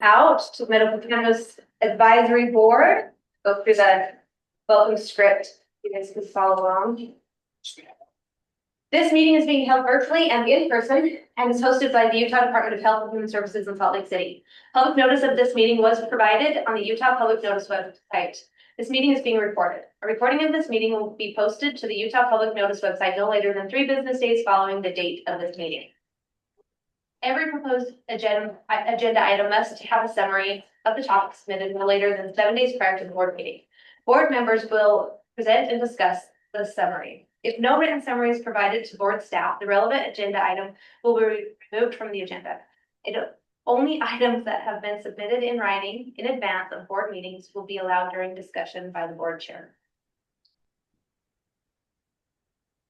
out to the Medical Cannabis Advisory Board. Go through the welcome script. You guys can follow along. This meeting is being held virtually and in person and is hosted by the Utah Department of Health and Human Services in Salt Lake City. Public notice of this meeting was provided on the Utah Public Notice website. This meeting is being recorded. A recording of this meeting will be posted to the Utah Public Notice website no later than 3 business days following the date of this meeting. Every proposed agenda item must have a summary of the topic submitted no later than 7 days prior to the board meeting. Board members will present and discuss the summary. If no written summary is provided to board staff, the relevant agenda item will be removed from the agenda. Only items that have been submitted in writing in advance of board meetings will be allowed during discussion by the board chair.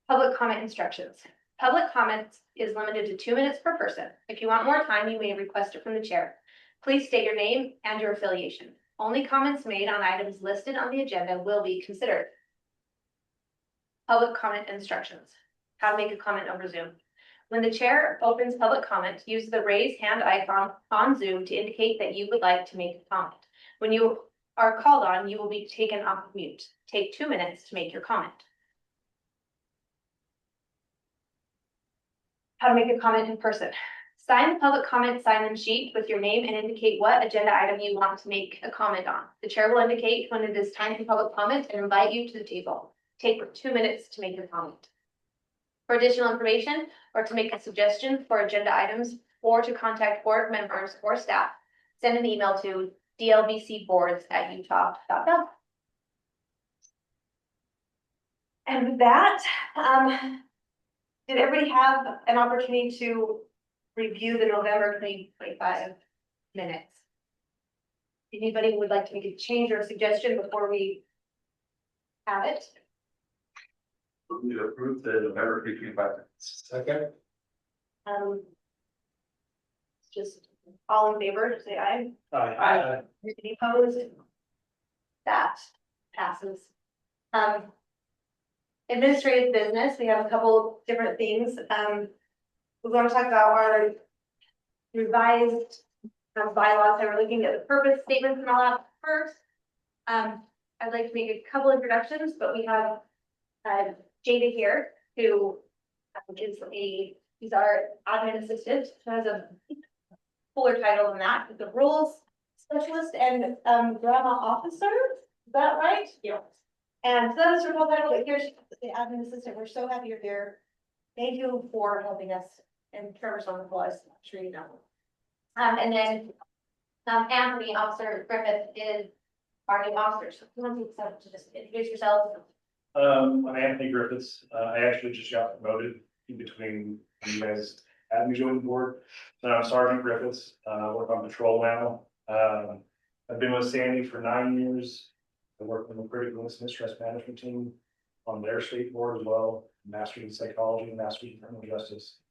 Public comment instructions. Public comments is limited to 2 minutes per person. If you want more time, you may request it from the chair. Please state your name and your affiliation. Only comments made on items listed on the agenda will be considered. Public comment instructions. How to make a comment over Zoom. When the chair opens public comment, use the raise hand icon on Zoom to indicate that you would like to make a comment. When you are called on, you will be taken off of mute. Take 2 minutes to make your comment. How to make a comment in person. Sign the public comment sign-in sheet with your name and indicate what agenda item you want to make a comment on. The chair will indicate when it is time for public comment and invite you to the table. Take 2 minutes to make your comment. For additional information or to make a suggestion for agenda items or to contact board members or staff, send an email to dlbcboards@utah.gov. And with that, did everybody have an opportunity to review the November 2025 minutes? Anybody would like to make a change or a suggestion before we have it? We approve the November 2025. Second. Just all in favor, say aye. Aye. Any opposed? That passes. Administrative business, we have a couple different things. We're going to talk about our revised bylaws. And we're looking at the purpose statements and all that first. I'd like to make a couple introductions, but we have Jada here, who he's our admin assistant, who has a fuller title than that, the rules specialist and drama officer. Is that right? Yeah. And so that is her whole title, but here's the admin assistant. We're so happy you're here. Thank you for helping us, and Trevor's on the call, I'm sure you know. And then Anthony, Officer Griffith, is our new officer. So you want to just introduce yourself? I'm Anthony Griffiths. I actually just got promoted in between you guys had me join the board. So I'm Sergeant Griffiths. I work on patrol now. I've been with Sandy for 9 years. I work on the critical incident stress management team on their state board as well. Master's in psychology and master's in criminal justice.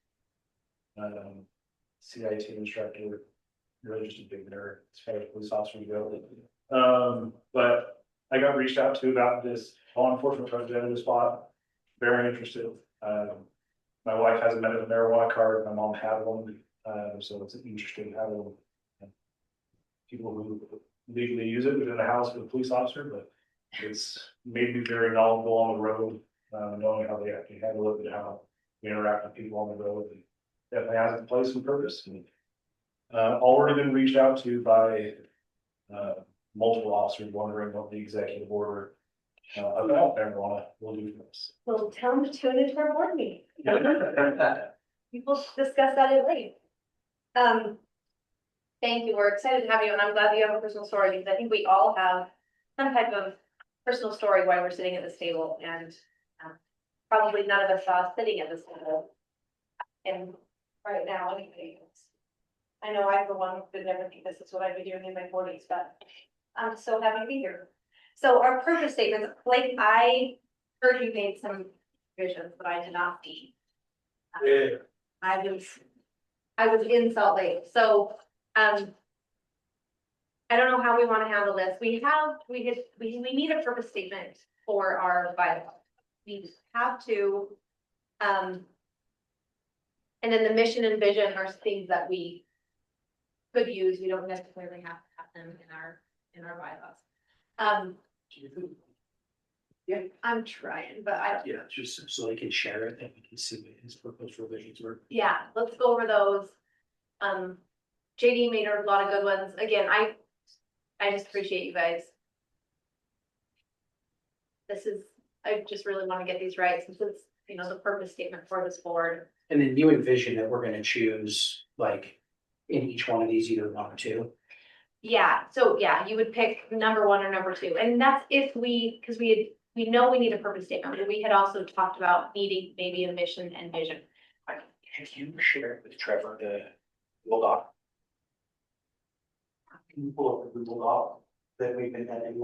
CIT instructor, really just a big nerd as far as police officer to go. But I got reached out to about this law enforcement representative spot. Very interested. My wife has a medical marijuana card. My mom had one, so it's interesting having people who legally use it within the house with a police officer. But it's made me very knowledgeable on the road, knowing how they actually handle it and how we interact with people on the road. And definitely has a place and purpose. And, already been reached out to by multiple officers wondering what the executive order about marijuana will do for us. Well, tell them to tune into our board meeting. We'll discuss that at length. Thank you. We're excited to have you, and I'm glad you have a personal story, because I think we all have some type of personal story why we're sitting at this table, and probably none of us saw sitting at this table. And right now, anybody else. I know I, for one, would never think this is what I'd be doing in my 40s, but I'm so happy to be here. So our purpose statement, like I heard you made some visions, but I did not see. Yeah. I was in Salt Lake, so I don't know how we want to handle this. We need a purpose statement for our bylaw. We have to, and then the mission and vision are things that we could use, we don't necessarily have to have them in our bylaws. Yeah, I'm trying, but I don't, Yeah, just so they can share it and we can see what his proposed revisions were. yeah, let's go over those. JD made a lot of good ones. Again, I just appreciate you guys. I just really want to get these right since it's, you know, the purpose statement for this board. And then you envision that we're gonna choose like in each one of these, either one or two. Yeah, so yeah, you would pick number one or number two, and that's if because we know we need a purpose statement, but we had also talked about needing maybe a mission and vision. Have you shared with Trevor the Google Doc? Can you pull up the Google Doc that we've been having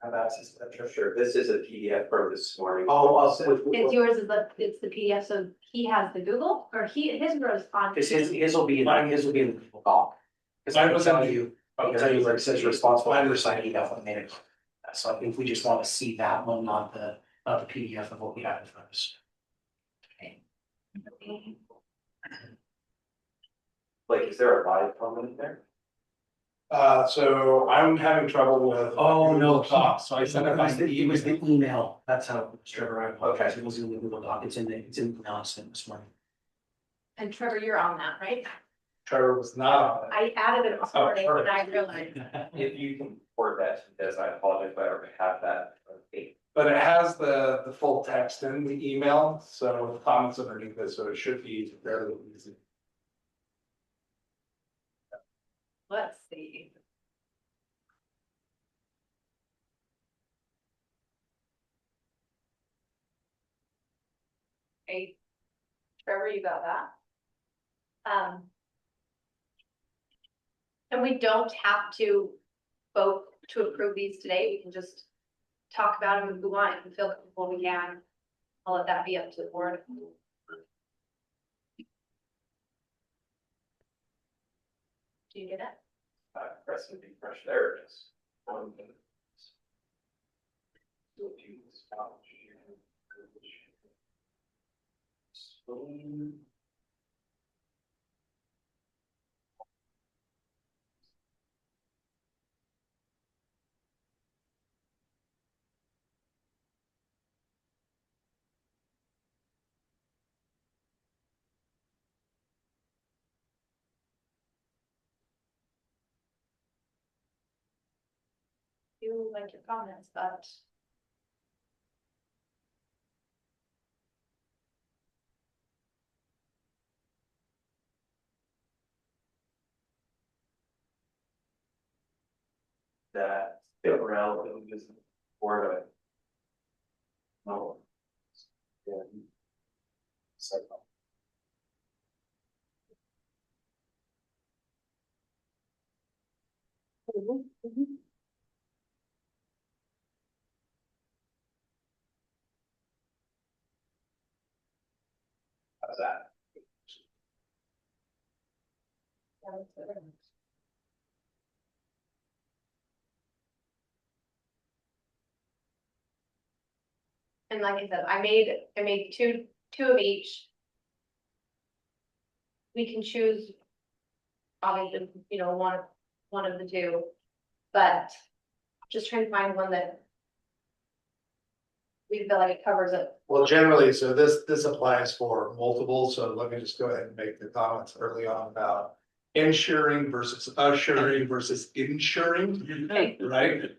have access to that, Trevor? Sure, this is a PDF from this morning. Oh, I'll say. It's yours it's the PDF, so he has the Google, or his was on. Cause his will be in the Google Doc. Cause I can tell you where it says responsible oversight, he definitely made it. So I think we just wanna see that one, not the PDF of what we have in front of us. Like, is there a live comment there? So I'm having trouble with. Oh, no. Google Docs, so I sent it by It was the email. email, that's how, Trevor, I apologize, it wasn't in the Google Doc, it's in the announcement this morning. And Trevor, you're on that, right? Trevor was not on it. I added it this morning and I realized. If you can forward that to this, I apologize if I already have that. But it has the full text in the email, so with comments underneath it, so it should be fairly easy. Let's see. Hey, Trevor, you got that? And we don't have to vote to approve these today, we can just talk about them if we want, if we feel comfortable, we can. I'll let that be up to the board. Do you get it? Press and refresh, there it is. 1 minute. Do a few stops here. You like your comments, but. That still relevant is for it. Oh. Yeah. So. How's that? And like I said, I made two of each. We can choose. Obviously, you know, one of the two, but just trying to find one that. We feel like it covers it. Well, generally, so this applies for multiple, so let me just go ahead and make the comments early on about insuring versus assuring versus insuring, Okay. right?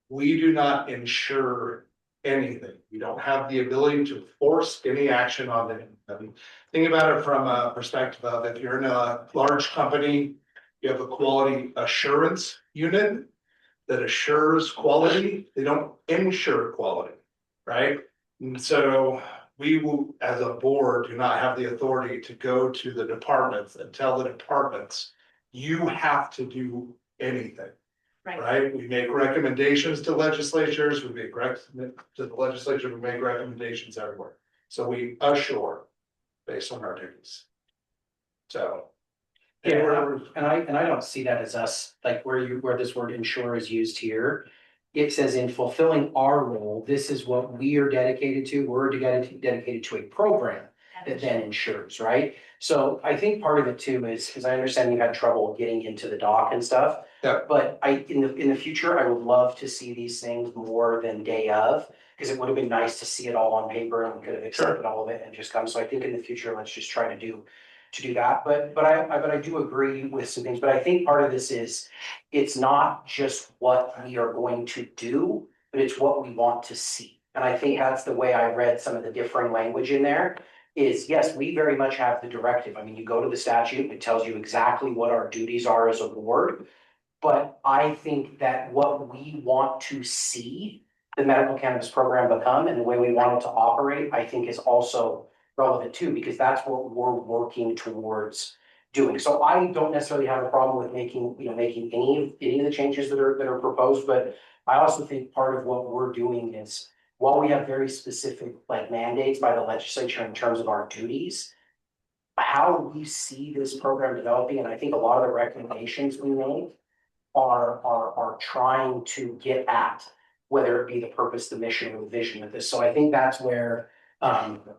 We do not insure anything. We don't have the ability to force any action on them. Think about it from a perspective of if you're in a large company, you have a quality assurance unit that assures quality, they don't insure quality, right? And so we will, as a board, do not have the authority to go to the departments and tell the departments, you have to do anything. Right. Right, we make recommendations to legislatures, we make to the legislature, we make recommendations everywhere. So we assure based on our duties. So. Yeah, and I don't see that as us, like where this word ensure is used here. It says in fulfilling our role, this is what we are dedicated to, we're dedicated to a program. that then ensures, right? So I think part of it too is, because I understand you had trouble getting into the doc and stuff. Yeah. But in the future, I would love to see these things more than day of, because it would have been nice to see it all on paper and we could have accepted all of it and just come. So I think in the future, let's just try to do that. But I do agree with some things, but I think part of this is, it's not just what we are going to do, but it's what we want to see. And I think that's the way I read some of the differing language in there is, yes, we very much have the directive. I mean, you go to the statute, it tells you exactly what our duties are as a board. But I think that what we want to see the medical cannabis program become and the way we want it to operate, I think is also relevant too, because that's what we're working towards doing. So I don't necessarily have a problem with making any of the changes that are proposed, but I also think part of what we're doing is, while we have very specific like mandates by the legislature in terms of our duties, how we see this program developing, and I think a lot of the recommendations we make are trying to get at, whether it be the purpose, the mission, or the vision of this. So I think that's where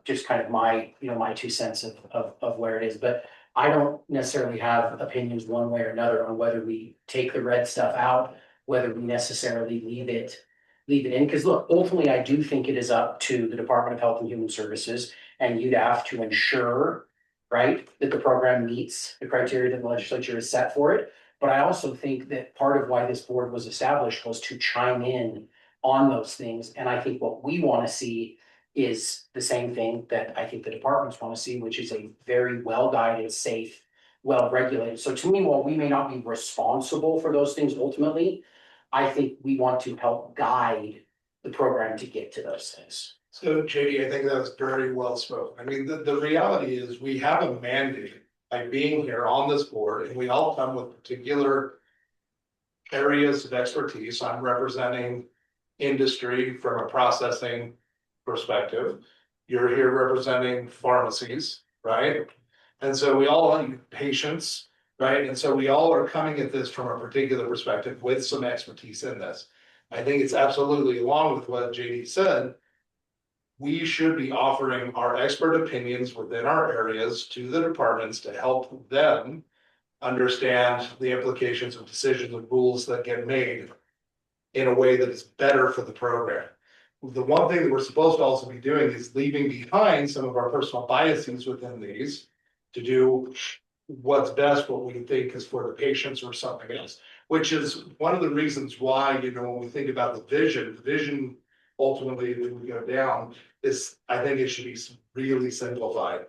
just kind of my, my 2 cents of where it is. But I don't necessarily have opinions one way or another on whether we take the red stuff out, whether we necessarily leave it in. Because look, ultimately, I do think it is up to the Department of Health and Human Services and UDAF to ensure, right, that the program meets the criteria that the legislature has set for it. But I also think that part of why this board was established was to chime in on those things. And I think what we want to see is the same thing that I think the departments want to see, which is a very well-guided, safe, well-regulated. So to me, while we may not be responsible for those things ultimately, I think we want to help guide the program to get to those things. So JD, I think that was very well spoken. I mean, the reality is we have a mandate by being here on this board, and we all come with particular areas of expertise. I'm representing industry from a processing perspective. You're here representing pharmacies, right? And so we all have patients, right? And so we all are coming at this from a particular perspective with some expertise in this. I think it's absolutely along with what JD said. We should be offering our expert opinions within our areas to the departments to help them understand the implications of decisions and rules that get made in a way that is better for the program. The one thing that we're supposed to also be doing is leaving behind some of our personal biases within these to do what's best, what we think is for the patients or something else, which is one of the reasons why, when we think about the vision ultimately when we go down is, I think it should be really simplified,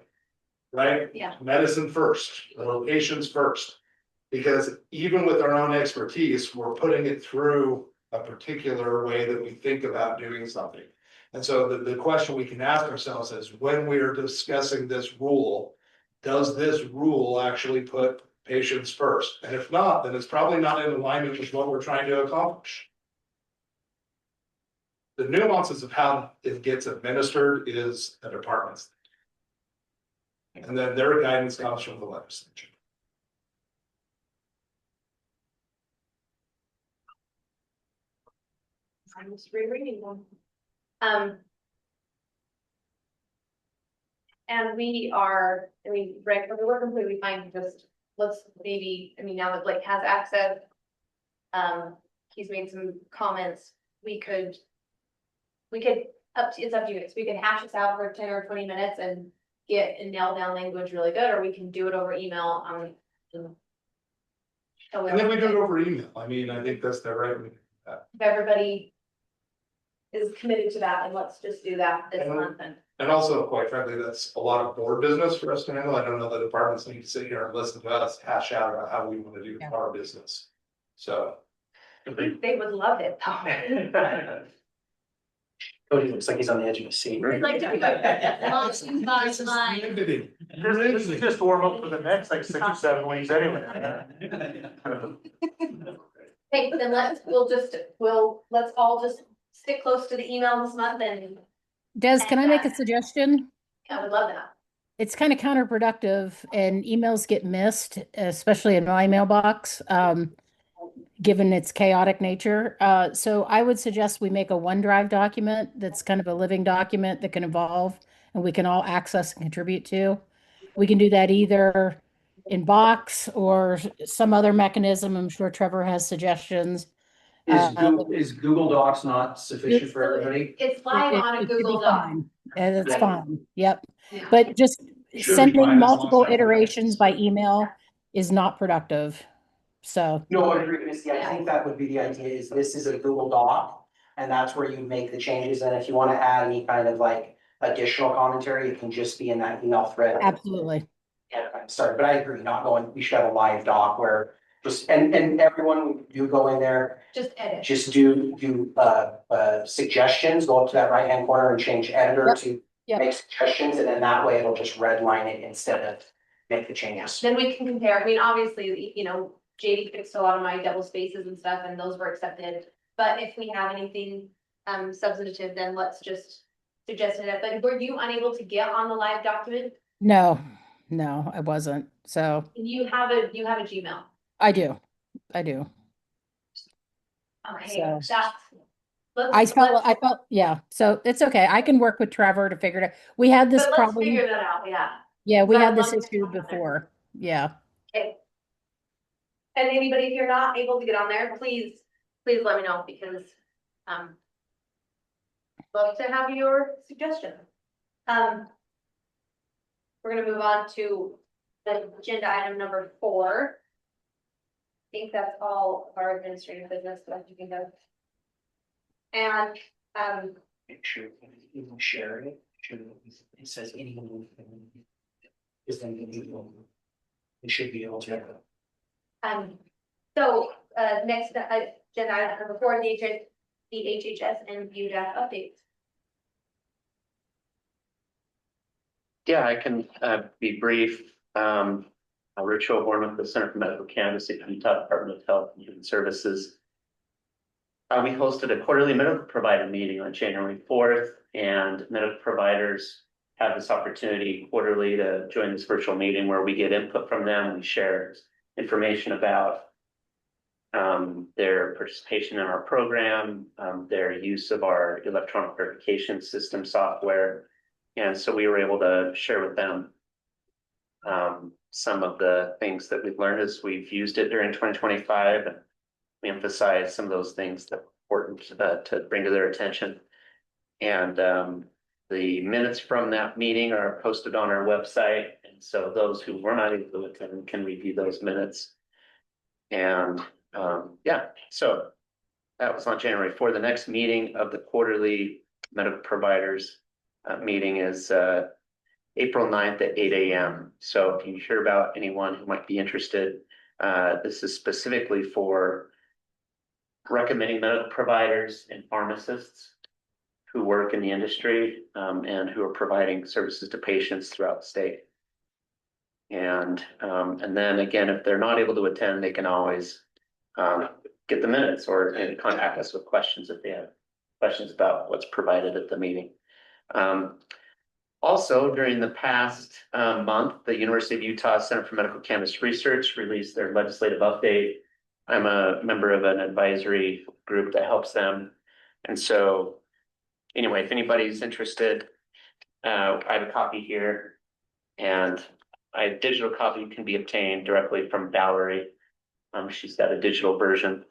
right? Yeah. Medicine first, or patients first, because even with our own expertise, we're putting it through a particular way that we think about doing something. And so the question we can ask ourselves is, when we are discussing this rule, does this rule actually put patients first? And if not, then it's probably not in alignment with what we're trying to accomplish. The nuances of how it gets administered is the department's. And then their guidance comes from the legislature. I'm just rereading them. And we are, right, we're completely fine, just let's maybe, now that Blake has access. He's made some comments, it's up to you guys, we can hash this out for 10 or 20 minutes and get and nail down language really good, or we can do it over email. And then we do it over email. I think that's the right way to do that. If everybody is committed to that, and let's just do that this month. And also, quite frankly, that's a lot of board business for us to handle. I don't know that departments need to sit here and listen to us hash out about how we want to do our business. So. They would love it though. Cody looks like he's on the edge of his seat. We'd like to be launching by line. This is just warm up for the next like 6 or 7 weeks anyway. Hey, then let's all just stick close to the email this month, and Des, can I make a suggestion? I would love that. It's kind of counterproductive and emails get missed, especially in my mailbox, given its chaotic nature. So I would suggest we make a OneDrive document that's kind of a living document that can evolve, and we can all access and contribute to. We can do that either in Box or some other mechanism. I'm sure Trevor has suggestions. Is Google Docs not sufficient for everybody? It's live on a It should be Google Doc. fine. And it's Yeah. fine. Yep. Yeah. But just Should be fine sending as long as multiple I have the iterations by rights. email is not productive. So, No, I agree, Misty. I think that would be the idea, is this is a Google Doc, and that's where you make the changes, and if you wanna add any kind of like additional commentary, it can just be in that email thread. absolutely. Yeah, I'm sorry, but I agree, not going, we should have a live doc where just, and everyone, you go in there, Just edit. just do suggestions, go up to that right-hand corner and change editor Yep, to yep. make suggestions, and then that way it'll just redline it instead of make the changes. Then we can compare. I mean, obviously, you know, JD fixed a lot of my double spaces and stuff, and those were accepted. But if we have anything substantive, then let's just suggest it. But were you unable to get on the live document? No, no, I wasn't. So You have a Gmail. I do. I do. Okay, So- that's. I felt, yeah. So it's okay. I can work with Trevor to figure it out. We had this But let's problem. figure that out, yeah. Yeah, we So had I'd this love to issue talk about it. before. Yeah. Okay. And anybody, if you're not able to get on there, please let me know because, love to have your suggestion. We're gonna move on to the agenda item number 4. I think that's all of our administrative business that you can go. And, Make sure you can share it, it says anyone. Is then you should be able to. so, next, agenda item number 4, the HHS and UDAP updates. Yeah, I can be brief. Rich O'Born with the Center for Medical Cannabis at Utah Department of Health and Human Services. We hosted a quarterly medical provider meeting on January 4th, and medical providers have this opportunity quarterly to join this virtual meeting where we get input from them. We share information about their participation in our program, their use of our electronic verification system software. And so we were able to share with them some of the things that we've learned as we've used it during 2025. And we emphasize some of those things that are important to bring to their attention. And the minutes from that meeting are posted on our website. And so those who were not able to attend can review those minutes. And yeah, so that was on January 4th. The next meeting of the quarterly medical providers meeting is April 9th at 8 a.m. So if you hear about anyone who might be interested, this is specifically for recommending medical providers and pharmacists who work in the industry and who are providing services to patients throughout the state. And then again, if they're not able to attend, they can always get the minutes or contact us with questions if they have questions about what's provided at the meeting. Also, during the past month, the University of Utah Center for Medical Cannabis Research released their legislative update. I'm a member of an advisory group that helps them. And so anyway, if anybody's interested, I have a copy here, and a digital copy can be obtained directly from Valerie. She's got a digital version.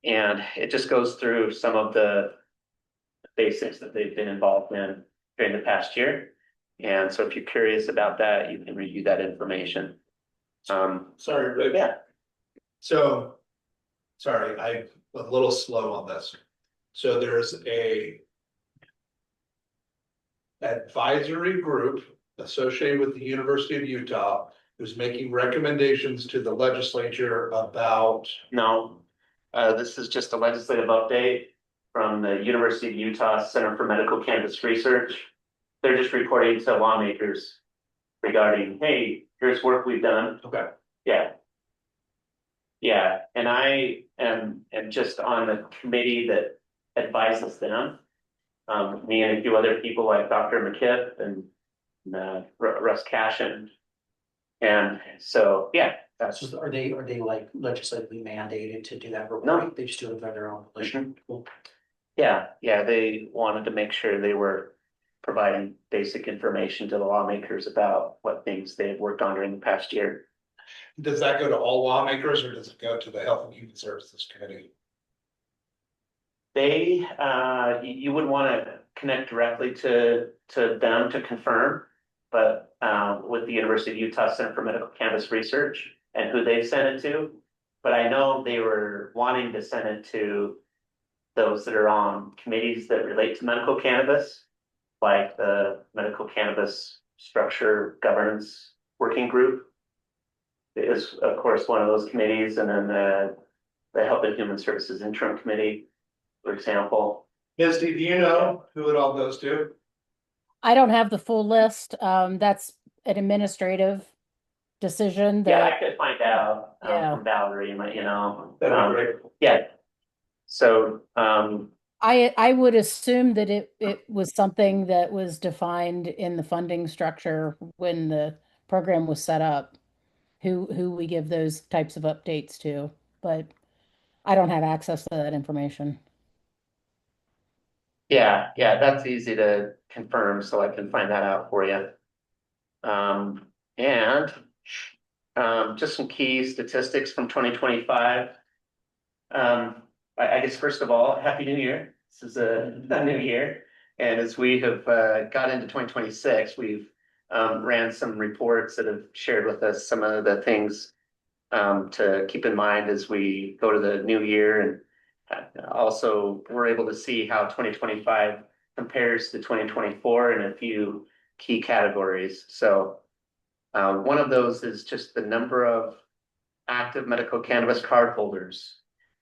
And it just goes through some of the basics that they've been involved in during the past year. And so if you're curious about that, you can review that information. Sorry, Rick. Yeah. So, sorry, I'm a little slow on this. So there's a advisory group associated with the University of Utah who's making recommendations to the legislature about. No, this is just a legislative update from the University of Utah Center for Medical Cannabis Research. They're just reporting to lawmakers regarding, hey, here's work we've done. Okay. Yeah. Yeah, and I am just on the committee that advises them. Me and a few other people like Dr. McKipp and Russ Cashin. And so, yeah, that's So are they like legislatively mandated to do that? No. They just do it by their own volition. Cool. yeah, they wanted to make sure they were providing basic information to the lawmakers about what things they've worked on during the past year. Does that go to all lawmakers or does it go to the Health and Human Services Committee? They, you would want to connect directly to them to confirm, but with the University of Utah Center for Medical Cannabis Research and who they sent it to. But I know they were wanting to send it to those that are on committees that relate to medical cannabis, like the Medical Cannabis Structure Governance Working Group is, of course, one of those committees, and then the Health and Human Services Interim Committee, for example. Misty, do you know who it all goes to? I don't have the full list. That's an administrative decision Yeah, that, I could find out Yeah. from Valerie, you know. That'd be great. Yeah. So, I would assume that it was something that was defined in the funding structure when the program was set up, who we give those types of updates to, but I don't have access to that information. yeah, that's easy to confirm, so I can find that out for you. And just some key statistics from 2025. I guess first of all, Happy New Year. This is a new year. And as we have got into 2026, we've ran some reports that have shared with us some of the things to keep in mind as we go to the new year. And also we're able to see how 2025 compares to 2024 in a few key categories. So one of those is just the number of active medical cannabis card holders.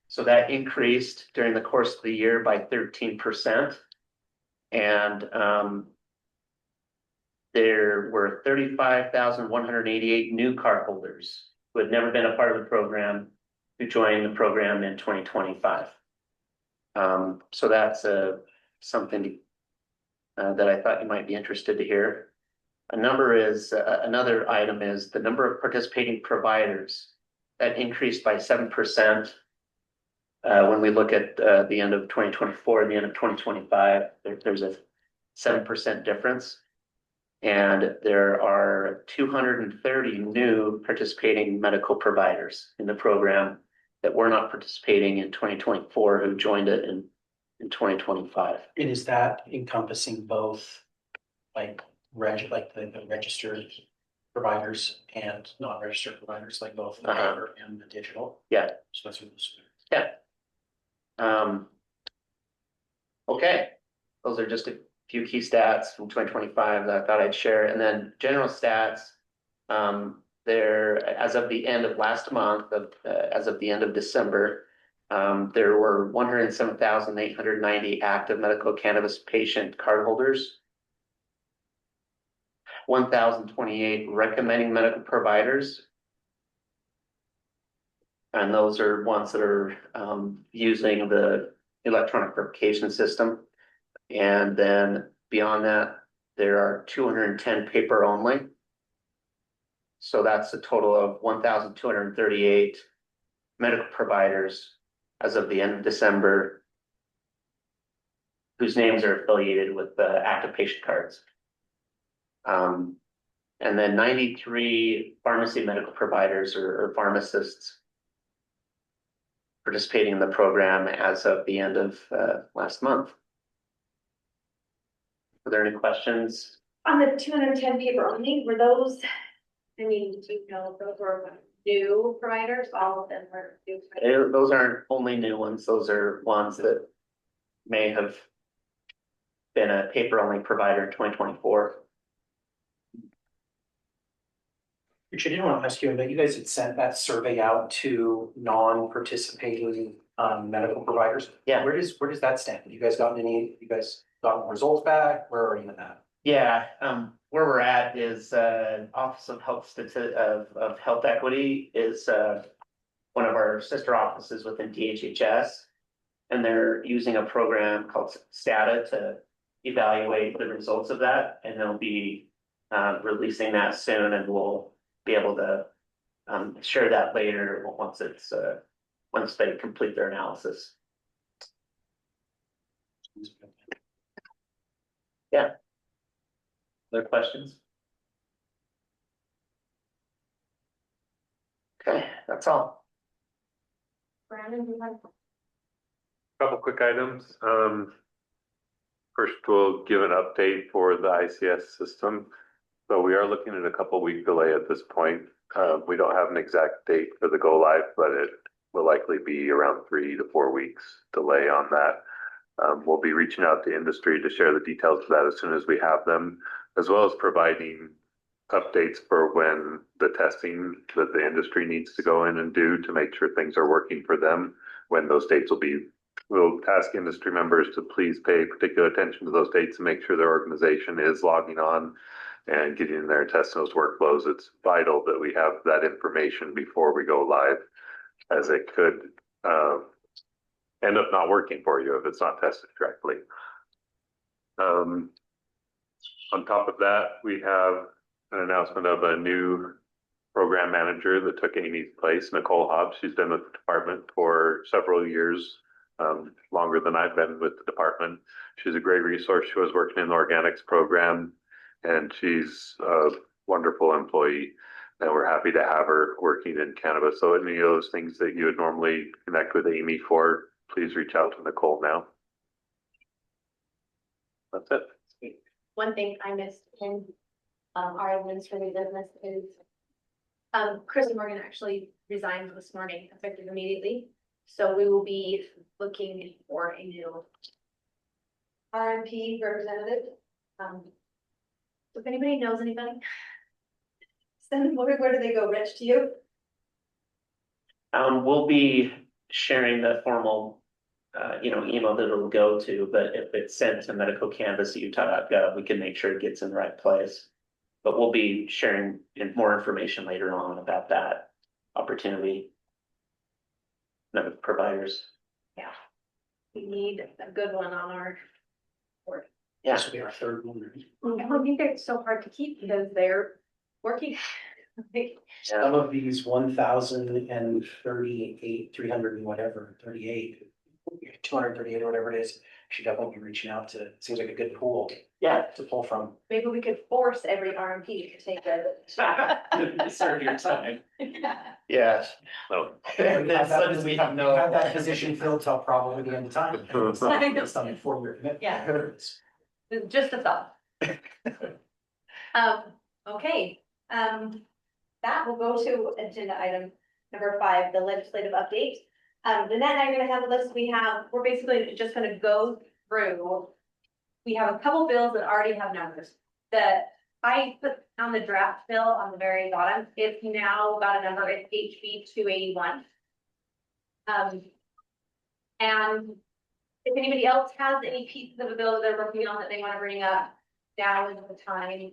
So that increased during the course of the year by 13%. And there were 35,188 new card holders who had never been a part of the program who joined the program in 2025. So that's something that I thought you might be interested to hear. Another item is the number of participating providers that increased by 7%. When we look at the end of 2024 and the end of 2025, there's a 7% difference. And there are 230 new participating medical providers in the program that were not participating in 2024 who joined it in 2025. And is that encompassing both like the registered providers and non-registered providers, like both the paper and the digital? Yeah. So that's what this. Yeah. Okay, those are just a few key stats from 2025 that I thought I'd share. And then general stats, there, as of the end of last month, as of the end of December, there were 107,890 active medical cannabis patient cardholders, 1,028 recommending medical providers. And those are ones that are using the electronic verification system. And then beyond that, there are 210 paper only. So that's a total of 1,238 medical providers as of the end of December whose names are affiliated with the active patient cards. And then 93 pharmacy medical providers or pharmacists participating in the program as of the end of last month. Are there any questions? On the 210 paper only, were those, I mean, do you know if those were new providers? All of them were new providers? Those aren't only new ones. Those are ones that may have been a paper only provider in 2024. Richard, I didn't want to ask you, but you guys had sent that survey out to non-participating medical providers. Yeah. Where does that stand? Have you guys gotten results back? Where are you in that? Yeah, where we're at is Office of Health Equity is one of our sister offices within DHHS, and they're using a program called STATA to evaluate the results of that, and they'll be releasing that soon, and we'll be able to share that later once they complete their analysis. Yeah. Other questions? Okay, that's all. Brandon, you have? Couple quick items. First, we'll give an update for the ICS system. So we are looking at a couple week delay at this point. We don't have an exact date for the go live, but it will likely be around 3 to 4 weeks delay on that. We'll be reaching out to industry to share the details of that as soon as we have them, as well as providing updates for when the testing that the industry needs to go in and do to make sure things are working for them, when those dates will be. We'll ask industry members to please pay particular attention to those dates and make sure their organization is logging on and getting in there and testing those workflows. It's vital that we have that information before we go live, as it could end up not working for you if it's not tested correctly. On top of that, we have an announcement of a new program manager that took Amy's place, Nicole Hobbs. She's been with the department for several years, longer than I've been with the department. She's a great resource. She was working in the organics program, and she's a wonderful employee. And we're happy to have her working in cannabis. So any of those things that you would normally connect with Amy for, please reach out to Nicole now. That's it. One thing I missed in our administrative business is Chris Morgan actually resigned this morning, effective immediately. So we will be looking for a new RMP representative. If anybody knows anybody, send them over. Where do they go? Rich, to you? We'll be sharing the formal, email that it'll go to, but if it's sent to medicalcanvas@utah.gov, we can make sure it gets in the right place. But we'll be sharing more information later on about that opportunity. No providers. Yeah. We need a good one on our board. Yeah. This will be our third one. I think they're so hard to keep because they're working. Some of these 1,038, 300 and whatever, 38, 238 or whatever it is, should definitely be reaching out to. It seems like a good pool Yeah. to pull from. Maybe we could force every RMP to take a. Serve your time. Yeah. Yeah. No. And As long as we have no. Have that position filled till probably the end of time. It's not a 4-year commitment. Yeah. Just a thought. Okay, that will go to agenda item number 5, the legislative update. Lynette and I are gonna handle this. We're basically just gonna go through. We have a couple bills that already have numbers that I put on the draft bill on the very bottom. It's now got a number, it's HB 281. And if anybody else has any pieces of a bill that they're working on that they want to bring up, now is the time.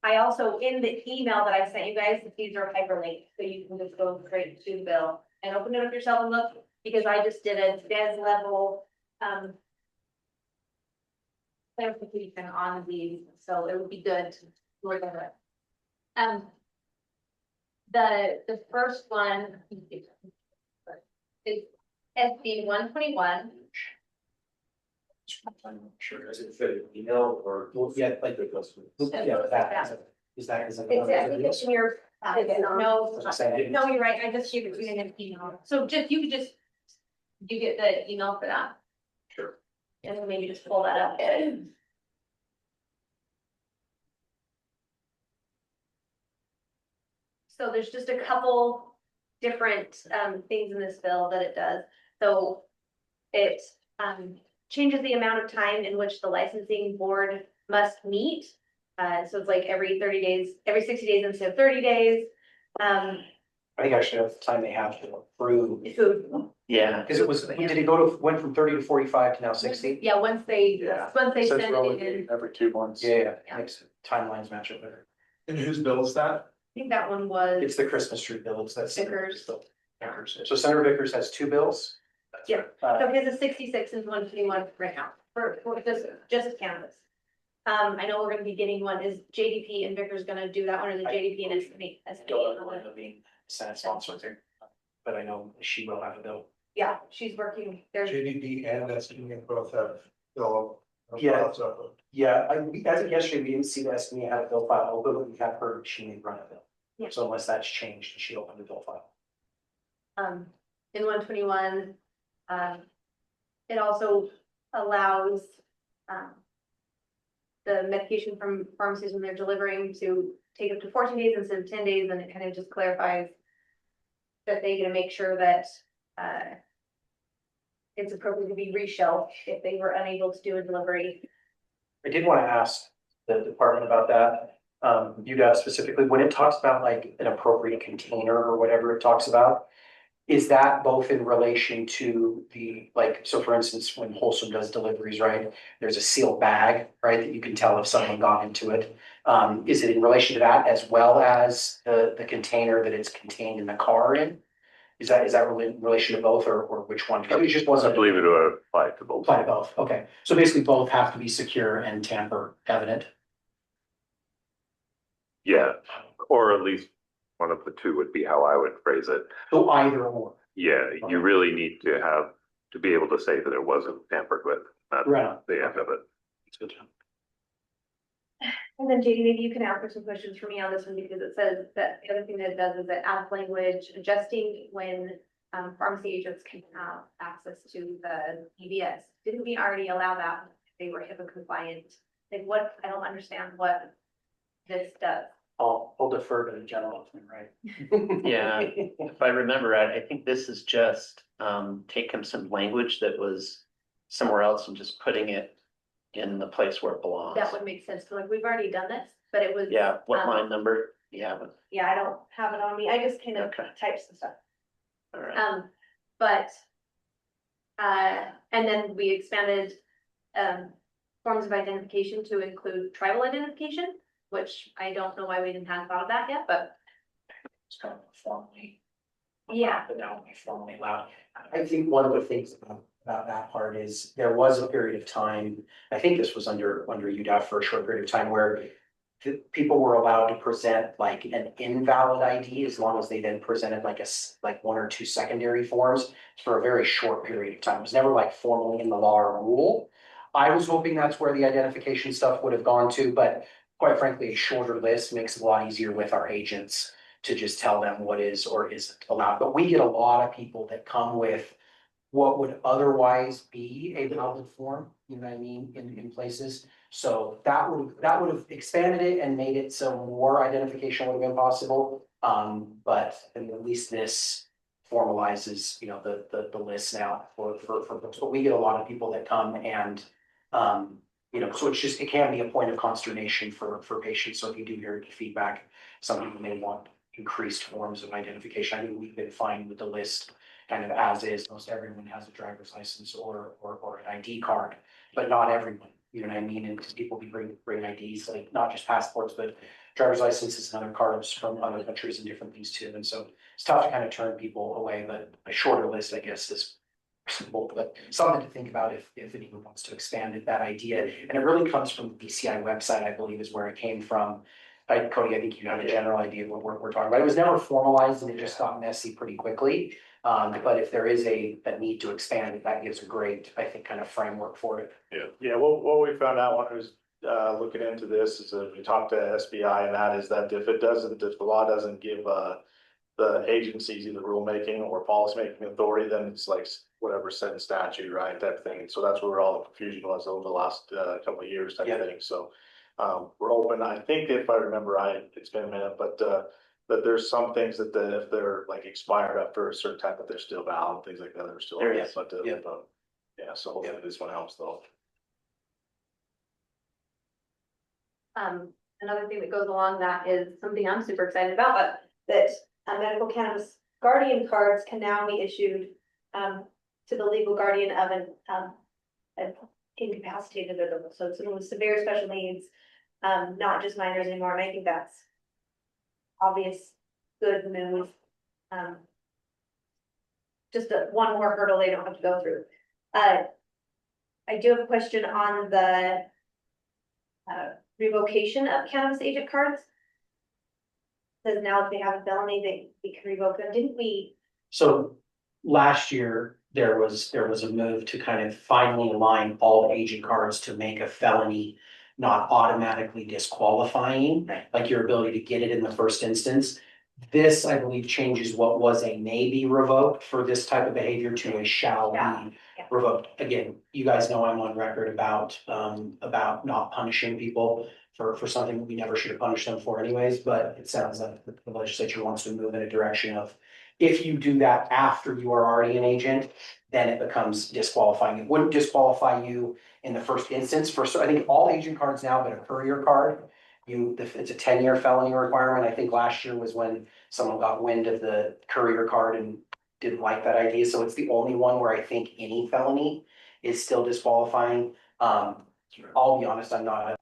I also, in the email that I sent you guys, these are hyperlinked, so you can just go straight to the bill and open it up yourself and look, because I just did a DES level clarification on these, so it would be good to look at it. The first one is SB 121. Sure, does it fit an email or? Yeah, like. Yeah, that, is that? It's, I think it's in your, no, Say no, you're right, I just gave it to you in an email, so you could just, you get the email for that, Sure. and then maybe just pull that up. So there's just a couple different things in this bill that it does, so it changes the amount of time in which the licensing board must meet. So it's like every 30 days, every 60 days instead of 30 days. I think actually that's the time they have to approve. Yeah. Because it was, did it go to, went from 30 to 45 to now 60? Yeah, once they Yeah. send Says it in. relative every 2 months. Yeah, Yeah. makes timelines match up better. And whose bill is that? I think that one was. It's the Christmas tree bill, it's that. Vickers. Vickers. So Senator Vickers has 2 bills. Yeah. So his is 66 and 121 right now for just cannabis. I know we're gonna be getting one. Is JDP and Vickers gonna do that one, or the JDP and SME? Don't know when it'll be Senate sponsored there, but I know she will have a bill. Yeah, she's working there. JDP and SDE both have bill Yeah. Yeah, as of yesterday, we didn't see the estimate had a bill file open, but we have heard she may run a bill. Yeah. So unless that's changed, she opened the bill file. In 121, it also allows, the medication from pharmacies when they're delivering to take up to 14 days instead of 10 days, and it kind of just clarifies that they're gonna make sure that, it's appropriate to be reshelved if they were unable to do a delivery. I did want to ask the department about that. You guys specifically, when it talks about like an appropriate container or whatever it talks about. Is that both in relation to the, like, so for instance, when Wholesome does deliveries, right? There's a sealed bag, right, that you can tell if someone got into it. Is it in relation to that as well as the container that it's contained in the car in? Is that really in relation to both or which one? It just I wasn't. believe it would apply to both. Apply to both, okay. So basically both have to be secure and tamper evident. Yeah, or at least one of the two would be how I would phrase it. So either or. Yeah, you really need to have, to be able to say that it wasn't tampered with. That's Right. the end of it. That's good. And then JD, maybe you can answer some questions for me on this one, because it says that the other thing that it does is it adds language adjusting when pharmacy agents can have access to the PBS. Didn't we already allow that if they were HIPAA compliant? Like what, I don't understand what this does. I'll defer to the general, right? Yeah, if I remember right, I think this is just taking some language that was somewhere else and just putting it in the place where it belongs. That would make sense, like we've already done this, but it was. Yeah, what line number? Yeah, Yeah, I don't have it on me, I just kind of Okay. typed some stuff. all right. But, and then we expanded, forms of identification to include tribal identification, which I don't know why we didn't have thought of that yet, but It's kind of formally. yeah. But now we formally allowed. I think one of the things about that part is there was a period of time, I think this was under UDAF for a short period of time where people were allowed to present like an invalid ID as long as they then presented like one or two secondary forms for a very short period of time. It was never like formally in the law or rule. I was hoping that's where the identification stuff would have gone to, but quite frankly, a shorter list makes it a lot easier with our agents to just tell them what is or isn't allowed. But we get a lot of people that come with what would otherwise be a valid form, you know what I mean, in places. So that would have expanded it and made it so more identification would have been possible. But at least this formalizes, you know, the list now for books. But we get a lot of people that come and you know, so it's just, it can be a point of consternation for patients. So if you do hear feedback, some people may want increased forms of identification. I mean, we've been fine with the list kind of as is. Most everyone has a driver's license or an ID card, but not everyone, you know what I mean? And because people bring IDs, like not just passports, but driver's licenses and other cards from other countries and different things too. And so it's tough to kind of turn people away, but a shorter list, I guess, is simple, but something to think about if anyone wants to expand it, that idea. And it really comes from the BCI website, I believe, is where it came from. Cody, I think you have a general idea of what we're talking about. It was never formalized and it just got messy pretty quickly. But if there is a need to expand it, that gives a great, I think, kind of framework for it. Yeah, what we found out when I was looking into this is that we talked to SBI, and that is that if the law doesn't give the agencies either rulemaking or policymaking authority, then it's like whatever said in statute, right, type thing. So that's where all the confusion was over the last couple of years type of thing. So we're open. I think if I remember right, it's been a minute, but that there's some things that if they're like expired after a certain time, but they're still valid, things like that, they're still. There is. But Yeah. yeah, so hopefully this one helps though. Another thing that goes along that is something I'm super excited about, but that medical cannabis guardian cards can now be issued to the legal guardian of an incapacitated adult. So it's someone with severe special needs, not just minors anymore. And I think that's obvious, good move. Just one more hurdle they don't have to go through. I do have a question on the revocation of cannabis agent cards. Says now if they have a felony, they can revoke them. Didn't we? So last year, there was a move to kind of finally align all agent cards to make a felony not automatically disqualifying, Right. like your ability to get it in the first instance. This, I believe, changes what was a may be revoked for this type of behavior to a shall Yeah, be yeah. revoked. Again, you guys know I'm on record about not punishing people for something we never should have punished them for anyways, but it sounds like the legislature wants to move in a direction of if you do that after you are already an agent, then it becomes disqualifying. It wouldn't disqualify you in the first instance for, so I think all agent cards now, but a courier card, it's a 10-year felony requirement. I think last year was when someone got wind of the courier card and didn't like that idea. So it's the only one where I think any felony is still disqualifying. I'll be honest, I'm not,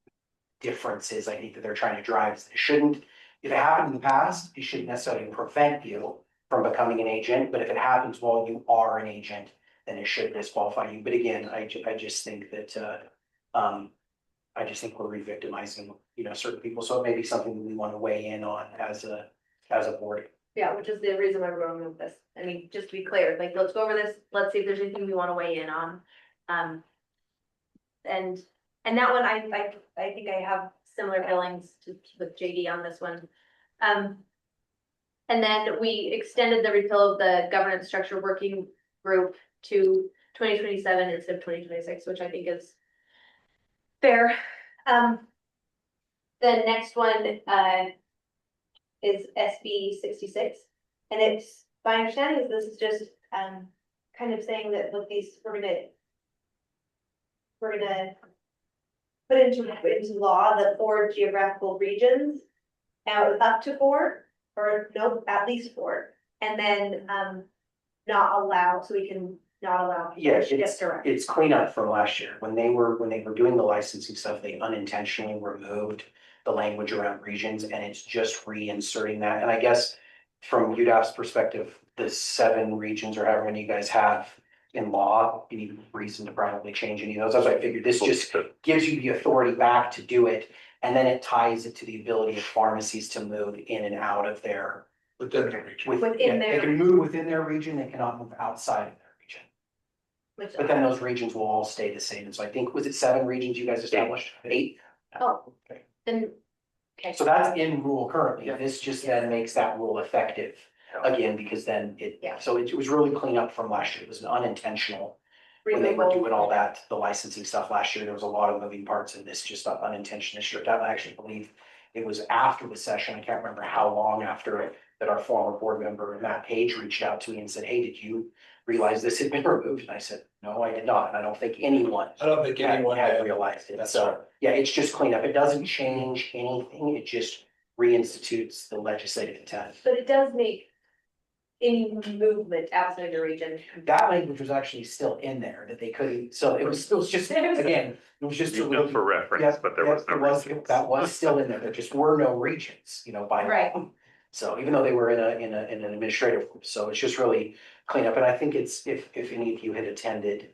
differences I think that they're trying to drive is they shouldn't, if it happened in the past, it shouldn't necessarily prevent you from becoming an agent, but if it happens while you are an agent, then it should disqualify you. But again, I just think that, I just think we're re-victimizing, certain people, so it may be something we want to weigh in on as a board. Yeah, which is the reason why we're going with this. I mean, just to be clear, like, let's go over this, let's see if there's anything we wanna weigh in on. And that one, I think I have similar feelings with JD on this one. And then we extended the repeal of the governance structure working group to 2027 instead of 2026, which I think is fair. The next one, is SB 66. And it's, my understanding is this is just, kind of saying that with these, we're gonna put into law the 4 geographical regions. Now it's up to 4, or no, at least 4, and then, not allow, so we can not allow. Yeah, Yes, correct. it's cleanup from last year. When they were doing the licensing stuff, they unintentionally removed the language around regions and it's just reinserting that. And I guess from UDAP's perspective, the 7 regions or however many you guys have in law, any reason to probably change any of those. That's why I figured this just gives you the authority back to do it. And then it ties it to the ability of pharmacies to move in and out of their. Within the region. Within They their- can move within their region, they cannot move outside of their region. Which, But then those regions will all stay the same. And so I think, was it 7 regions you guys established? 8? oh, Okay. then, okay. So that's in rule currently. Yeah. This just then makes that rule effective again, because then Yeah. so it was really clean up from last year. It was an unintentional. When they were doing all that, the licensing stuff last year, there was a lot of moving parts and this just got unintentionally stripped out. I actually believe it was after the session, I can't remember how long after it, that our former board member, Matt Page, reached out to me and said, hey, did you realize this had been removed? And I said, no, I did not. And I don't think anyone I don't think anyone had had. realized it. That's So, right. yeah, it's just cleanup. It doesn't change anything. It just reinstitutes the legislative intent. But it does make any movement outside the region. That language was actually still in there that they couldn't, so it was just, again, it was just. Just for reference, but there was no regions. That was still in there. There just were no regions, by law. Right. So even though they were in an administrative, group, so it's just really cleanup. And I think it's, if any of you had attended,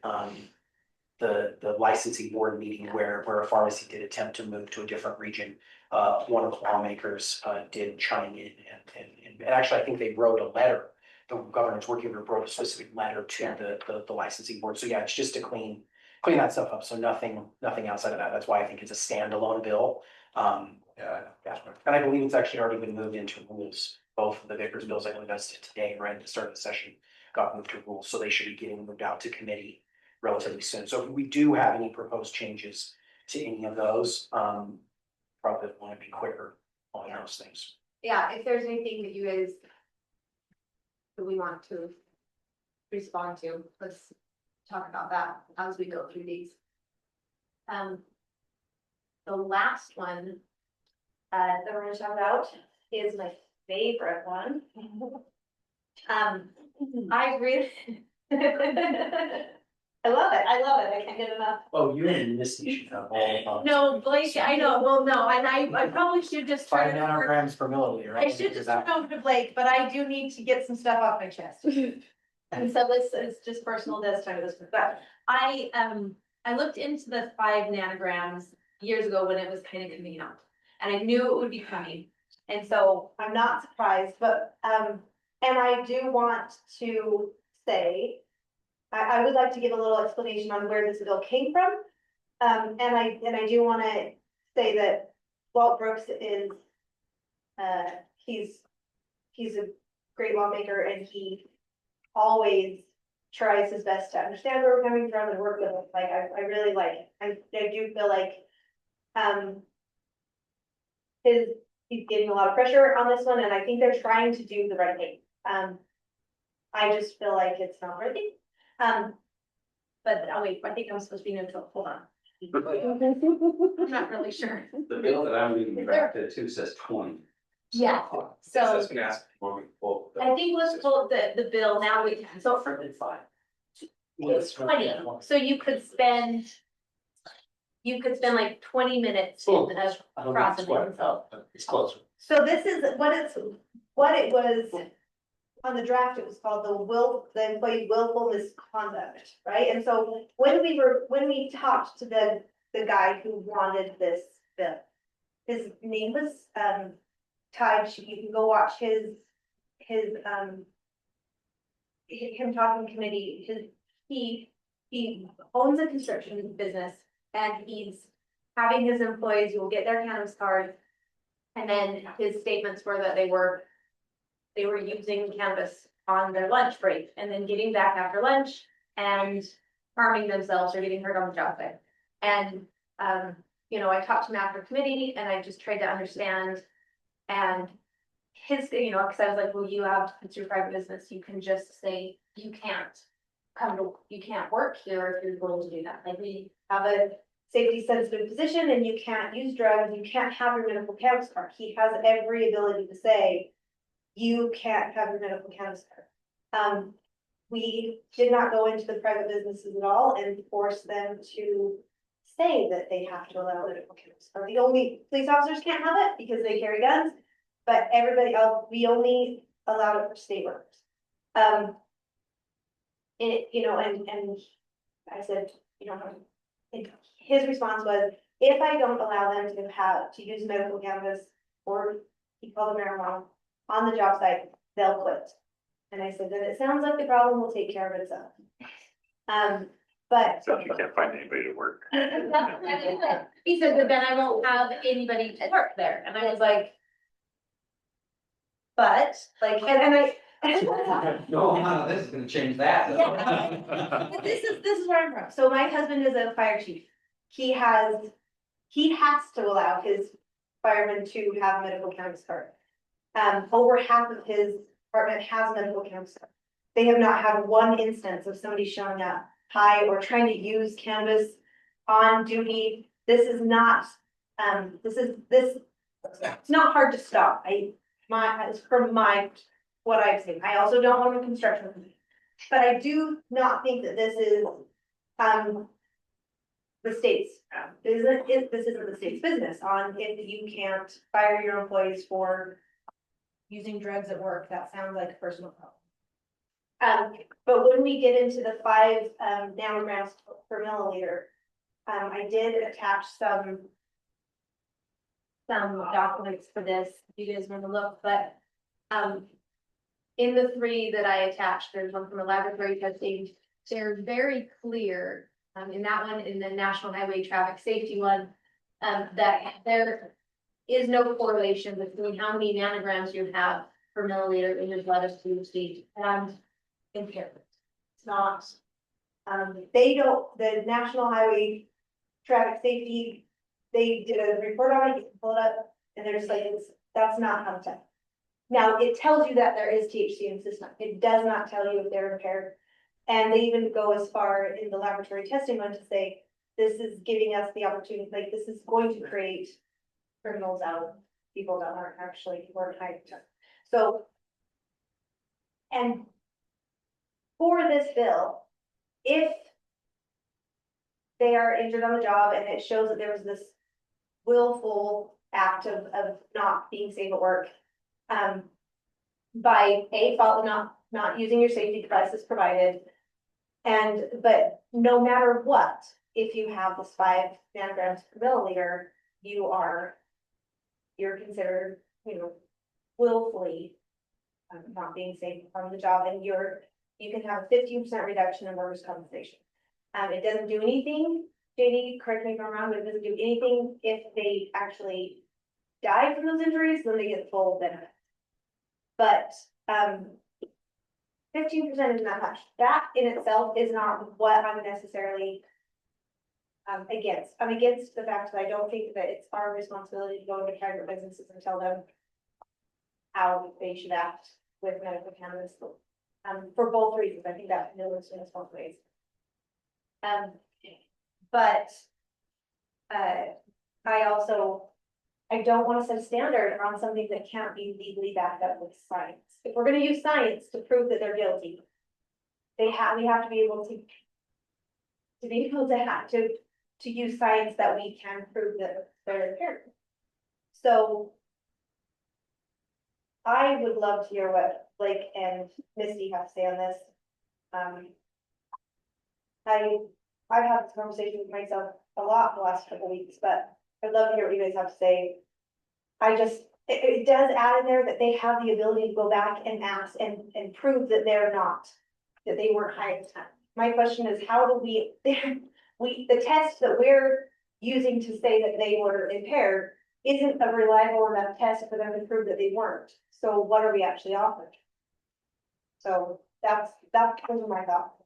the licensing board meeting where a pharmacy did attempt to move to a different region, one of the lawmakers, did chime in and actually, I think they wrote a letter. The governance working group wrote a specific letter to the licensing board. So yeah, it's just to clean that stuff up. So nothing outside of that. That's why I think it's a standalone bill. Yeah. And I believe it's actually already been moved into rules. Both of the Vickers bills I believe that's today, right at the start of the session, got moved to rules. So they should be getting moved out to committee relatively soon. So if we do have any proposed changes to any of those, probably want to be quicker on those things. Yeah, if there's anything that you guys that we want to respond to, let's talk about that as we go through these. The last one that we're gonna talk about is my favorite one. I really I love it, I can't get enough. Oh, you and Misty should have all. No, Blake, I know, well, no, and I probably should just. turn 5 it over- nanograms per milliliter. I should just turn it over to Blake, but I do need to get some stuff off my chest. And so this is just personal this time, but I looked into the 5 nanograms years ago when it was kind of coming out. And I knew it would be coming, and so I'm not surprised, but, and I do want to say, I would like to give a little explanation on where this bill came from. And I do wanna say that Walt Brooks is, he's a great lawmaker and he always tries his best to understand where we're coming from and work with us. Like, I really like, I do feel like, he's getting a lot of pressure on this one, and I think they're trying to do the right thing. I just feel like it's not working. But oh wait, I think I'm supposed to be neutral. Hold on. I'm not really sure. The bill that I'm reading back to too says 20. Yeah, I so was gonna ask before we pull. I think let's pull the bill now we can. So for it's 20, so you could spend like 20 minutes in a processing, so. It's closer. So this is what it was, on the draft, it was called the employee willful misconduct, right? And so when we talked to the guy who wanted this bill, his name was, Ty, you can go watch him talking committee, he owns a construction business and he's having his employees who will get their cannabis cards. And then his statements were that they were using cannabis on their lunch break and then getting back after lunch and harming themselves or getting hurt on the job site. And, you know, I talked to him after committee and I just tried to understand and his, you know, cause I was like, well, it's your private business. You can just say, you can't work here if you're going to do that. Like we have a safety sensitive position and you can't use drugs, you can't have your medical cannabis card. He has every ability to say, you can't have your medical cannabis card. We did not go into the private businesses at all and force them to say that they have to allow medical cannabis card. The only police officers can't have it because they carry guns, but everybody else, we only allowed it for state workers. You know, and I said, you know, and his response was, if I don't allow them to use medical cannabis or he called it marijuana on the job site, they'll quit. And I said, then it sounds like the problem will take care of itself. But So you can't find anybody to work. he said, but then I won't have anybody to work there. And I was like, but like, and I. No amount of this is gonna change that. Yeah. But this is where I'm from. So my husband is a fire chief. He has to allow his firemen to have a medical cannabis card. Over half of his department has a medical cannabis card. They have not had one instance of somebody showing up high or trying to use cannabis on duty. This is not, it's not hard to stop. It's from what I've seen. I also don't own a construction company. But I do not think that this is, the state's business. This isn't the state's business on if you can't fire your employees for using drugs at work. That sounds like a personal problem. But when we get into the 5 nanograms per milliliter, I did attach some documents for this, if you guys want to look, but in the 3 that I attached, there's one from a laboratory testing. They're very clear in that one, in the National Highway Traffic Safety one, that there is no correlation between how many nanograms you have per milliliter in your blood of THC and impairment. It's not. The National Highway Traffic Safety, they did a report on it, you can pull it up, and they're just like, that's not how to test. Now, it tells you that there is THC in the system. It does not tell you if they're impaired. And they even go as far in the laboratory testing one to say, this is giving us the opportunity, like this is going to create criminals out of people that aren't actually weren't high. So, and for this bill, if they are injured on the job and it shows that there was this willful act of not being safe at work, by fault of not using your safety devices provided, but no matter what, if you have this 5 nanograms per milliliter, you're considered, you know, willfully not being safe on the job, and you're you can have a 15% reduction in workers' compensation. It doesn't do anything, JD, correct me if I'm wrong, but it doesn't do anything if they actually die from those injuries, then they get full benefit. But, 15% is not much. That in itself is not what I'm necessarily against. I'm against the fact that I don't think that it's our responsibility to go into private businesses and tell them how they should act with medical cannabis. For both reasons, I think that mills in both ways. But I don't want to set a standard on something that can't be legally backed up with science. If we're gonna use science to prove that they're guilty, we have to be able to use science that we can prove that they're impaired. So I would love to hear what Blake and Misty have to say on this. I've had this conversation with myself a lot the last couple weeks, but I'd love to hear what you guys have to say. It does add in there that they have the ability to go back and ask and prove that that they weren't high at the time. My question is, how do the test that we're using to say that they were impaired isn't a reliable enough test for them to prove that they weren't. So what are we actually offering? So those are my thoughts.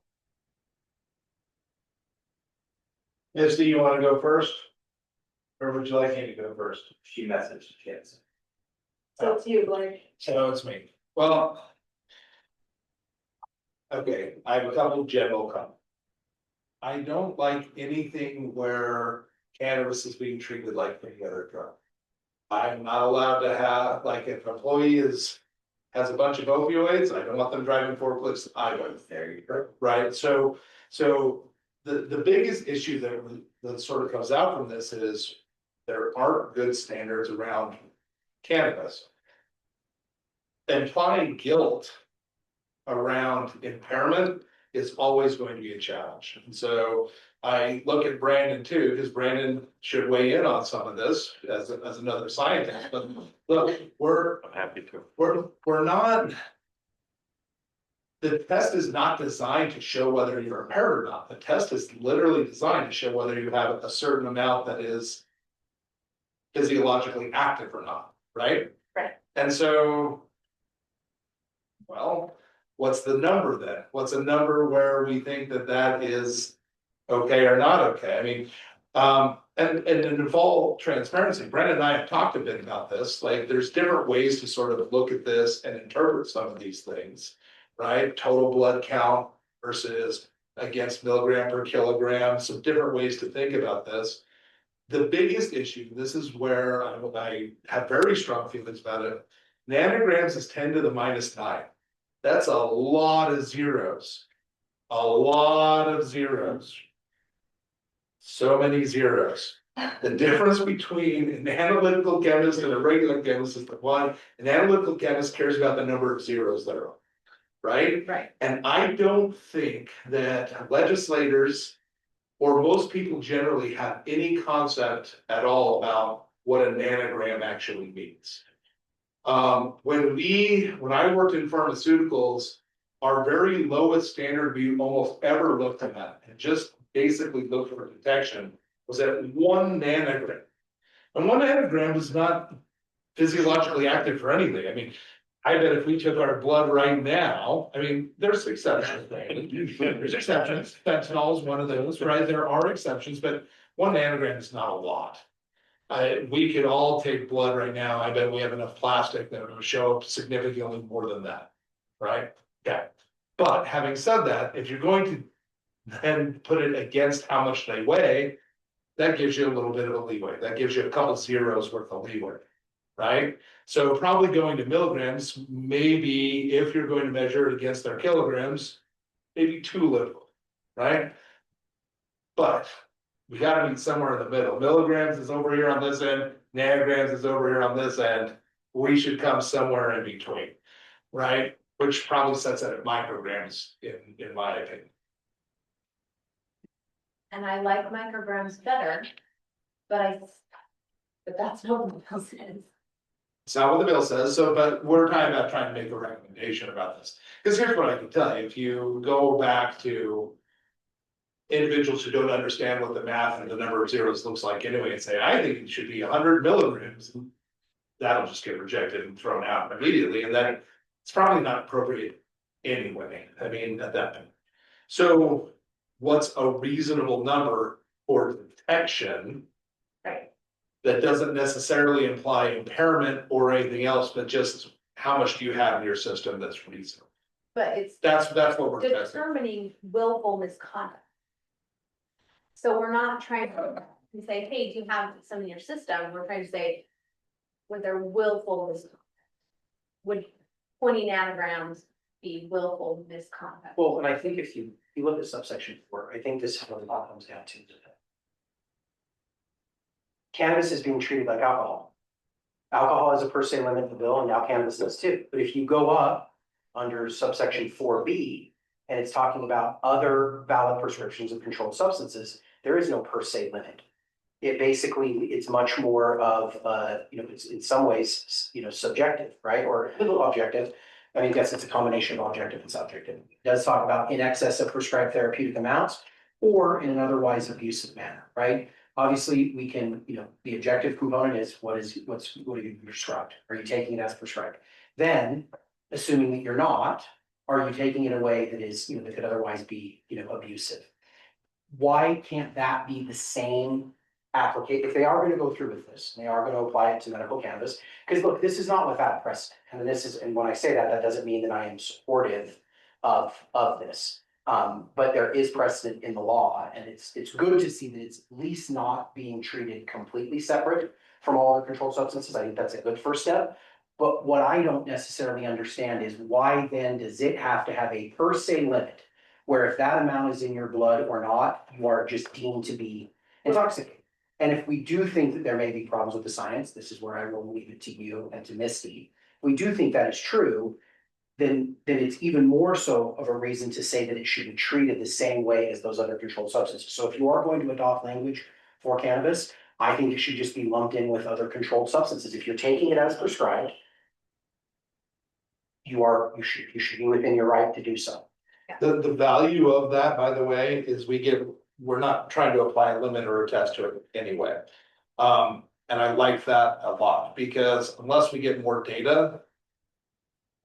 Misty, you wanna go first? Or would you like me to go first? She messaged kids. So it's you, Blake. So it's me. Well. Okay, I have a couple of general comments. I don't like anything where cannabis is being treated like any other drug. I'm not allowed to have, like, if an employee has a bunch of opioids, I don't want them driving forklifts, I don't. There you go. Right, so the biggest issue that sort of comes out from this is there aren't good standards around cannabis. Implying guilt around impairment is always going to be a challenge. And so I look at Brandon too, because Brandon should weigh in on some of this as another scientist, but look, I'm happy to. we're not. The test is not designed to show whether you're impaired or not. The test is literally designed to show whether you have a certain amount that is physiologically active or not, right? Right. And so, well, what's the number then? What's a number where we think that is okay or not okay? I mean, and in full transparency, Brandon and I have talked a bit about this. Like, there's different ways to sort of look at this and interpret some of these things, right? Total blood count versus against milligram per kilogram, some different ways to think about this. The biggest issue, this is where I have very strong feelings about it. Nanograms is 10 to the -9. That's a lot of zeros. A lot of zeros. So many zeros. The difference between an analytical chemist and a regular chemist is the one, an analytical chemist cares about the number of zeros that are on, right? Right. And I don't think that legislators or most people generally have any concept at all about what a nanogram actually means. When I worked in pharmaceuticals, our very lowest standard we almost ever looked at and just basically looked for detection was at 1 nanogram. And 1 nanogram was not physiologically active for anything. I mean, I bet if we took our blood right now, I mean, there's exceptions. There's exceptions. Fentanyl is one of those, right? There are exceptions, but 1 nanogram is not a lot. We could all take blood right now. I bet we have enough plastic that would show up significantly more than that, right? Okay. But having said that, if you're going to then put it against how much they weigh, that gives you a little bit of a leeway. That gives you a couple zeros worth of leeway, right? So probably going to milligrams, maybe if you're going to measure it against their kilograms, maybe too little, right? But we gotta meet somewhere in the middle. Milligrams is over here on this end, nanograms is over here on this end. We should come somewhere in between, right? Which probably sets it at micrograms in my opinion. And I like micrograms better, but that's not what the bill says. It's not what the bill says, so, but we're talking about trying to make a recommendation about this. Because here's what I can tell you, if you go back to. Individuals who don't understand what the math and the number of zeros looks like anyway, and say, I think it should be 100 milligrams. That'll just get rejected and thrown out immediately, and then it's probably not appropriate anyway, I mean, at that point. So what's a reasonable number for detection? Right. That doesn't necessarily imply impairment or anything else, but just how much do you have in your system that's reasonable? But it's That's what we're testing. determining willful misconduct. So we're not trying to say, hey, do you have some in your system? We're trying to say, with their willful misconduct. Would 20 nanograms be willful misconduct? Well, and I think if you look at subsection 4, I think this is what it all comes down to. Cannabis is being treated like alcohol. Alcohol has a per se limit in the bill, and now cannabis does too. But if you go up under subsection 4B, and it's talking about other valid prescriptions of controlled substances, there is no per se limit. It basically, it's much more of, it's in some ways, subjective, right? Or a little objective. I guess it's a combination of objective and subjective. It does talk about in excess of prescribed therapeutic amounts or in an otherwise abusive manner, right? Obviously, we can, the objective component is what are you prescribed? Are you taking it as prescribed? Then, assuming that you're not, are you taking it in a way that is, that could otherwise be, abusive? Why can't that be the same application? If they are going to go through with this, and they are going to apply it to medical cannabis, because look, this is not without precedent. And when I say that, that doesn't mean that I am supportive of this. But there is precedent in the law, and it's good to see that it's at least not being treated completely separate from all other controlled substances. I think that's a good first step. But what I don't necessarily understand is why then does it have to have a per se limit, where if that amount is in your blood or not, you are just deemed to be intoxicated. And if we do think that there may be problems with the science, this is where I will leave it to you and to Misty. If we do think that is true, then it's even more so of a reason to say that it should be treated the same way as those other controlled substances. So if you are going to adopt language for cannabis, I think it should just be lumped in with other controlled substances. If you're taking it as prescribed, you should be within your right to do so. The value of that, by the way, is we're not trying to apply a limit or a test to it anyway. And I like that a lot, because unless we get more data.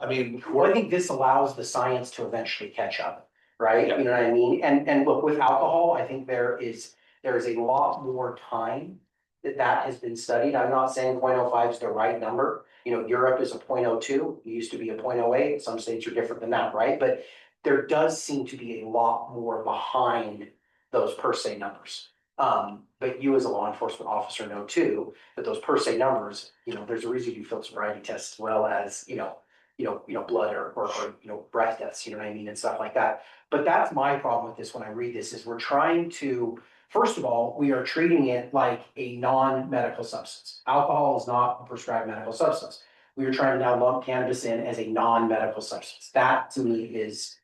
Well, I think this allows the science to eventually catch up, right? Yeah. You know what I mean? And look, with alcohol, I think there is a lot more time that has been studied. I'm not saying 0.05 is the right number. Europe is a 0.02, it used to be a 0.08. Some states are different than that, right? But there does seem to be a lot more behind those per se numbers. But you as a law enforcement officer know too, that those per se numbers, there's a reason you field sobriety tests as well as, blood or breath tests, you know what I mean, and stuff like that. But that's my problem with this when I read this, is we're trying to, first of all, we are treating it like a non-medical substance. Alcohol is not a prescribed medical substance. We are trying to now lump cannabis in as a non-medical substance. That to me is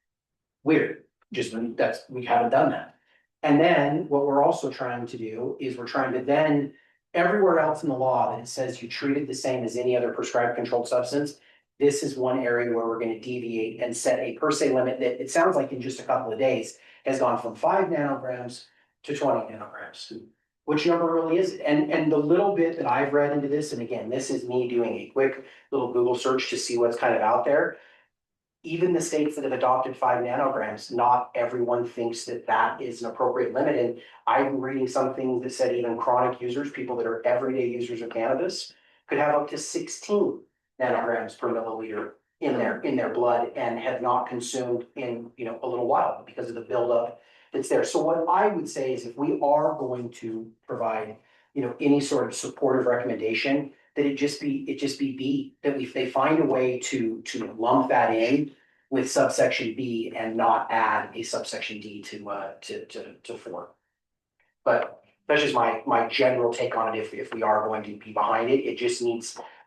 weird. We haven't done that. And then what we're also trying to do is we're trying to then, everywhere else in the law that it says you treat it the same as any other prescribed controlled substance, this is one area where we're going to deviate and set a per se limit that it sounds like in just a couple of days has gone from 5 nanograms to 20 nanograms. Which number really is it? And the little bit that I've read into this, and again, this is me doing a quick little Google search to see what's kind of out there. Even the states that have adopted 5 nanograms, not everyone thinks that that is an appropriate limit. And I'm reading something that said even chronic users, people that are everyday users of cannabis, could have up to 16 nanograms per milliliter in their blood and have not consumed in a little while because of the buildup that's there. So what I would say is if we are going to provide any sort of supportive recommendation, that it just be B, that if they find a way to lump that in with subsection B and not add a subsection D to 4. But that's just my general take on it. If we are going to be behind it,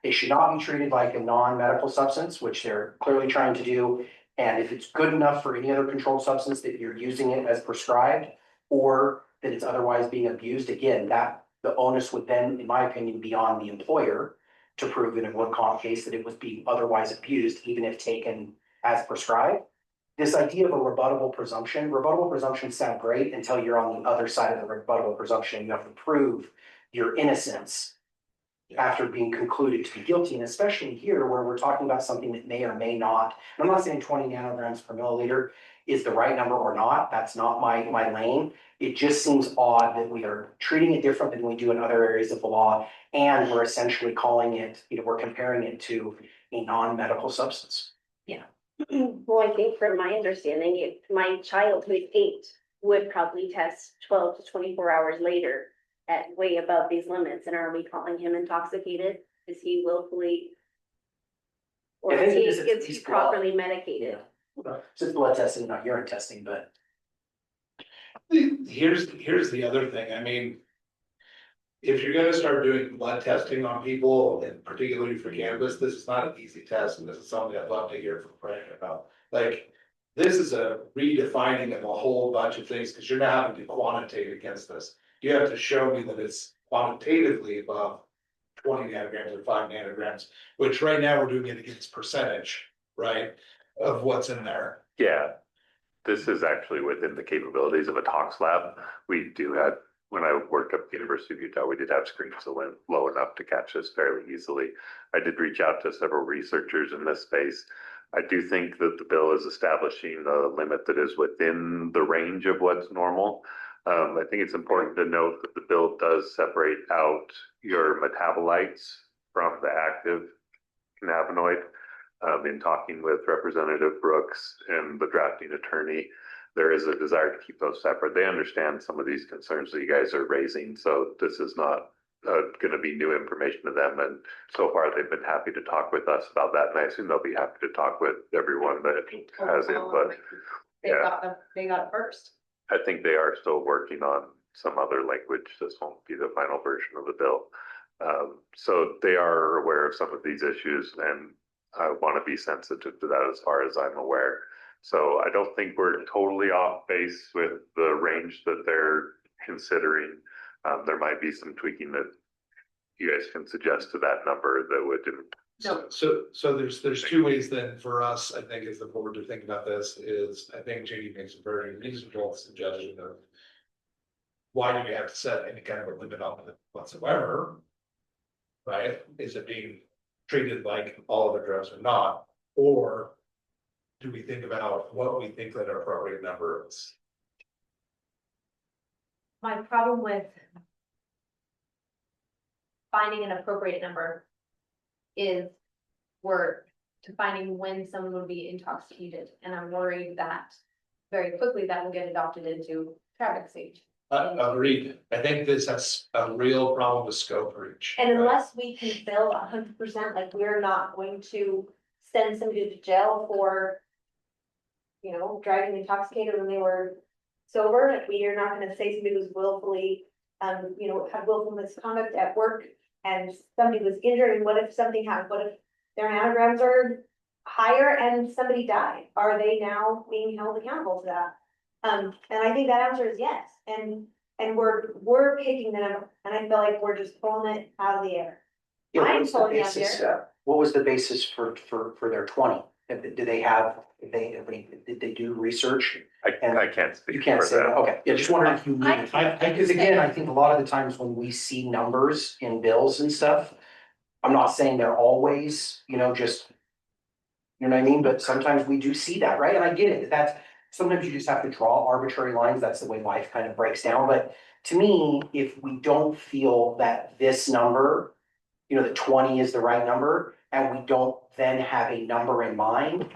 it should not be treated like a non-medical substance, which they're clearly trying to do. And if it's good enough for any other controlled substance that you're using it as prescribed, or that it's otherwise being abused, again, that the onus would then, in my opinion, be on the employer to prove in a one comp case that it was being otherwise abused, even if taken as prescribed. This idea of a rebuttable presumptions sound great until you're on the other side of the rebuttable presumption. You have to prove your innocence after being concluded to be guilty, and especially here where we're talking about something that may or may not, and I'm not saying 20 nanograms per milliliter is the right number or not, that's not my lane. It just seems odd that we are treating it different than we do in other areas of the law, and we're essentially calling it, we're comparing it to a non-medical substance. Well, I think from my understanding, if my child who is 8 would probably test 12 to 24 hours later at way above these limits, and are we calling him intoxicated? Is he willfully? Or I think is it he, is- is he it's properly medicated? It's just blood testing, not urine testing, but Here's the other thing, I mean. If you're gonna start doing blood testing on people, and particularly for cannabis, this is not an easy test, and this is something I'd love to hear from Frank about. Like, this is a redefining of a whole bunch of things, because you're not having to quantitate against this. You have to show me that it's quantitatively above 20 nanograms or 5 nanograms, which right now we're doing it against percentage, right? Of what's in there. Yeah. This is actually within the capabilities of a tox lab. We do have, when I worked at the University of Utah, we did have screens that went low enough to catch this fairly easily. I did reach out to several researchers in this space. I do think that the bill is establishing a limit that is within the range of what's normal. I think it's important to note that the bill does separate out your metabolites from the active cannabinoid. In talking with Representative Brooks and the drafting attorney, there is a desire to keep those separate. They understand some of these concerns that you guys are raising, so this is not going to be new information to them. And so far, they've been happy to talk with us about that, and I assume they'll be happy to talk with everyone that has input. They got it first. I think they are still working on some other language. This won't be the final version of the bill. So they are aware of some of these issues, and I want to be sensitive to that as far as I'm aware. So I don't think we're totally off base with the range that they're considering. There might be some tweaking that you guys can suggest to that number that would. So there's two ways then for us, I think, as the board to think about this is, I think Jamie makes a very reasonable suggestion of. Why do we have to set any kind of a limit on it whatsoever? Right? Is it being treated like all other drugs or not? Or do we think about what we think that our appropriate number is? My problem with finding an appropriate number is we're defining when someone would be intoxicated, and I'm worried that very quickly that will get adopted into traffic safety. Agreed. I think this has a real problem with scope reach. And unless we can fill 100%, like we're not going to send somebody to jail for, driving intoxicated when they were sober. Like we are not going to say somebody was willfully, had willful misconduct at work and somebody was injured. And what if something happened? What if their nanograms are higher and somebody died? Are they now being held accountable to that? And I think that answer is yes. And we're picking the number, and I feel like we're just pulling it out of the air. Yeah, I'm what's the pulling it out of the basis, air. what was the basis for their 20? Do they have, did they do research? I can't speak You can't for say that, them. okay, yeah, just wondering if you knew. Because again, I think a lot of the times when we see numbers in bills and stuff, I'm not saying they're always, just. You know what I mean, but sometimes we do see that, right? And I get it, that's, sometimes you just have to draw arbitrary lines, that's the way life kind of breaks down, but to me, if we don't feel that this number, that 20 is the right number, and we don't then have a number in mind,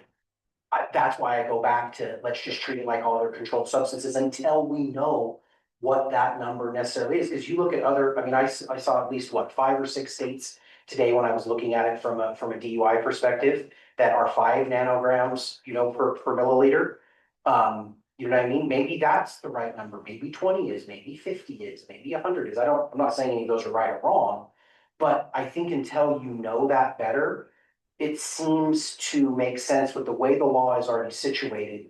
that's why I go back to, let's just treat it like all other controlled substances until we know what that number necessarily is. Because you look at other, I saw at least 5 or 6 states today when I was looking at it from a DUI perspective that are 5 nanograms, per milliliter. You know what I mean? Maybe that's the right number. Maybe 20 is, maybe 50 is, maybe 100 is. I'm not saying any of those are right or wrong, but I think until you know that better, it seems to make sense with the way the law is already situated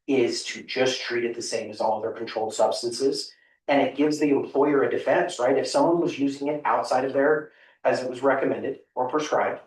is to just treat it the same as all other controlled substances. And it gives the employer a defense, right? If someone was using it outside of their, as it was recommended or prescribed,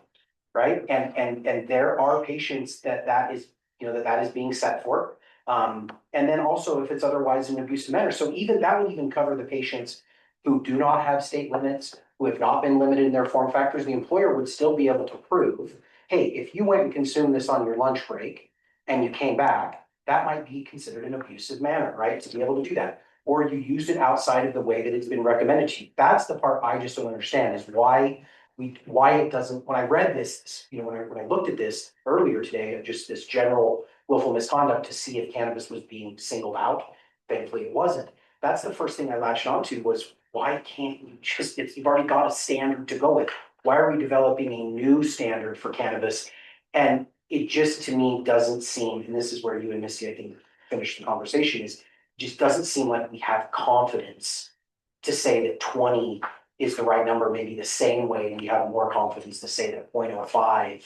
right? And there are patients that is that is being set for. And then also if it's otherwise in an abusive manner, so even that would even cover the patients who do not have state limits, who have not been limited in their form factors, the employer would still be able to prove, hey, if you went and consumed this on your lunch break and you came back, that might be considered an abusive manner, right? To be able to do that. Or you used it outside of the way that it's been recommended to you. That's the part I just don't understand is why it doesn't, when I read this, when I looked at this earlier today, just this general willful misconduct to see if cannabis was being singled out, thankfully it wasn't. That's the first thing I latched onto was why can't you just, you've already got a standard to go with. Why are we developing a new standard for cannabis? And it just to me doesn't seem, and this is where you and Missy, I think, finished the conversation, is just doesn't seem like we have confidence to say that 20 is the right number, maybe the same way we have more confidence to say that 0.05,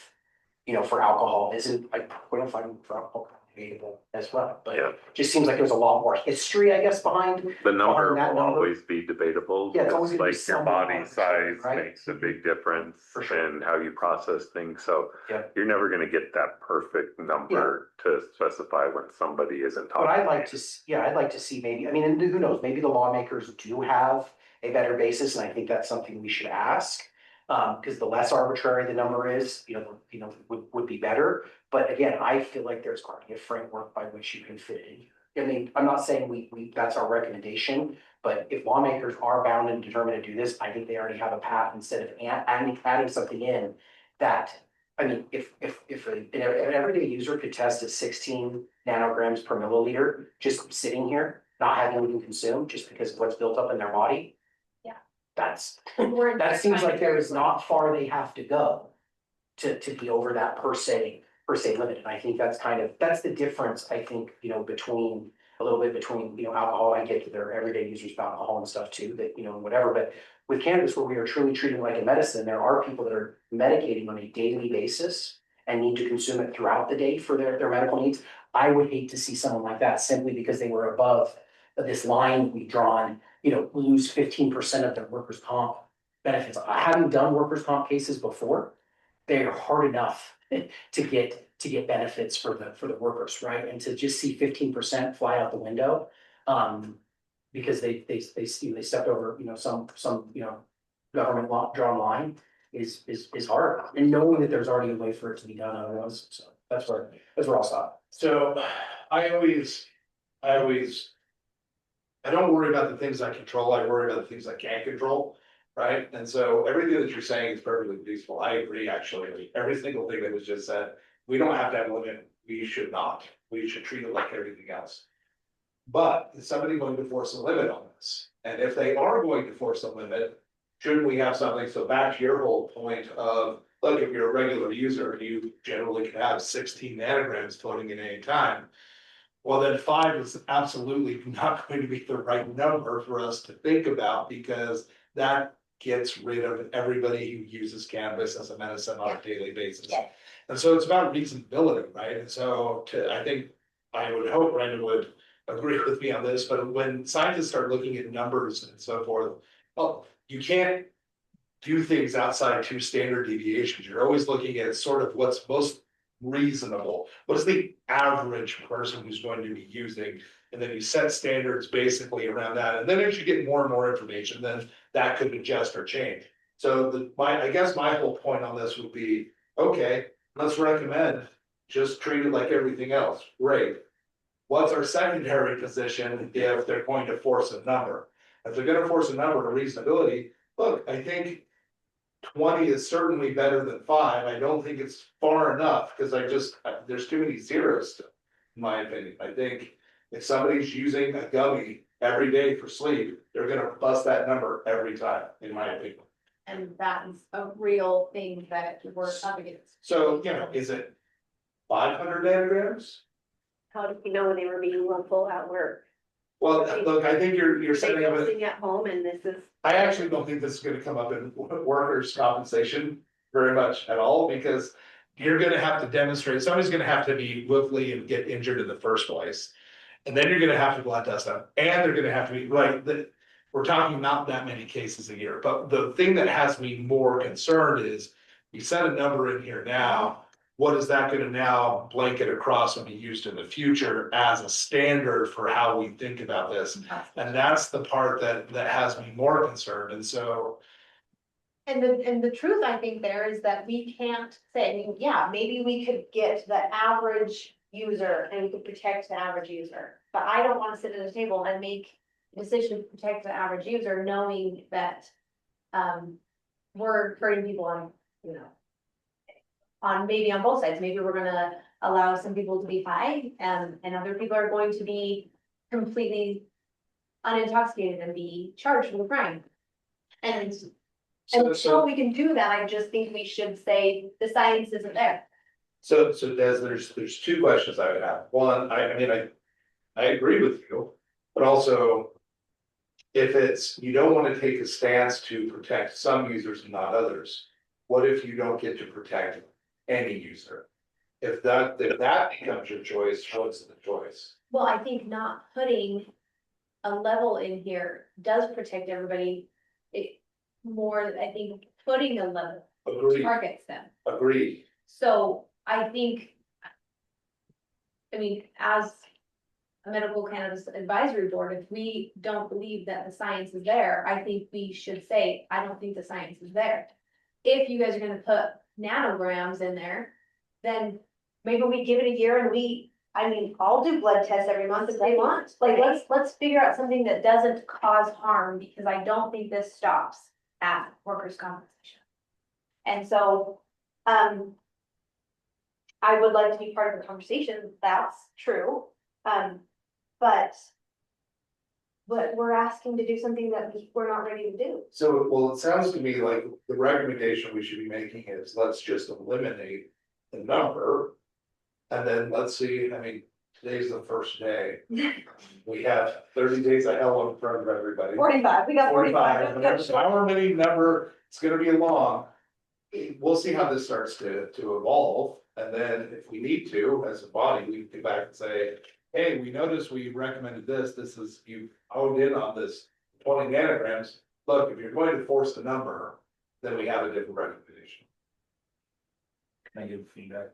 for alcohol isn't like 0.05 for alcohol debatable as well. But Yeah. it just seems like there's a lot more history, I guess, behind The number that will number. always be debatable, Yeah, it's always because gonna be like your somewhat body arbitrary, size right? makes a big difference For sure. in how you process things, so Yeah. you're never gonna get that perfect number to specify when somebody isn't But I'd talking. like to, I'd like to see maybe, I mean, and who knows, maybe the lawmakers do have a better basis, and I think that's something we should ask. Because the less arbitrary the number is, would be better. But again, I feel like there's already a framework by which you can fit it in. I mean, I'm not saying that's our recommendation, but if lawmakers are bound and determined to do this, I think they already have a path instead of adding something in that. I mean, if an everyday user could test at 16 nanograms per milliliter, just sitting here, not having anything consumed, just because of what's built up in their body. Yeah. That seems like there is not far they have to go to be over that per se limit. And I think that's the difference, I think, between a little bit between, alcohol. I get that there are everyday users of alcohol and stuff too, that, whatever, but with cannabis, where we are truly treating it like a medicine, there are people that are medicating on a daily basis and need to consume it throughout the day for their medical needs. I would hate to see someone like that simply because they were above this line we've drawn, lose 15% of their workers' comp benefits. Having done workers' comp cases before, they are hard enough to get benefits for the workers, right? And to just see 15% fly out the window, because they stepped over, some government law drawn line is hard. And knowing that there's already a way for it to be done otherwise, so that's where I'll stop. So I don't worry about the things I control, I worry about the things I can't control, right? And so everything that you're saying is perfectly peaceful. I agree, actually, every single thing that was just said. We don't have to have a limit, we should not, we should treat it like everything else. But is somebody going to force a limit on this? And if they are going to force a limit, shouldn't we have something? So back to your whole point of, look, if you're a regular user, you generally can have 16 nanograms floating in any time. Well, then 5 is absolutely not going to be the right number for us to think about, because that gets rid of everybody who uses cannabis as a medicine on a daily basis. Yeah. And so it's about reasonability, right? And so I think, I would hope Brandon would agree with me on this, but when scientists start looking at numbers and so forth, well, you can't do things outside 2 standard deviations. You're always looking at sort of what's most reasonable. What's the average person who's going to be using? And then you set standards basically around that. And then as you get more and more information, then that could adjust or change. So I guess my whole point on this would be, okay, let's recommend just treat it like everything else. Great. What's our secondary position if they're going to force a number? If they're going to force a number to reasonability, look, I think 20 is certainly better than 5. I don't think it's far enough, because there's too many zeros, in my opinion. I think if somebody's using a gummy every day for sleep, they're gonna bust that number every time, in my opinion. And that is a real thing that we're up against. So, is it 500 nanograms? How do you know they were being willful at work? Well, look, I think you're setting up. Sitting at home and this is. I actually don't think this is gonna come up in workers' compensation very much at all, because you're gonna have to demonstrate, somebody's gonna have to be willfully and get injured in the first place. And then you're gonna have to blood test them, and they're gonna have to be, we're talking not that many cases a year, but the thing that has me more concerned is, you set a number in here now, what is that gonna now blanket across and be used in the future as a standard for how we think about this? And that's the part that has me more concerned, and so. And the truth, I think, there is that we can't say, I mean, yeah, maybe we could get the average user and we could protect the average user. But I don't wanna sit at a table and make a decision to protect the average user, knowing that, we're hurting people on, you know, on maybe on both sides. Maybe we're gonna allow some people to be high and other people are going to be completely unintoxicated and be charged with a crime. And until we can do that, I just think we should say the science isn't there. So Des, there's two questions I would have. One, I mean, I agree with you, but also. If it's, you don't wanna take a stance to protect some users and not others, what if you don't get to protect any user? If that becomes your choice, what's the choice? Well, I think not putting a level in here does protect everybody. It more, I think, putting a level Agreed, targets them. agreed. So I think. I mean, as a medical cannabis advisory board, if we don't believe that the science is there, I think we should say, I don't think the science is there. If you guys are gonna put nanograms in there, then maybe we give it a year and I mean, I'll do blood tests every month if they want. Like, let's figure out something that doesn't cause harm, because I don't think this stops at workers' compensation. And so, I would like to be part of the conversation, that's true, but we're asking to do something that we're not ready to do. So, well, it sounds to me like the recommendation we should be making is let's just eliminate the number. And then let's see, I mean, today's the first day. We have 30 days of hell in front of everybody. 45, we got 45. However many number, it's gonna be long. We'll see how this starts to evolve, and then if we need to, as a body, we can get back and say, hey, we noticed we recommended this is, you honed in on this 20 nanograms. Look, if you're going to force the number, then we have a different recommendation. Can I give feedback?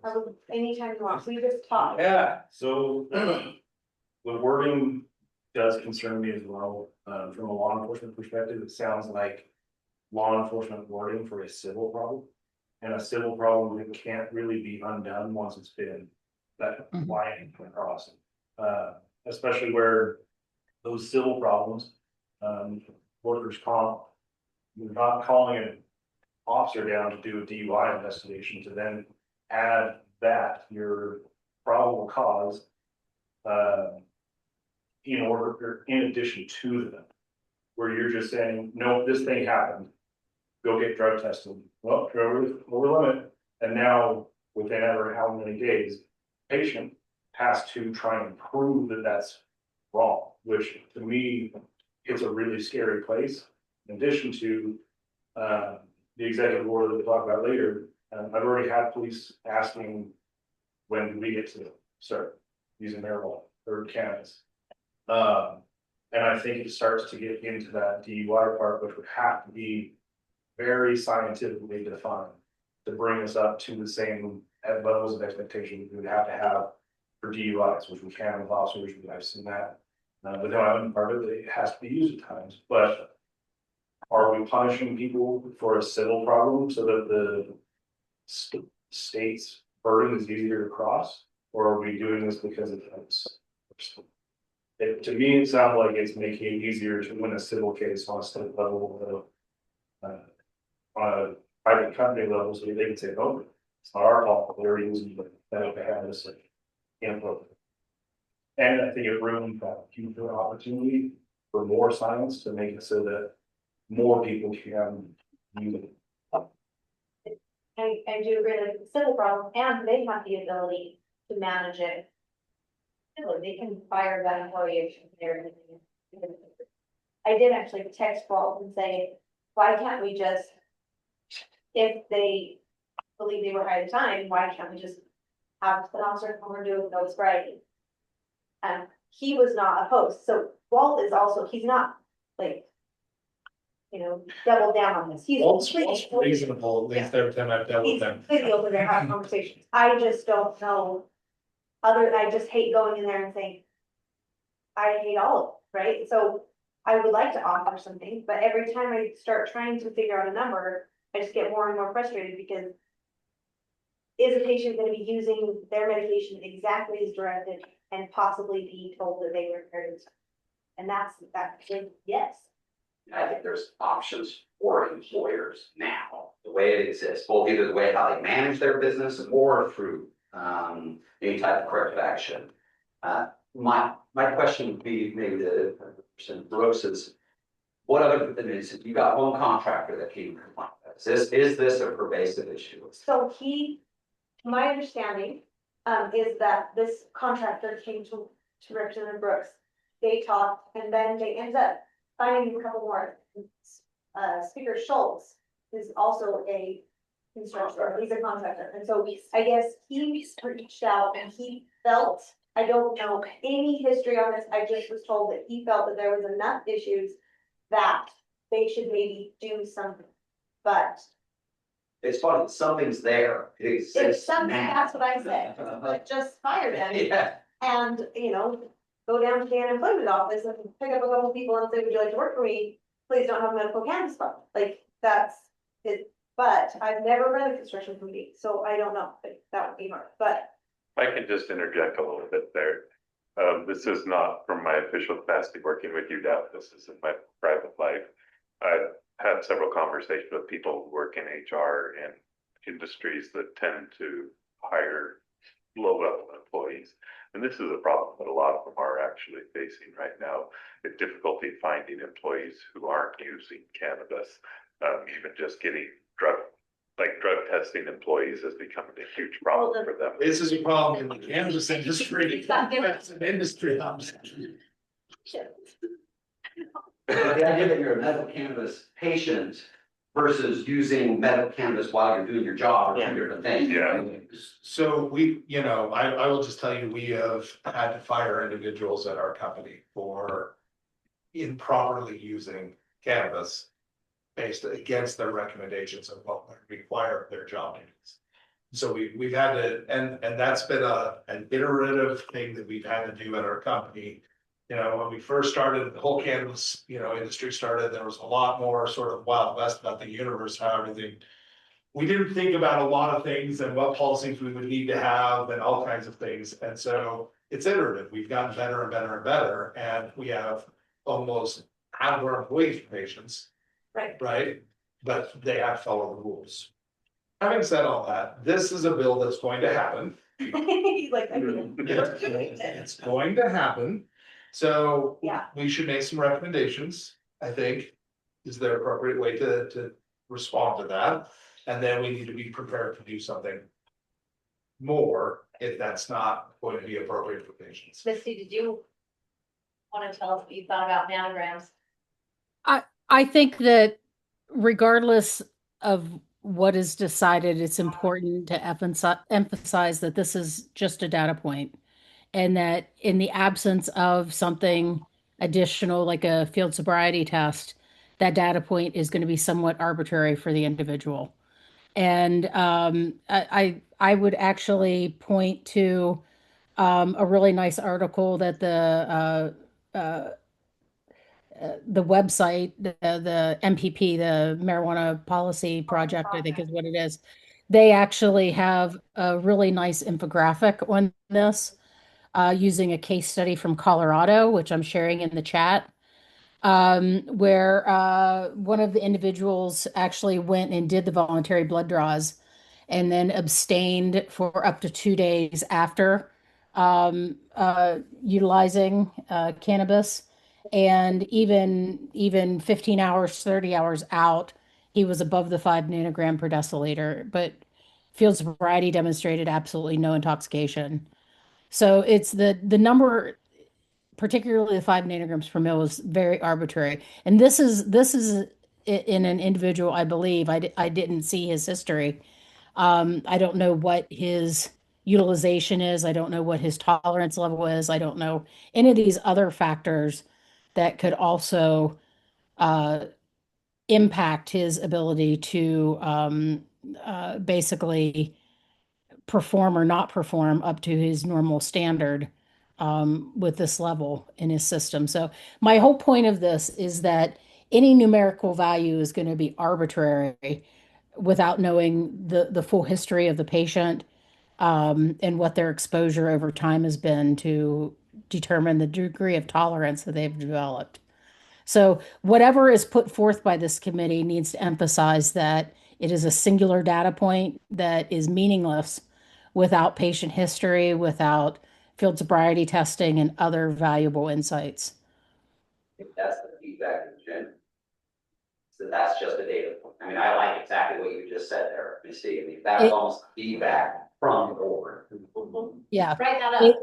Anytime you want, we just talk. Yeah. So the wording does concern me as well. From a law enforcement perspective, it sounds like law enforcement wording for a civil problem. And a civil problem that can't really be undone once it's been that line across. Especially where those civil problems, workers' comp, you're not calling an officer down to do a DUI investigation to then add that your probable cause in addition to them, where you're just saying, no, this thing happened, go get drug tested. Well, you're over limit, and now within ever how many days, patient has to try and prove that that's wrong, which to me, it's a really scary place. In addition to the executive order that we'll talk about later, I've already had police asking when do we get to start using marijuana or cannabis. And I think it starts to get into that DUI part, which would have to be very scientifically defined to bring us up to the same levels of expectation we would have to have for DUIs, which we can with officers. I've seen that. But no, I'm part of it. It has to be used at times. But are we punishing people for a civil problem so that the state's burden is easier to cross? Or are we doing this because it's to me, it sounds like it's making it easier to win a civil case on a state level of on a private company level, so they can say, oh, it's not our fault, they're using that they have this input. And I think it ruined that future opportunity for more science to make it so that more people can use it. I do agree that it's a civil problem, and they have the ability to manage it. They can fire that employee if they're. I did actually text Walt and say, why can't we just, if they believe they were high at the time, why can't we just have an officer come and do it, no spray? He was not opposed, so Walt is also, he's not like double down on this. He's Walt's completely- reasonable, at least every time I've dealt with He's them. completely open to have conversations. I just don't know. I just hate going in there and saying, I hate all of it, right? So I would like to offer something, but every time I start trying to figure out a number, I just get more and more frustrated because is a patient gonna be using their medication exactly as directed and possibly be told that they were impaired? And that's, yes. I think there's options for employers now, the way it exists, both either the way how they manage their business or through any type of corrective action. My question would be maybe to Person Brooks is, what other, I mean, you got one contractor that came to complain. Is this a pervasive issue? So my understanding, is that this contractor came to Representative Brooks. They talked and then they ended up finding a couple more. Speaker Schultz is also a constructor, he's a contractor, and so I guess he reached out and he felt, I don't know any history on this, I just was told that he felt that there was enough issues that they should maybe do something, but. It's funny, something's there, it If exists something, now. that's what I said, but just fired him. Yeah, And, go down to the unemployment office and pick up a couple people and say, would you like to work for me? Please don't have a medical cannabis problem. Like, that's it. But I've never run a construction company, so I don't know. Like, that would be hard, but I can just interject a little bit there. This is not from my official capacity working with UDAP, this is in my private life. I've had several conversations with people who work in HR and industries that tend to hire low-level employees. And this is a problem that a lot of them are actually facing right now, the difficulty finding employees who aren't using cannabis. Even just getting drug testing employees is becoming a huge problem for them. This is a problem in the cannabis industry. It's not different. It's an industry. the idea that you're a medical cannabis patient versus using medical cannabis while you're doing your job are two different things. Yeah. So I will just tell you, we have had to fire individuals at our company for improperly using cannabis based against their recommendations of what would require their job duties. So we've had to, and that's been an iterative thing that we've had to do at our company. When we first started, the whole cannabis, industry started, there was a lot more sort of Wild West about the universe, how everything. We didn't think about a lot of things and what policies we would need to have and all kinds of things. And so it's iterative. We've gotten better and better and better. And we have almost half of our employees are patients, right? But they have to follow the rules. Having said all that, this is a bill that's going to happen. like, It's going to happen. So Yeah. we should make some recommendations, I think, is the appropriate way to respond to that. And then we need to be prepared to do something more if that's not going to be appropriate for patients. Misty, did you want to tell us what you thought about nanograms? I think that regardless of what is decided, it's important to emphasize that this is just a data point, and that in the absence of something additional like a field sobriety test, that data point is going to be somewhat arbitrary for the individual. And I would actually point to a really nice article that the website, the MPP, the Marijuana Policy Project, I think is what it is. They actually have a really nice infographic on this, using a case study from Colorado, which I'm sharing in the chat, where one of the individuals actually went and did the voluntary blood draws and then abstained for up to 2 days after utilizing cannabis. And even 15 hours, 30 hours out, he was above the 5 nanogram per deciliter, but field sobriety demonstrated absolutely no intoxication. So it's the number, particularly the 5 nanograms per mil, is very arbitrary. And this is in an individual, I believe. I didn't see his history. I don't know what his utilization is. I don't know what his tolerance level is. I don't know any of these other factors that could also impact his ability to basically perform or not perform up to his normal standard with this level in his system. So my whole point of this is that any numerical value is going to be arbitrary without knowing the full history of the patient and what their exposure over time has been to determine the degree of tolerance that they've developed. So whatever is put forth by this committee needs to emphasize that it is a singular data point that is meaningless without patient history, without field sobriety testing, and other valuable insights. If that's the feedback, Jen. So that's just a data point. I mean, I like exactly what you just said there, Misty. I mean, that's almost feedback from the board. Yeah. Write that up.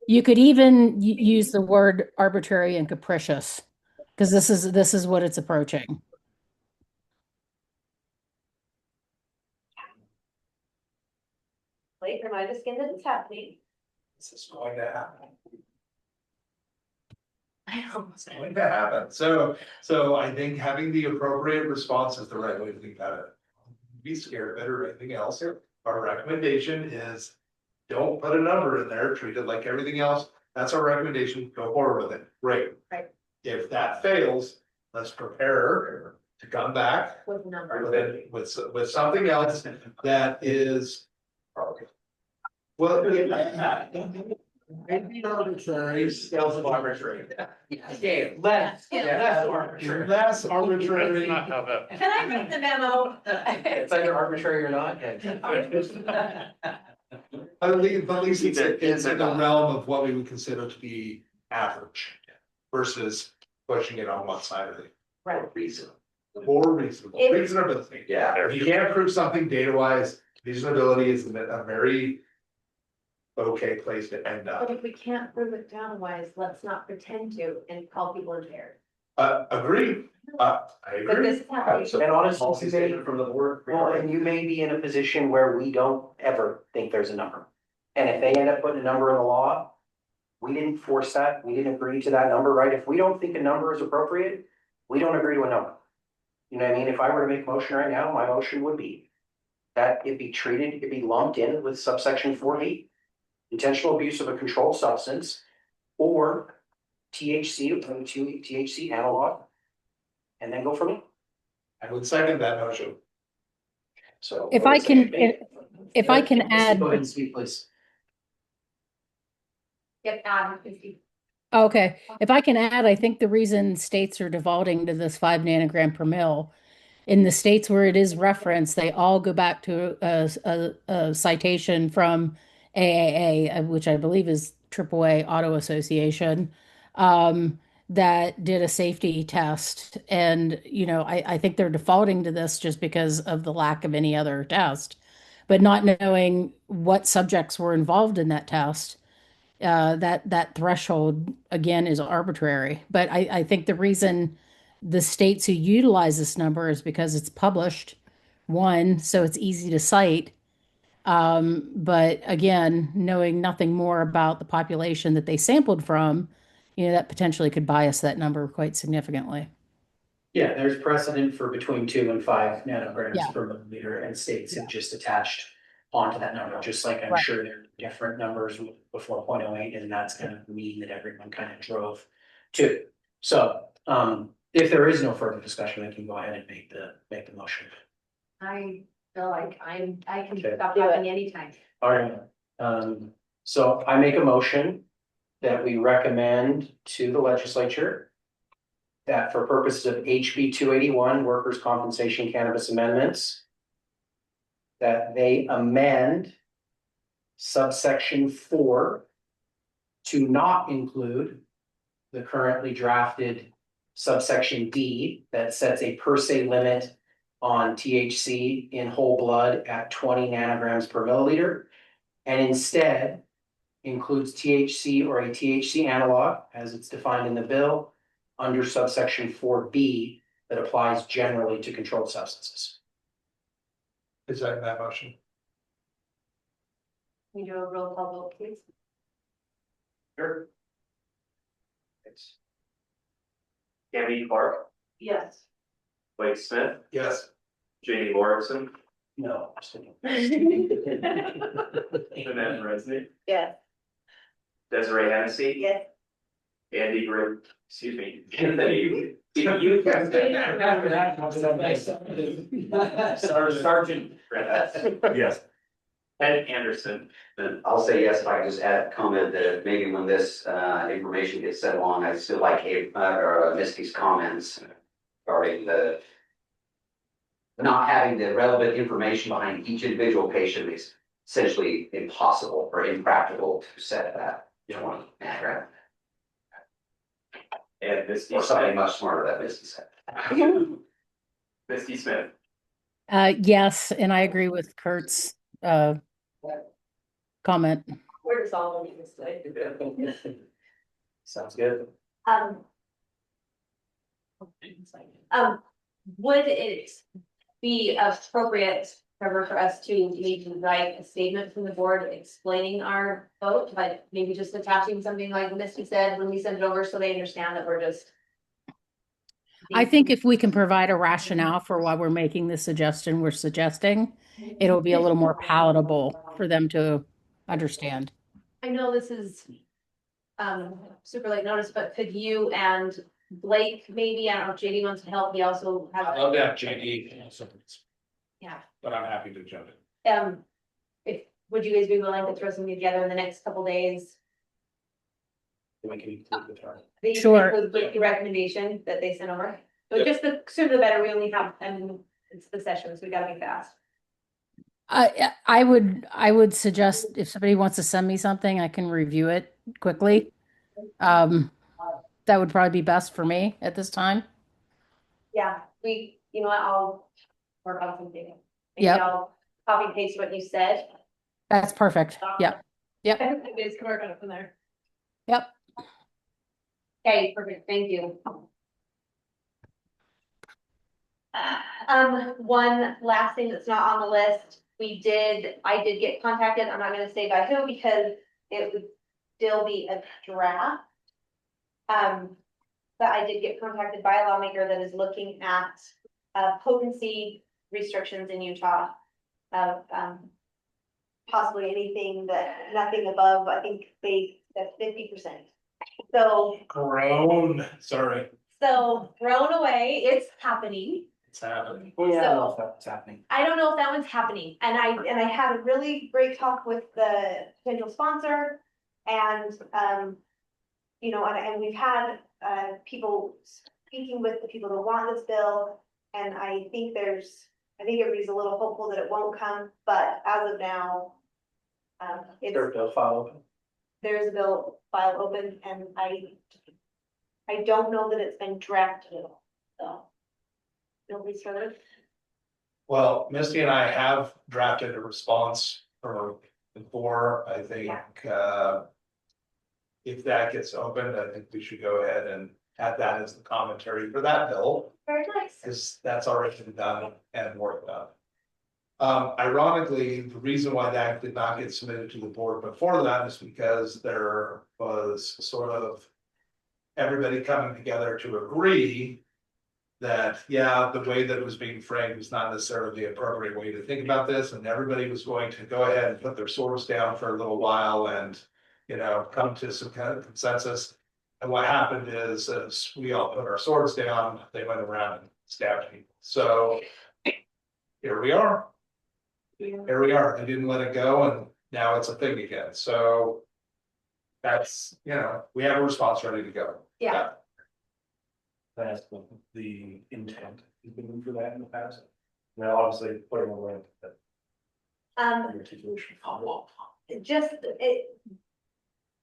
You could even use the word arbitrary and capricious because this is what it's approaching. Wait, remind us again that it's happening. This is going to happen. It's going to happen. So I think having the appropriate response is the right way to think about it. Be scared of it or anything else. Our recommendation is don't put a number in there, treat it like everything else. That's our recommendation. Go forward with it. Great. Right. If that fails, let's prepare to come back With numbers. with something else that is. Well, maybe arbitrary. Scales of arbitrary. Okay, less arbitrary. Less arbitrary. Can I make the memo? It's either arbitrary or not. At least it's in the realm of what we would consider to be average versus pushing it on one side of it. Right. Reasonable. More reasonable, If- reasonability. Yeah. If you can't prove something data wise, reasonability is a very okay place to end But up. if we can't prove it down wise, let's not pretend to and call people impaired. Agree, I But agree. this is happening. And honestly, Policy statement from the board. well, and you may be in a position where we don't ever think there's a number. And if they end up putting a number in the law, we didn't force that, we didn't agree to that number, right? If we don't think a number is appropriate, we don't agree to a number. You know what I mean? If I were to make a motion right now, my motion would be that it be treated, it be lumped in with subsection 4B, intentional abuse of a controlled substance, or THC, THC analog, and then go from it. I would second that motion. So. If I can add. Go ahead and speak, please. Yep, Adam, 50. Okay, if I can add, I think the reason states are defaulting to this 5 nanogram per mil, in the states where it is referenced, they all go back to a citation from AAA, which I believe is AAA Auto Association, that did a safety test. And, you know, I think they're defaulting to this just because of the lack of any other test, but not knowing what subjects were involved in that test. That threshold again is arbitrary. But I think the reason the states who utilize this number is because it's published, one, so it's easy to cite. But again, knowing nothing more about the population that they sampled from, you know, that potentially could bias that number quite significantly. Yeah, there's precedent for between 2 and 5 Yeah. nanograms per milliliter, and states have just attached onto that number, just like I'm Right. sure there are different numbers before 0.08, and that's gonna mean that everyone kind of drove to. So, if there is no further discussion, I can go ahead and make the motion. I feel like I can Okay. stop Do it. talking anytime. All right, so I make a motion that we recommend to the legislature that for purposes of HB 281, workers' compensation cannabis amendments, that they amend subsection 4 to not include the currently drafted subsection D that sets a per se limit on THC in whole blood at 20 nanograms per milliliter, and instead includes THC or a THC analog as it's defined in the bill under subsection 4B that applies generally to controlled substances. Is that motion? Can you do a roll call vote, please? Sure. It's Debbie Clark, Yes. Blake Smith, Yes. Jamie Morrison, No. just kidding. Annette Resnick, Yes. Desiree Hennessy, Yes. Andy Grim, excuse me. Anthony. Sergeant. Yes. Ed Anderson. And I'll say yes, if I could just add a comment that maybe when this information gets sent along, I still like Misty's comments regarding the not having the relevant information behind each individual patient is essentially impossible or impractical to set that 20 right? And Misty Or something Smith. much smarter that Misty said. Misty Smith. Yes, and I agree with Kurt's comment. We're just all looking this way. Sounds good. Would it be appropriate for us to maybe write a statement from the board explaining our vote, like maybe just attaching something like Misty said when we send it over, so they understand that we're just. I think if we can provide a rationale for why we're making the suggestion we're suggesting, it'll be a little more palatable for them to understand. I know this is super late notice, but could you and Blake, maybe, I don't know if JD wants to help, he also has. I love that, JD. Yeah. But I'm happy to jump in. If, would you guys be willing to throw something together in the next couple days? We can include the term. The Sure. with the recommendation that they sent over, but just the sooner the better, we only have, it's the session, so we gotta be fast. I would suggest if somebody wants to send me something, I can review it quickly. That would probably be best for me at this time. Yeah, you know what, I'll work on something. Maybe Yep. I'll copy and paste what you said. That's perfect. Yep. Yep. You guys can work on it from there. Yep. Okay, perfect, thank you. One last thing that's not on the list, I did get contacted, I'm not gonna say by who, because it would still be a draft. But I did get contacted by a lawmaker that is looking at, potency restrictions in Utah. Of, possibly anything that, nothing above, I think they said 50%. So Grown, sorry. thrown away, it's happening. It's happening. Well, yeah, I don't know So- if that's happening. I don't know if that one's happening, and I had a really great talk with the potential sponsor. And, you know, and we've had, people speaking with the people that want this bill. And I think everybody's a little hopeful that it won't come, but as of now. Their bill file open. There's a bill file open, and I don't know that it's been drafted at all, so. Nobody's heard. Well, Misty and I have drafted a response for before, I think, if that gets opened, I think we should go ahead and add that as the commentary for that bill, Very nice. because that's already been done and worked on. Ironically, the reason why that did not get submitted to the board before that is because there was sort of everybody coming together to agree that, yeah, the way that it was being framed was not necessarily the appropriate way to think about this, and everybody was going to go ahead and put their swords down for a little while and, you know, come to some kind of consensus. And what happened is, as we all put our swords down, they went around and stabbed people. So here we are. Here we are. They didn't let it go, and now it's a thing again. So that's, you know, we have a response ready to go. Yeah. That's the intent, has been for that in the past. Now, obviously, putting away that articulation. Just it.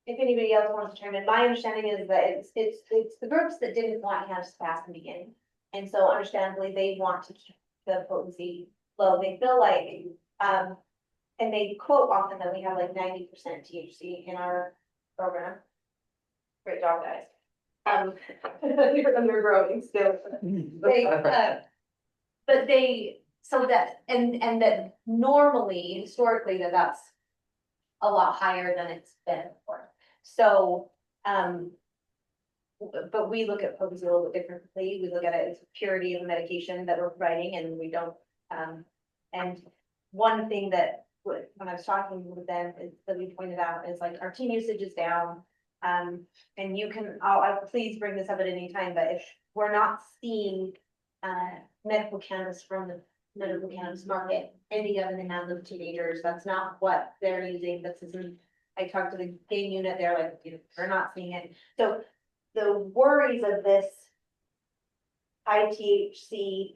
If anybody else wants to chime in, my understanding is that it's the groups that didn't want him to pass in the beginning. And so understandably, they want to keep the potency low. They feel like, and they quote often that we have like 90% THC in our program. Great job, guys. You're undergrowing still. But they, so that, and that normally, historically, that's a lot higher than it's been before. So, but we look at potency a little bit differently. We look at it as purity of the medication that we're providing and we don't, and one thing that when I was talking with them is that we pointed out is like our teen usage is down. And you can, I'll please bring this up at any time, but if we're not seeing, medical cannabis from the medical cannabis market, any other than hands of teenagers, that's not what they're using, this isn't. I talked to the game unit, they're like, we're not seeing it, so the worries of this high THC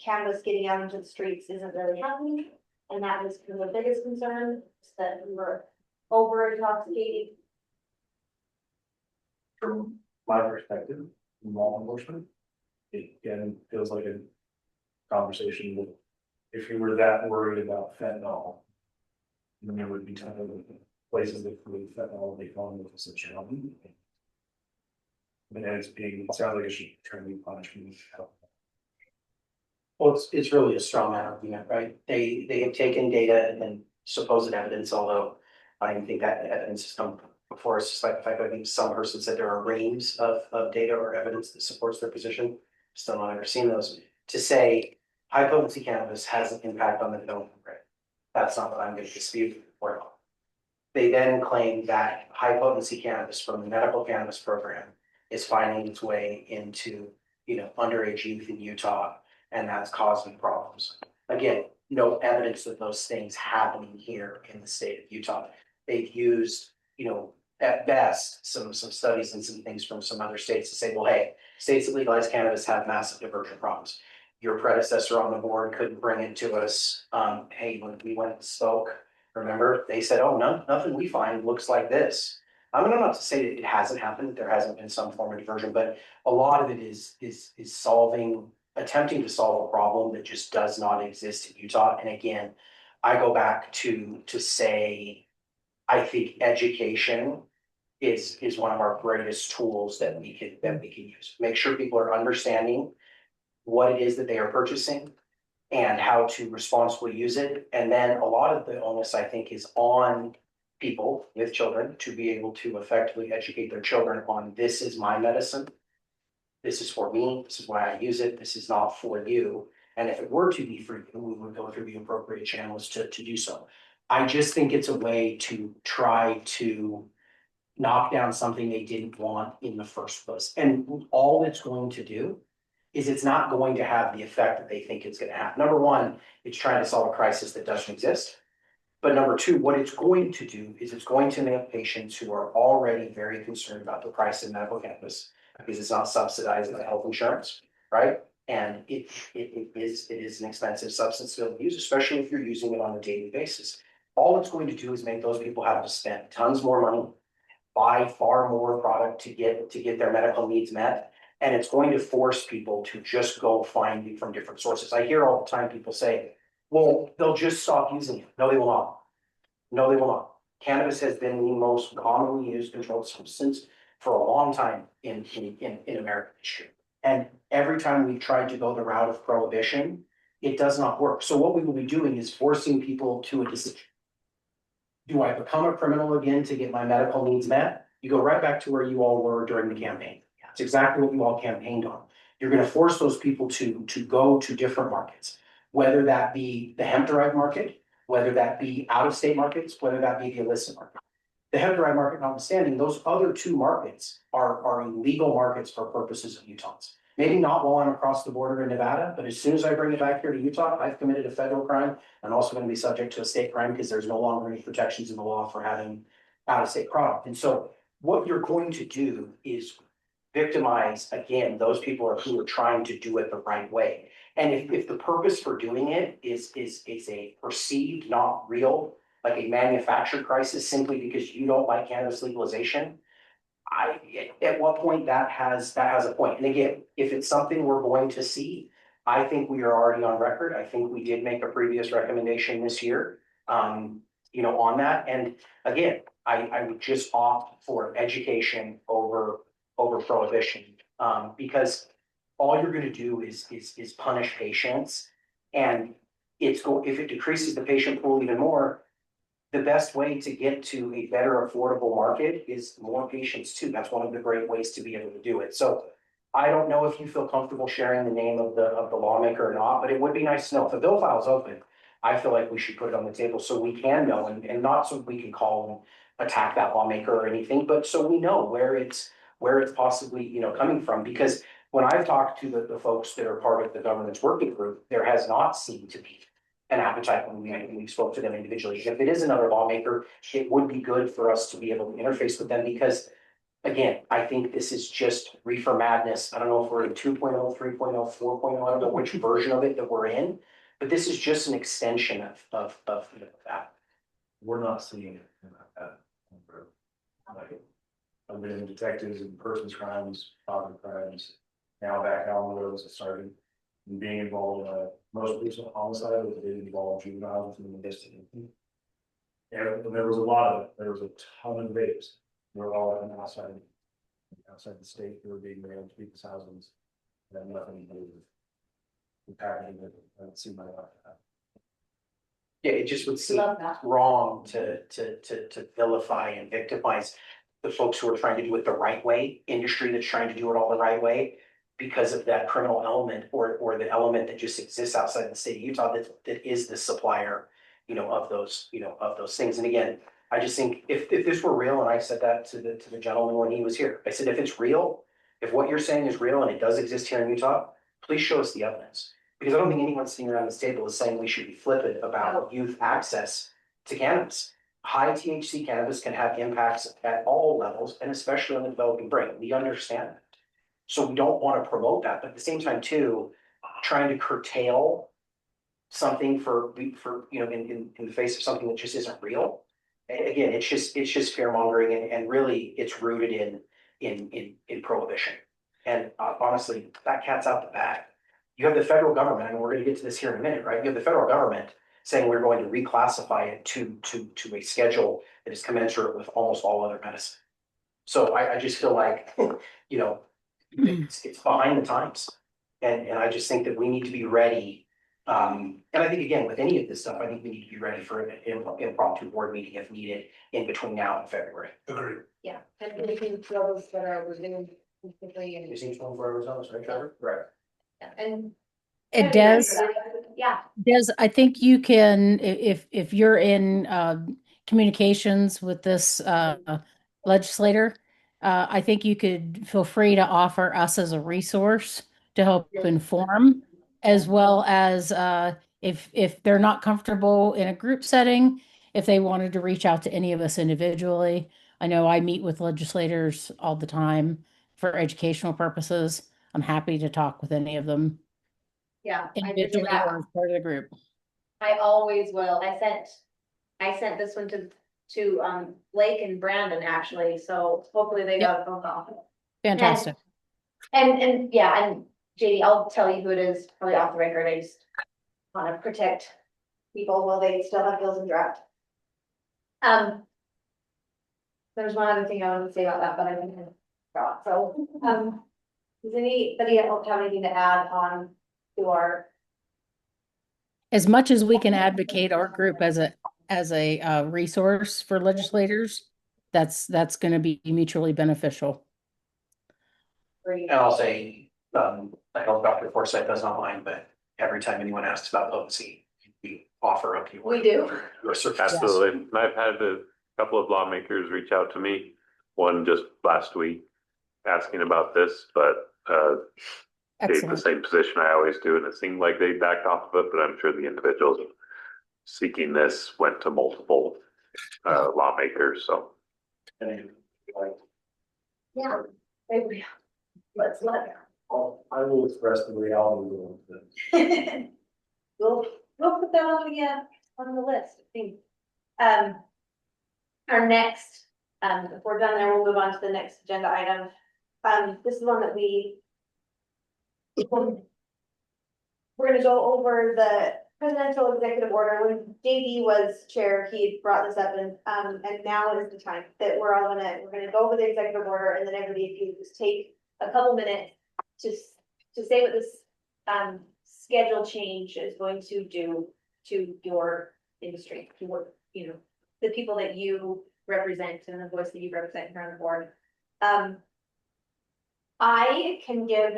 cannabis getting out into the streets isn't really happening. And that was the biggest concern, is that we were over intoxicated. From my perspective, in law enforcement, it again feels like a conversation with, if you were that worried about fentanyl, then there would be ton of places that would fentanyl, they found with such a problem. And it's being, it sounds like it should try to be punishment. Well, it's really a strong argument, right? They have taken data and supposed evidence, although I don't think that evidence has come before us, despite the fact that I think some person said there are reams of data or evidence that supports their position. Still not ever seen those. To say high potency cannabis has an impact on the development rate. That's not what I'm going to dispute or not. They then claim that high potency cannabis from the medical cannabis program is finding its way into, underage youth in Utah, and that's causing problems. Again, no evidence of those things happening here in the state of Utah. They've used, at best, some studies and some things from some other states to say, well, hey, states that legalize cannabis have massive diversion problems. Your predecessor on the board couldn't bring it to us. Hey, when we went and spoke, remember, they said, oh, nothing we find looks like this. I'm not to say that it hasn't happened, there hasn't been some form of diversion, but a lot of it is attempting to solve a problem that just does not exist in Utah. And again, I go back to say, I think education is one of our greatest tools that we can use. Make sure people are understanding what it is that they are purchasing and how to responsibly use it. And then a lot of the onus, I think, is on people with children to be able to effectively educate their children on, this is my medicine. This is for me. This is why I use it. This is not for you. And if it were to be for you, we would go through the appropriate channels to do so. I just think it's a way to try to knock down something they didn't want in the first place. And all it's going to do is it's not going to have the effect that they think it's going to have. Number one, it's trying to solve a crisis that doesn't exist. But number two, what it's going to do is it's going to make patients who are already very concerned about the price of medical cannabis, because it's not subsidized by health insurance, right? And it is an expensive substance to use, especially if you're using it on a daily basis. All it's going to do is make those people have to spend tons more money, buy far more product to get their medical needs met. And it's going to force people to just go find it from different sources. I hear all the time people say, well, they'll just stop using it. No, they will not. No, they will not. Cannabis has been the most commonly used controlled substance for a long time in American history. And every time we've tried to go the route of prohibition, it does not work. So what we will be doing is forcing people to a decision. Do I become a criminal again to get my medical needs met? You go right back to where you all were during the campaign. It's exactly what you all campaigned on. You're going to force those people to go to different markets, whether that be the hemp-derived market, whether that be out-of-state markets, whether that be the illicit market. The hemp-derived market notwithstanding, those other two markets are illegal markets for purposes of Utahns. Maybe not while I'm across the border in Nevada, but as soon as I bring it back here to Utah, I've committed a federal crime and also going to be subject to a state crime because there's no longer any protections in the law for having out-of-state product. And so what you're going to do is victimize, again, those people who are trying to do it the right way. And if the purpose for doing it is a perceived, not real, like a manufactured crisis simply because you don't like cannabis legalization, at what point that has a point. And again, if it's something we're going to see, I think we are already on record. I think we did make a previous recommendation this year, on that. And again, I would just opt for education over prohibition, because all you're going to do is punish patients, and if it decreases the patient pool even more, the best way to get to a better affordable market is more patients too. That's one of the great ways to be able to do it. So I don't know if you feel comfortable sharing the name of the lawmaker or not, but it would be nice to know. If the bill file's open, I feel like we should put it on the table so we can know, and not so we can call and attack that lawmaker or anything, but so we know where it's possibly, you know, coming from. Because when I've talked to the folks that are part of the governance working group, there has not seemed to be an appetite when we spoke to them individually. If it is another lawmaker, it would be good for us to be able to interface with them, because again, I think this is just reefer madness. I don't know if we're in 2.0, 3.0, 4.0, I don't know which version of it that we're in, but this is just an extension of that. We're not seeing it like that. Like, I've been in detectives and persons crimes, property crimes, now back out on the roads that started. And being involved in a most recent homicide that did involve juveniles in the distance. And there was a lot of it, there was a ton of vapes, we're all outside the state, they were being mailed to people's houses. And nothing to do with the packaging that I haven't seen my life. Yeah, it just would seem Love that. wrong to vilify and victimize the folks who are trying to do it the right way, industry that's trying to do it all the right way, because of that criminal element or the element that just exists outside the state of Utah that is the supplier, you know, of those things. And again, I just think if this were real, and I said that to the gentleman when he was here, I said, if it's real, if what you're saying is real and it does exist here in Utah, please show us the evidence. Because I don't think anyone sitting around this table is saying we should be flippant about youth access to cannabis. High THC cannabis can have impacts at all levels, and especially on the developing brain. We understand that. So we don't want to promote that, but at the same time too, trying to curtail something for, you know, in the face of something that just isn't real. Again, it's just fear mongering, and really it's rooted in prohibition. And honestly, that cat's out the bag. You have the federal government, and we're gonna get to this here in a minute, right? You have the federal government saying we're going to reclassify it to a schedule that is commensurate with almost all other medicine. So I just feel like, you know, it's behind the times. And I just think that we need to be ready. And I think again, with any of this stuff, I think we need to be ready for an impromptu board meeting if needed in between now and February. Agreed. Yeah, and anything troubles that are within quickly You and. seen 24 hours on this, right, Trevor? Right. And. It does. Yeah, I think you can, if you're in communications with this legislator, I think you could feel free to offer us as a resource to help inform, as well as if they're not comfortable in a group setting, if they wanted to reach out to any of us individually. I know I meet with legislators all the time for educational purposes. I'm happy to talk with any of them yeah. I did individually that. or as part of the group. I always will. I sent this one to Blake and Brandon actually, so hopefully they got a phone call. Fantastic. And yeah, and JD, I'll tell you who it is, probably off the record. I just want to protect people while they still have bills in draft. There's one other thing I wanted to say about that, but I didn't. So, does anybody else have anything to add on to our? As much as we can advocate our group as a resource for legislators, that's going to be mutually beneficial. And I'll say, I hope Dr. Forsythe does not mind, but every time anyone asks about potency, we offer up your. We do. Your service. Absolutely. And I've had a couple of lawmakers reach out to me, one just last week, asking about this, but take the Excellent. same position I always do, and it seemed like they backed off of it, but I'm sure the individuals seeking this went to multiple lawmakers, so. Yeah. Maybe. Let's let I will express the reality of it. We'll put that on the list, I think. Our next, if we're done there, we'll move on to the next agenda item. This is one that we're gonna go over the presidential executive order. When JD was chair, he brought this up, and now is the time that we're gonna go over the executive order, and then everybody, if you just take a couple minutes to say what this schedule change is going to do to your industry, to work, the people that you represent and the voice that you represent here on the board. I can give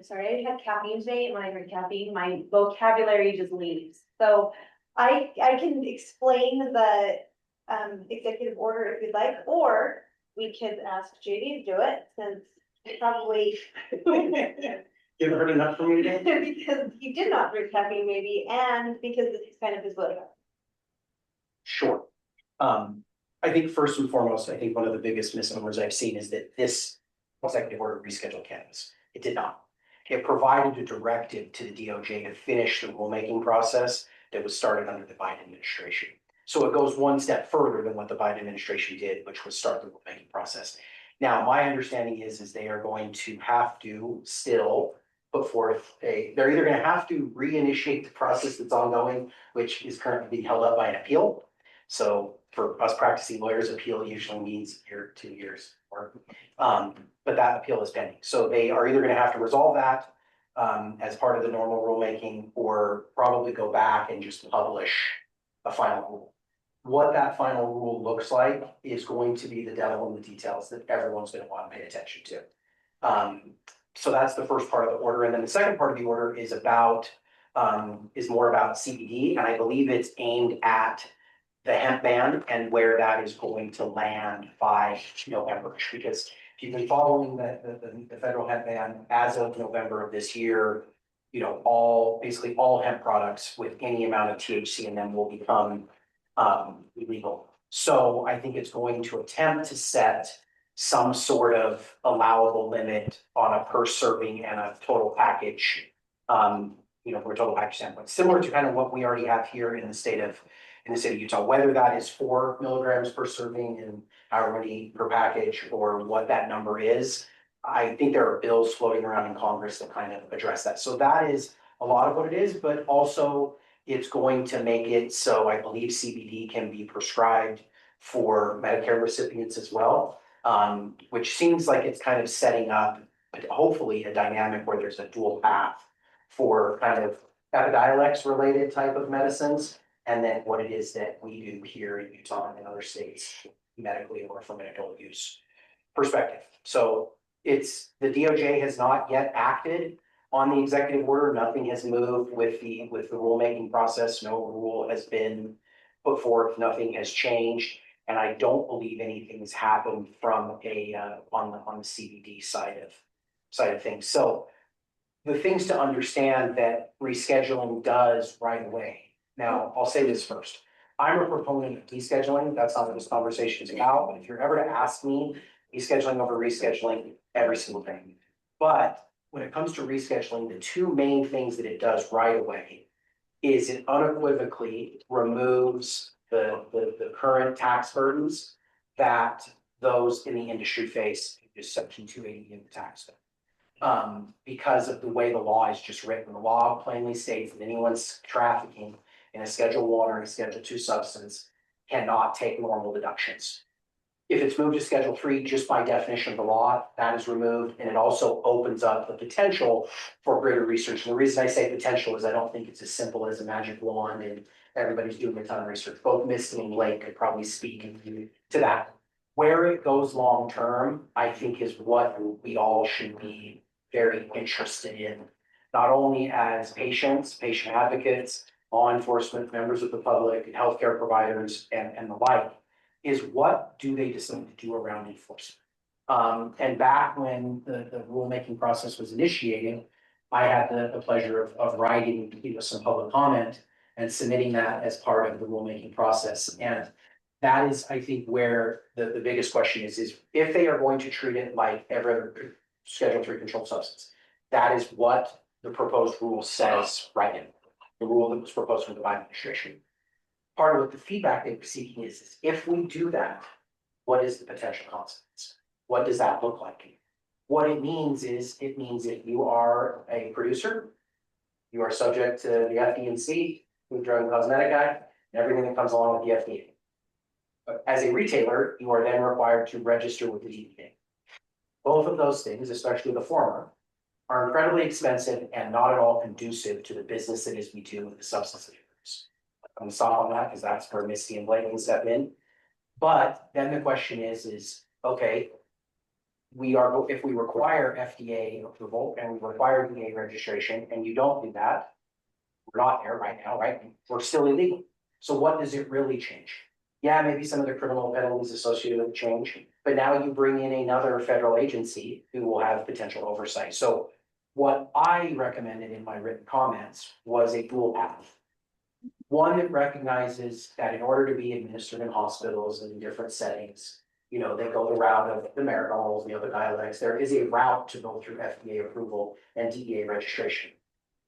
sorry, I had caffeine today, and when I drink caffeine, my vocabulary just leaves. So I can explain the executive order if you'd like, or we could ask JD to do it, since it probably You haven't heard enough from me today? because he did not drink caffeine maybe, and because this is kind of his vote. Sure. I think first and foremost, I think one of the biggest misnomers I've seen is that this executive order rescheduled cannabis. It did not. It provided a directive to the DOJ to finish the rulemaking process that was started under the Biden administration. So it goes one step further than what the Biden administration did, which was start the rulemaking process. Now, my understanding is they are going to have to still put forth they're either gonna have to reinitiate the process that's ongoing, which is currently being held up by an appeal. So for us practicing lawyers, appeal usually means a year, 2 years, or, but that appeal is pending. So they are either gonna have to resolve that as part of the normal rulemaking, or probably go back and just publish a final rule. What that final rule looks like is going to be the devil in the details that everyone's gonna want to pay attention to. So that's the first part of the order, and then the second part of the order is more about CBD, and I believe it's aimed at the hemp ban and where that is going to land by November. Because if you've been following the federal hemp ban as of November of this year, basically all hemp products with any amount of THC in them will become illegal. So I think it's going to attempt to set some sort of allowable limit on a per serving and a total package, from a total package standpoint, similar to kind of what we already have here in the state of Utah, whether that is 4 milligrams per serving and however many per package, or what that number is. I think there are bills floating around in Congress that kind of address that. So that is a lot of what it is, but also it's going to make it so I believe CBD can be prescribed for Medicare recipients as well, which seems like it's kind of setting up, hopefully, a dynamic where there's a dual path for kind of Epidiolex related type of medicines, and then what it is that we do here in Utah and in other states, medically or from an adult use perspective. So the DOJ has not yet acted on the executive order. Nothing has moved with the rulemaking process. No rule has been put forth. Nothing has changed, and I don't believe anything has happened from on the CBD side of things. So the things to understand that rescheduling does right away. Now, I'll say this first. I'm a proponent of descheduling. That's not what this conversation is about. But if you're ever to ask me, descheduling over rescheduling, every single thing. But when it comes to rescheduling, the two main things that it does right away is it unequivocally removes the current tax burdens that those in the industry face, just Section 280 of the tax code. Because of the way the law is just written. The law plainly states that anyone's trafficking in a Schedule 1 or a Schedule 2 substance cannot take normal deductions. If it's moved to Schedule 3, just by definition of the law, that is removed, and it also opens up the potential for greater research. And the reason I say potential is I don't think it's as simple as a magic wand and everybody's doing a ton of research. Both Misty and Blake could probably speak to that. Where it goes long term, I think is what we all should be very interested in, not only as patients, patient advocates, law enforcement, members of the public, and healthcare providers, and the like, is what do they decide to do around enforcement? And back when the rulemaking process was initiating, I had the pleasure of writing some public comment and submitting that as part of the rulemaking process. And that is, I think, where the biggest question is if they are going to treat it like every other Schedule 3 controlled substance. That is what the proposed rule says right in the rule that was proposed from the Biden administration. Part of what the feedback they were seeking is if we do that, what is the potential consequence? What does that look like? What it means is if you are a producer, you are subject to the FD&C, Food, Drug, and Cosmetic Act, and everything that comes along with the FDA. But as a retailer, you are then required to register with the DEA. Both of those things, especially the former, are incredibly expensive and not at all conducive to the business that is we do with the substance abuse. I'm gonna stop on that because that's where Misty and Blake can step in. But then the question is, okay, if we require FDA approval and we require DA registration and you don't do that, we're not there right now, right? We're still illegal. So what does it really change? Yeah, maybe some of the criminal penalties associated with the change, but now you bring in another federal agency who will have potential oversight. So what I recommended in my written comments was a dual path. One that recognizes that in order to be administered in hospitals and in different settings, they go the route of the Marigold, the other dialects. There is a route to go through FDA approval and DEA registration.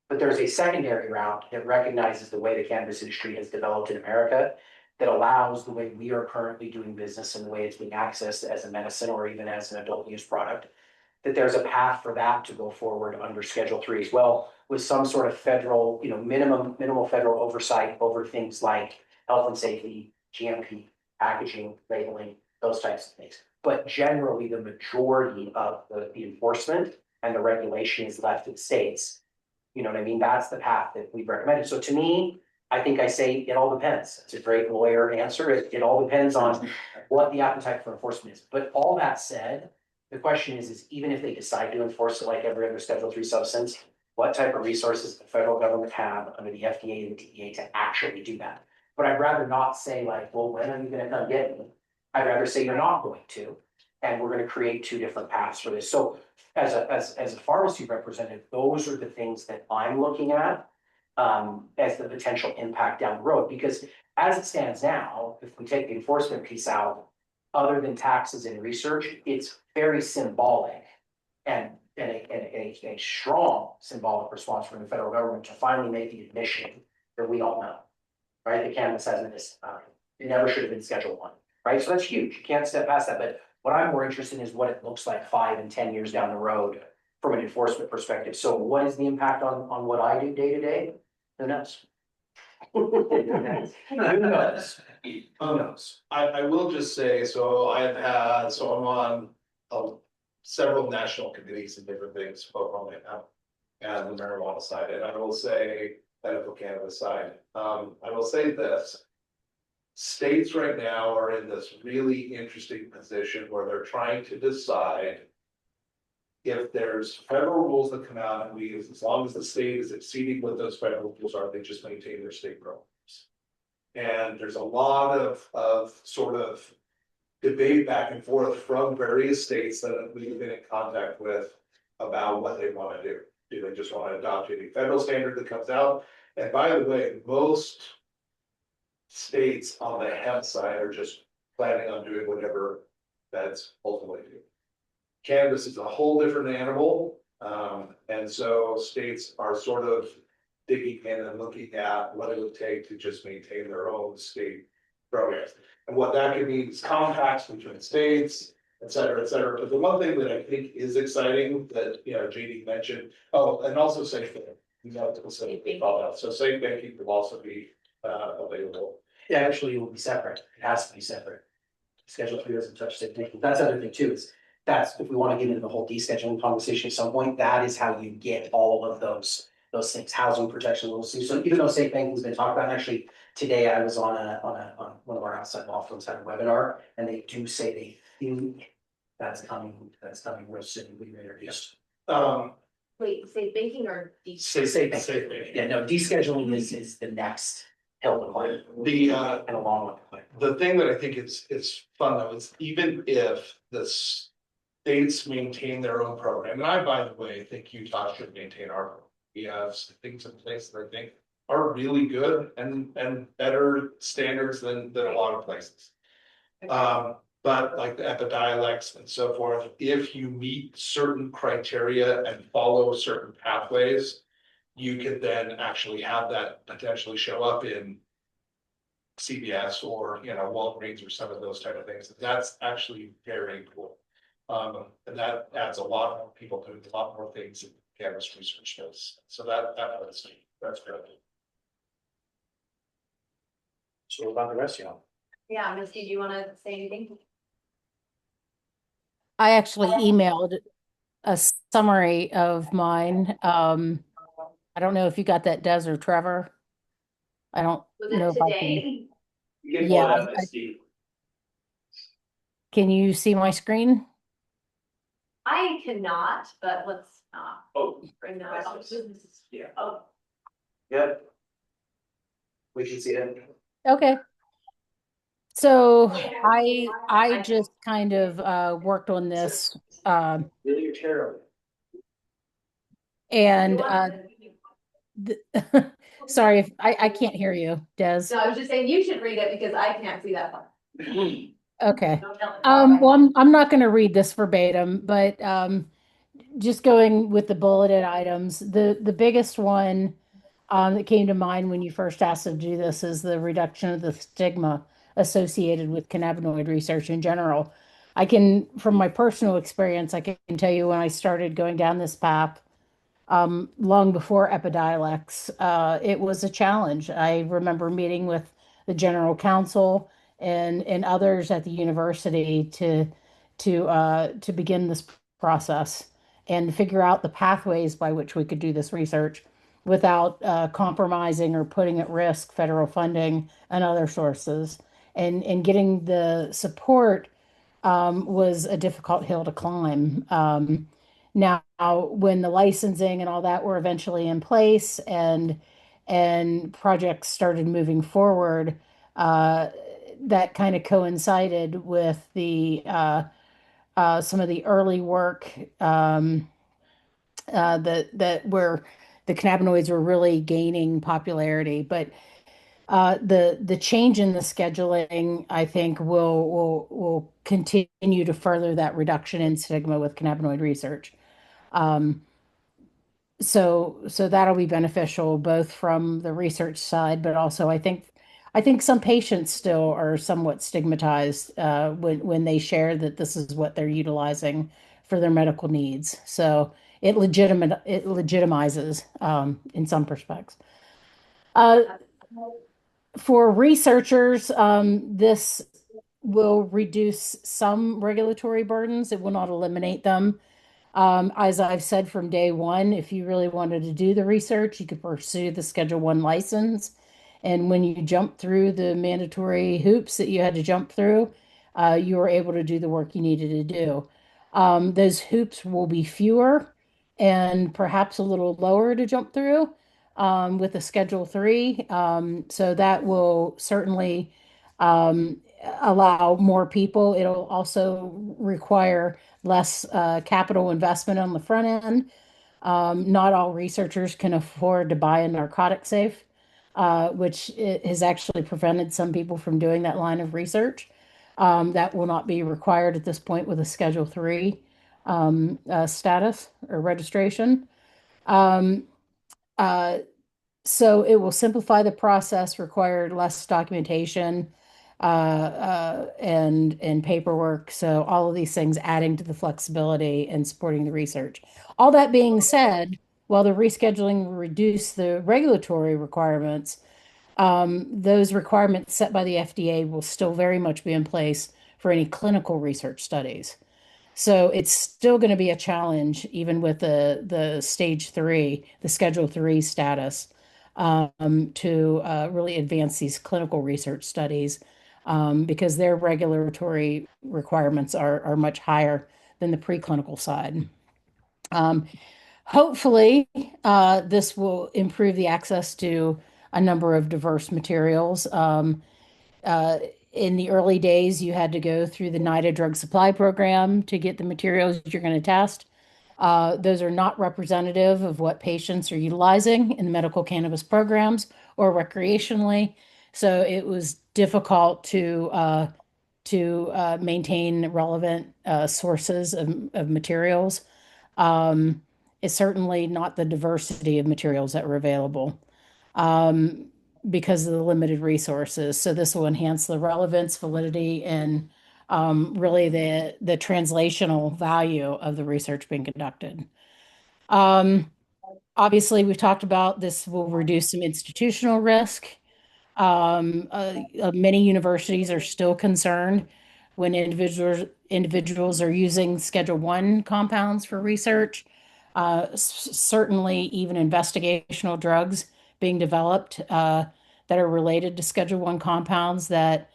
But there's a secondary route that recognizes the way the cannabis industry has developed in America that allows the way we are currently doing business and the way it's being accessed as a medicine or even as an adult use product, that there's a path for that to go forward under Schedule 3 as well, with some sort of federal, minimal federal oversight over things like health and safety, GMP, packaging, labeling, those types of things. But generally, the majority of the enforcement and the regulation is left to the states. You know what I mean? That's the path that we've recommended. So to me, I think I say it all depends. It's a great lawyer answer. It all depends on what the appetite for enforcement is. But all that said, the question is even if they decide to enforce it like every other Schedule 3 substance, what type of resources the federal government have under the FDA and the DEA to actually do that? But I'd rather not say like, well, when are you gonna come get me? I'd rather say you're not going to, and we're gonna create two different paths for this. So as a pharmacy representative, those are the things that I'm looking at as the potential impact down the road, because as it stands now, if we take the enforcement piece out, other than taxes and research, it's very symbolic and a strong symbolic response from the federal government to finally make the admission that we all know, right? The cannabis has this, it never should have been Schedule 1, right? So that's huge. You can't step past that. But what I'm more interested in is what it looks like 5 and 10 years down the road from an enforcement perspective. So what is the impact on what I do day to day? Who knows? Who knows? Who knows? I will just say, so I'm on several national committees and different things, both on the and the marijuana side, and I will say medical cannabis side. I will say this. States right now are in this really interesting position where they're trying to decide if there's federal rules that come out and as long as the state is exceeding what those federal rules are, they just maintain their state programs. And there's a lot of sort of debate back and forth from various states that we've been in contact with about what they want to do. Do they just want to adopt any federal standard that comes out? And by the way, most states on the hemp side are just planning on doing whatever that's ultimately do. Cannabis is a whole different animal. And so states are sort of digging in and looking at what it would take to just maintain their own state programs. And what that could mean is compacts between states, et cetera, et cetera. But the one thing that I think is exciting that, JD mentioned, and also safe banking, so safe banking will also be available. Yeah, actually, it will be separate. It has to be separate. Schedule 3 doesn't touch safe banking. That's the other thing too, is that's if we want to get into the whole descheduling conversation at some point, that is how you get all of those things, housing protection, little C. So even though safe banking has been talked about, actually today I was on one of our outside law firms had a webinar, and they do say they think that's coming real soon. We introduced. Wait, safe banking or? Safe banking. Yeah, no, descheduling is the next hill to climb. And along with it. The thing that I think is fun though is even if the states maintain their own program, and I, by the way, think Utah should maintain our program. We have things in place that I think are really good and better standards than a lot of places. But like the Epidiolex and so forth, if you meet certain criteria and follow certain pathways, you can then actually have that potentially show up in CVS or Walgreens or some of those type of things. That's actually very cool. And that adds a lot more people doing a lot more things in cannabis research does. So that's good. So what about the rest of y'all? Yeah, Misty, do you wanna say anything? I actually emailed a summary of mine. I don't know if you got that, Des or Trevor. I don't Was know it if I can. today? You can pull Yeah, it up, Steve. can you see my screen? I cannot, but let's not Oh, bring that up. yeah. Oh, Yep. We can see it. Okay. So I just kind of worked on this Really, you're terrible. and sorry if I can't hear you, Des. no, I was just saying you should read it because I can't see that part. Okay. Don't tell me. Well, I'm not going to read this verbatim, but just going with the bulleted items, the biggest one that came to mind when you first asked to do this is the reduction of the stigma associated with cannabinoid research in general. I can, from my personal experience, I can tell you when I started going down this path, long before Epidiolex, it was a challenge. I remember meeting with the general counsel and others at the university to begin this process and figure out the pathways by which we could do this research without compromising or putting at risk federal funding and other sources. And getting the support was a difficult hill to climb. Now, when the licensing and all that were eventually in place and projects started moving forward, uh, that kind of coincided with the some of the early work that where the cannabinoids were really gaining popularity. But the change in the scheduling, I think, will continue to further that reduction in stigma with cannabinoid research. Um, so that'll be beneficial both from the research side, but also I think some patients still are somewhat stigmatized when they share that this is what they're utilizing for their medical needs. So it legitimizes in some respects. Uh, for researchers, this will reduce some regulatory burdens. It will not eliminate them. As I've said from day one, if you really wanted to do the research, you could pursue the Schedule One license. And when you jump through the mandatory hoops that you had to jump through, you were able to do the work you needed to do. Those hoops will be fewer and perhaps a little lower to jump through with a Schedule Three. So that will certainly um, allow more people. It'll also require less capital investment on the front end. Not all researchers can afford to buy a narcotic safe, which has actually prevented some people from doing that line of research. That will not be required at this point with a Schedule Three status or registration. Um, uh, so it will simplify the process, require less documentation and paperwork. So all of these things adding to the flexibility and supporting the research. All that being said, while the rescheduling will reduce the regulatory requirements, those requirements set by the FDA will still very much be in place for any clinical research studies. So it's still going to be a challenge, even with the stage three, the schedule three status, to really advance these clinical research studies, because their regulatory requirements are much higher than the preclinical side. Um, Hopefully, this will improve the access to a number of diverse materials. Uh, in the early days, you had to go through the NIDA drug supply program to get the materials you're going to test. Those are not representative of what patients are utilizing in the medical cannabis programs or recreationally. So it was difficult to maintain relevant sources of materials. Um, it's certainly not the diversity of materials that were available. Um, because of the limited resources. So this will enhance the relevance, validity, and really the translational value of the research being conducted. Um, Obviously, we've talked about this will reduce some institutional risk. Many universities are still concerned when individuals are using Schedule 1 compounds for research. Certainly even investigational drugs being developed that are related to Schedule 1 compounds that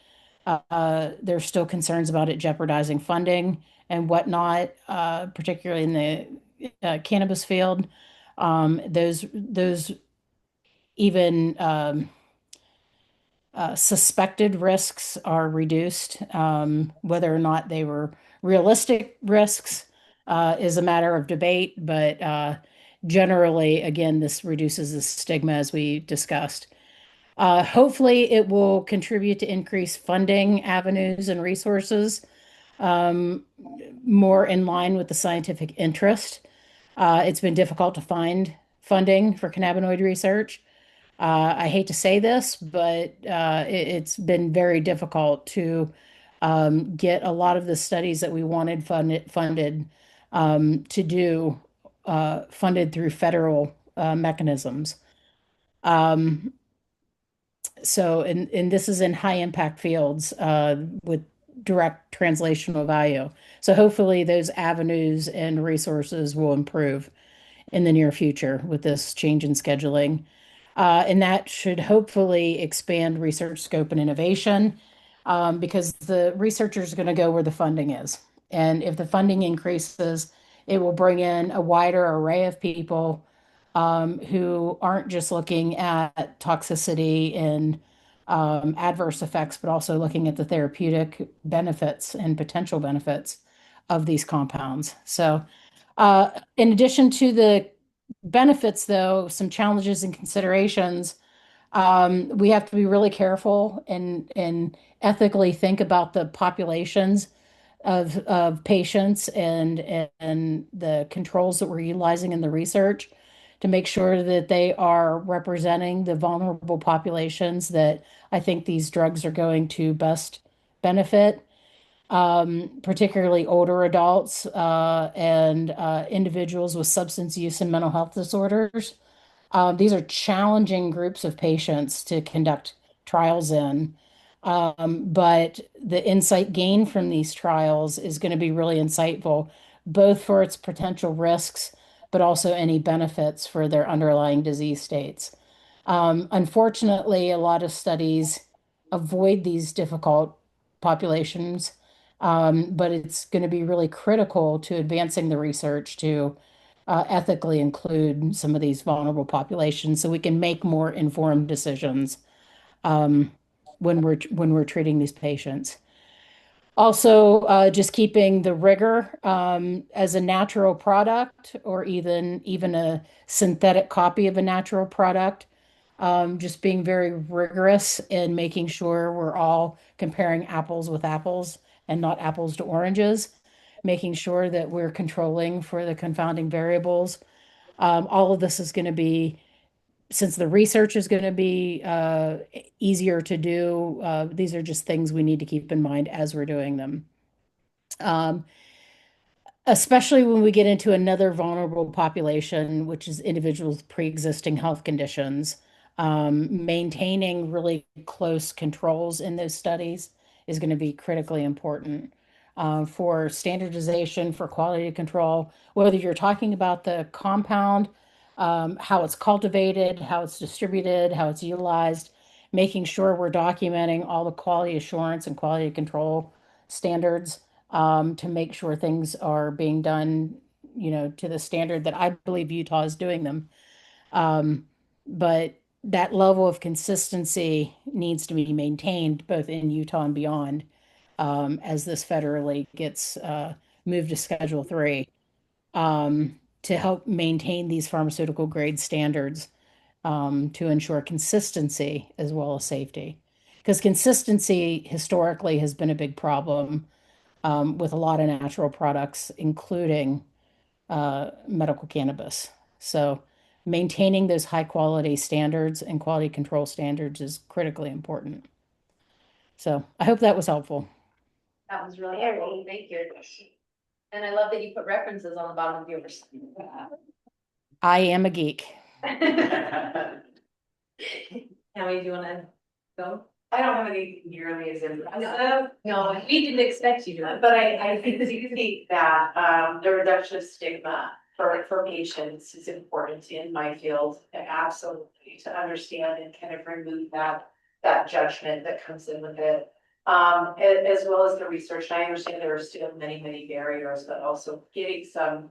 there's still concerns about it jeopardizing funding and whatnot, particularly in the cannabis field. Those even suspected risks are reduced. Whether or not they were realistic risks is a matter of debate, but generally, again, this reduces the stigma as we discussed. Hopefully, it will contribute to increased funding avenues and resources more in line with the scientific interest. It's been difficult to find funding for cannabinoid research. I hate to say this, but it's been very difficult to get a lot of the studies that we wanted funded to do funded through federal mechanisms. And this is in high impact fields with direct translational value. So hopefully those avenues and resources will improve in the near future with this change in scheduling. And that should hopefully expand research scope and innovation because the researchers are going to go where the funding is. And if the funding increases, it will bring in a wider array of people who aren't just looking at toxicity and adverse effects, but also looking at the therapeutic benefits and potential benefits of these compounds. So, in addition to the benefits, though, some challenges and considerations, we have to be really careful and ethically think about the populations of patients and the controls that we're utilizing in the research to make sure that they are representing the vulnerable populations that I think these drugs are going to best benefit, particularly older adults and individuals with substance use and mental health disorders. These are challenging groups of patients to conduct trials in. But the insight gained from these trials is going to be really insightful, both for its potential risks, but also any benefits for their underlying disease states. Unfortunately, a lot of studies avoid these difficult populations, but it's going to be really critical to advancing the research to ethically include some of these vulnerable populations so we can make more informed decisions um, when we're treating these patients. Also, just keeping the rigor as a natural product or even a synthetic copy of a natural product. Just being very rigorous in making sure we're all comparing apples with apples and not apples to oranges, making sure that we're controlling for the confounding variables. All of this is going to be, since the research is going to be easier to do, these are just things we need to keep in mind as we're doing them. Especially when we get into another vulnerable population, which is individuals with pre-existing health conditions. Maintaining really close controls in those studies is going to be critically important for standardization, for quality control, whether you're talking about the compound, how it's cultivated, how it's distributed, how it's utilized, making sure we're documenting all the quality assurance and quality control standards to make sure things are being done, to the standard that I believe Utah is doing them. But that level of consistency needs to be maintained both in Utah and beyond as this federally gets moved to Schedule 3 to help maintain these pharmaceutical grade standards to ensure consistency as well as safety. Because consistency historically has been a big problem with a lot of natural products, including medical cannabis. So maintaining those high quality standards and quality control standards is critically important. So I hope that was helpful. That was really helpful, thank you. And I love that you put references on the bottom of yours. I am a geek. Tammy, do you wanna go? I don't have anything nearly as impressive. No, we didn't expect you to. But I think that, the reduction of stigma for patients is important in my field, absolutely, to understand and kind of remove that judgment that comes in with it. As well as the research, and I understand there are still many barriers, but also getting some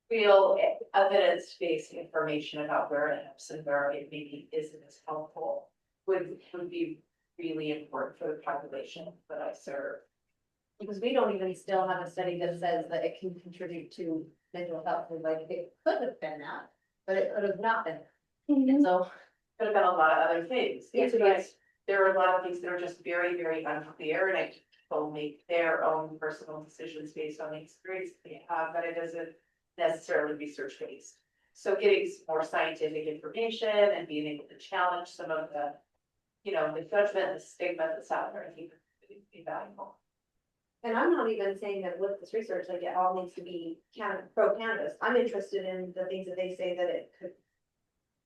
real evidence-based information about where it helps and where it maybe isn't as helpful would be really important for the population that I serve. Because we don't even still have a study that says that it can contribute to mental health, and like it could have been that, but it could have not been. And so, Could have been a lot of other things. Yes, There are a lot of things that are just very unclear, and I think people make their own personal decisions based on the experience they have, but it doesn't necessarily research based. So getting some more scientific information and being able to challenge some of the, the judgment, the stigma that's out there, I think would be valuable. and I'm not even saying that with this research, like it all needs to be pro cannabis. I'm interested in the things that they say that it could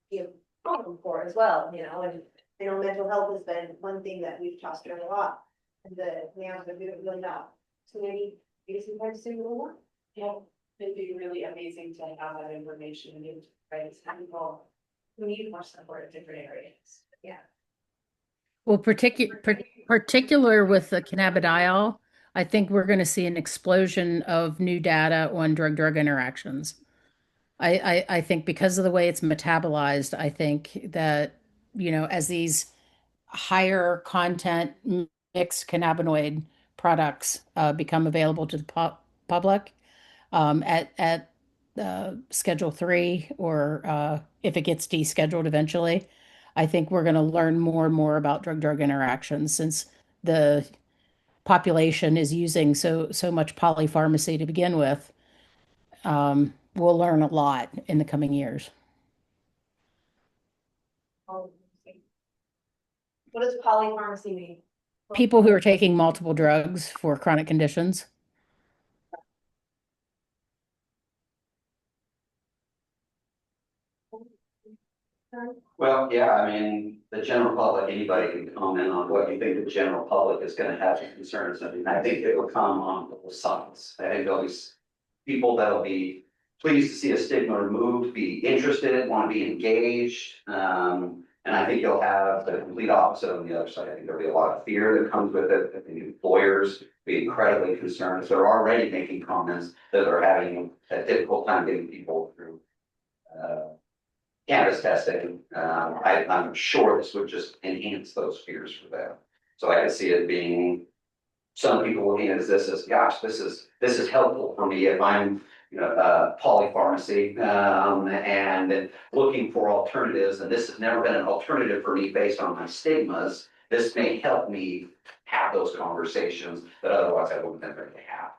be a problem for as well, and I know mental health has been one thing that we've tossed around a lot. And we have to do it really not. So maybe sometimes do a little more. Yeah, it'd be really amazing to have that information and give people who need more support in different areas. Yeah. Well, particular with the cannabidiol, I think we're going to see an explosion of new data on drug-drug interactions. I think because of the way it's metabolized, I think that, as these higher content mixed cannabinoid products become available to the public at Schedule 3, or if it gets descheduled eventually, I think we're going to learn more and more about drug-drug interactions, since the population is using so much polypharmacy to begin with. We'll learn a lot in the coming years. What does polypharmacy mean? People who are taking multiple drugs for chronic conditions. Well, yeah, I mean, the general public, anybody can comment on what you think the general public is gonna have concerns. I mean, I think it will come on both sides. I think there'll be people that'll be pleased to see a stigma removed, be interested, want to be engaged. And I think you'll have the complete opposite on the other side. I think there'll be a lot of fear that comes with it. I think employers be incredibly concerned if they're already making comments that they're having a difficult time getting people through cannabis testing. I'm sure this would just enhance those fears for them. So I can see it being, some people looking at this as, gosh, this is helpful for me if I'm, polypharmacy, and looking for alternatives, and this has never been an alternative for me based on my stigmas. This may help me have those conversations that otherwise I wouldn't have been able to have.